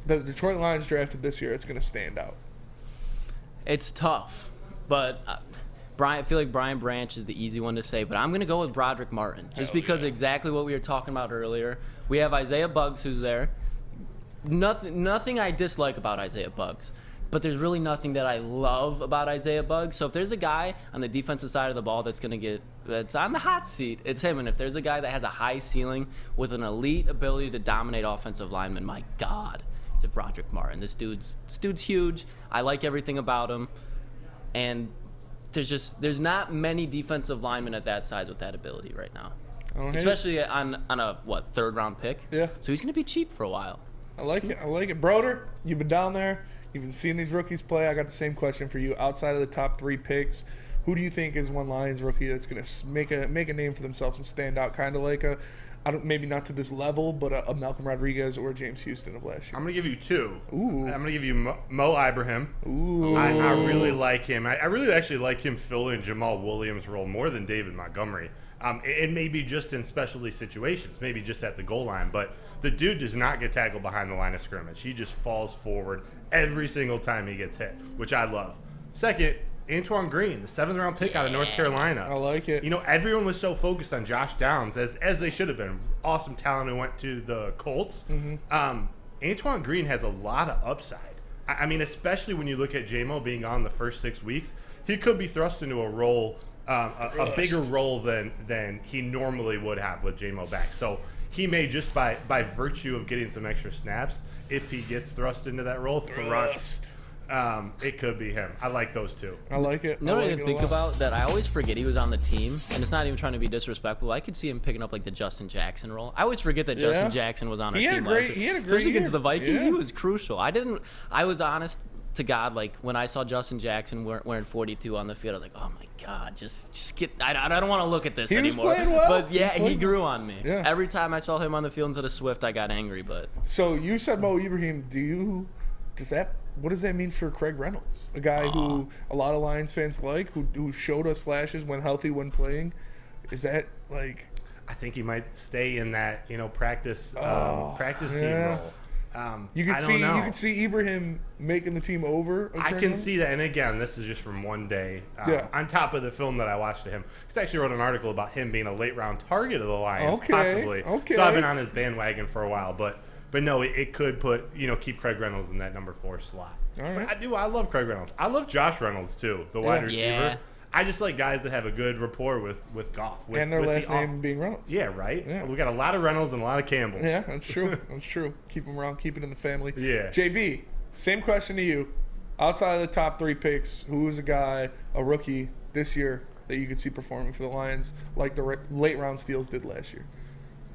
B: that the Detroit Lions drafted this year, it's going to stand out?
C: It's tough, but I feel like Brian Branch is the easy one to say, but I'm going to go with Broderick Martin, just because exactly what we were talking about earlier. We have Isaiah Buggs who's there. Nothing I dislike about Isaiah Buggs, but there's really nothing that I love about Isaiah Buggs. So if there's a guy on the defensive side of the ball that's on the hot seat, it's him. And if there's a guy that has a high ceiling with an elite ability to dominate offensive linemen, my God, it's Broderick Martin. This dude's huge. I like everything about him. And there's not many defensive linemen at that size with that ability right now. Especially on a, third round pick?
B: Yeah.
C: So he's going to be cheap for a while.
B: I like it. Broder, you've been down there. You've been seeing these rookies play. I got the same question for you. Outside of the top 3 picks, who do you think is one Lions rookie that's going to make a name for themselves and stand out, kind of like maybe not to this level, but a Malcolm Rodriguez or James Houston of last year?
E: I'm going to give you 2.
B: Ooh.
E: I'm going to give you Mo Ibrahim.
B: Ooh.
E: I really like him. I really actually like him filling Jamal Williams' role more than David Montgomery. It may be just in specialty situations, maybe just at the goal line, but the dude does not get tackled behind the line of scrimmage. He just falls forward every single time he gets hit, which I love. Second, Antoine Green, the 7th round pick out of North Carolina.
B: I like it.
E: You know, everyone was so focused on Josh Downs, as they should have been. Awesome talent who went to the Colts.
B: Mm-hmm.
E: Antoine Green has a lot of upside. I mean, especially when you look at J-Mo being on the first 6 weeks, he could be thrust into a role, a bigger role than he normally would have with J-Mo back. So he may just by virtue of getting some extra snaps, if he gets thrust into that role, it could be him. I like those 2.
B: I like it.
C: You know what I didn't think about? That I always forget he was on the team, and it's not even trying to be disrespectful. I could see him picking up like the Justin Jackson role. I always forget that Justin Jackson was on our team last year.
B: He had a great
C: Especially against
B: year.
C: the Vikings, he was crucial. I was honest to God, like when I saw Justin Jackson wearing 42 on the field, I was like, oh my God, just get. I don't want to look at this anymore.
B: He was playing well.
C: But yeah, he grew on me.
B: Yeah.
C: Every time I saw him on the field instead of Swift, I got angry. But
B: so you said Mo Ibrahim. What does that mean for Craig Reynolds, a guy who a lot of Lions fans like, who showed us flashes when healthy, when playing? Is that like?
E: I think he might stay in that practice team role.
B: You could see Ibrahim making the team over.
E: I can see that, and again, this is just from one day. On top of the film that I watched of him, because I actually wrote an article about him being a late round target of the Lions, possibly.
B: Okay.
E: So I've been on his bandwagon for a while, but no, it could keep Craig Reynolds in that number 4 slot.
B: All right.
E: But I love Craig Reynolds. I love Josh Reynolds too, the wide receiver.
C: Yeah.
E: I just like guys that have a good rapport with Goff.
B: And their last name being Reynolds.
E: Yeah, right?
B: Yeah.
E: We got a lot of Reynolds and a lot of Campbells.
B: Yeah, that's true. That's true. Keep them around, keep it in the family.
E: Yeah.
B: JB, same question to you. Outside of the top 3 picks, who is a rookie this year that you could see performing for the Lions like the late round steals did last year?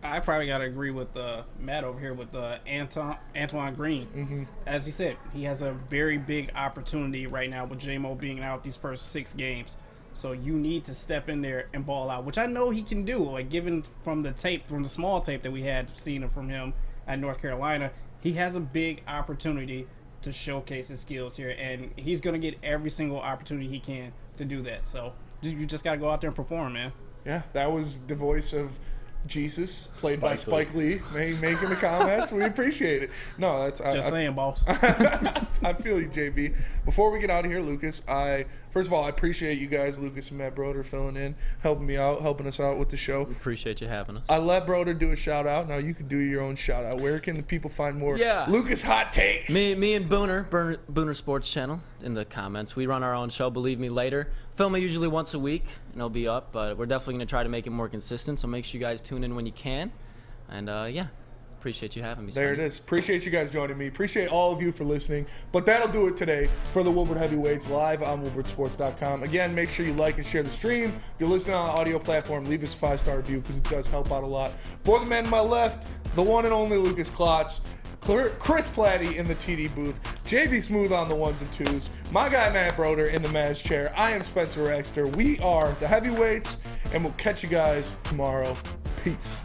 D: I probably got to agree with Matt over here with Antoine Green.
B: Mm-hmm.
D: As he said, he has a very big opportunity right now with J-Mo being out these first 6 games. So you need to step in there and ball out, which I know he can do. Like, given from the small tape that we had seen from him at North Carolina, he has a big opportunity to showcase his skills here, and he's going to get every single opportunity he can to do that. So you just got to go out there and perform, man.
B: Yeah, that was the voice of Jesus, played by Spike Lee, making the comments. We appreciate it. No, that's
D: just saying, boss.
B: I feel you, JB. Before we get out of here, Lucas, first of all, I appreciate you guys, Lucas and Matt Broder, filling in, helping us out with the show.
C: We appreciate you having us.
B: I let Broder do a shout out. Now you can do your own shout out. Where can the people find more Lucas hot takes?
C: Me and Booner Sports Channel in the comments. We run our own show, Believe Me Later. film it usually once a week, and it'll be up. But we're definitely going to try to make it more consistent. So make sure you guys tune in when you can. And yeah, appreciate you having me.
B: There it is. Appreciate you guys joining me. Appreciate all of you for listening. But that'll do it today for the Woodward Heavyweights live on woodwardsports.com. Again, make sure you like and share the stream. If you're listening on an audio platform, leave us a 5-star review because it does help out a lot. For the man to my left, the one and only Lucas Klotz, Chris Platty in the TD booth, JV Smooth on the ones and twos, my guy Matt Broder in the Maz chair. I am Spencer Raxter. We are the Heavyweights, and we'll catch you guys tomorrow. Peace.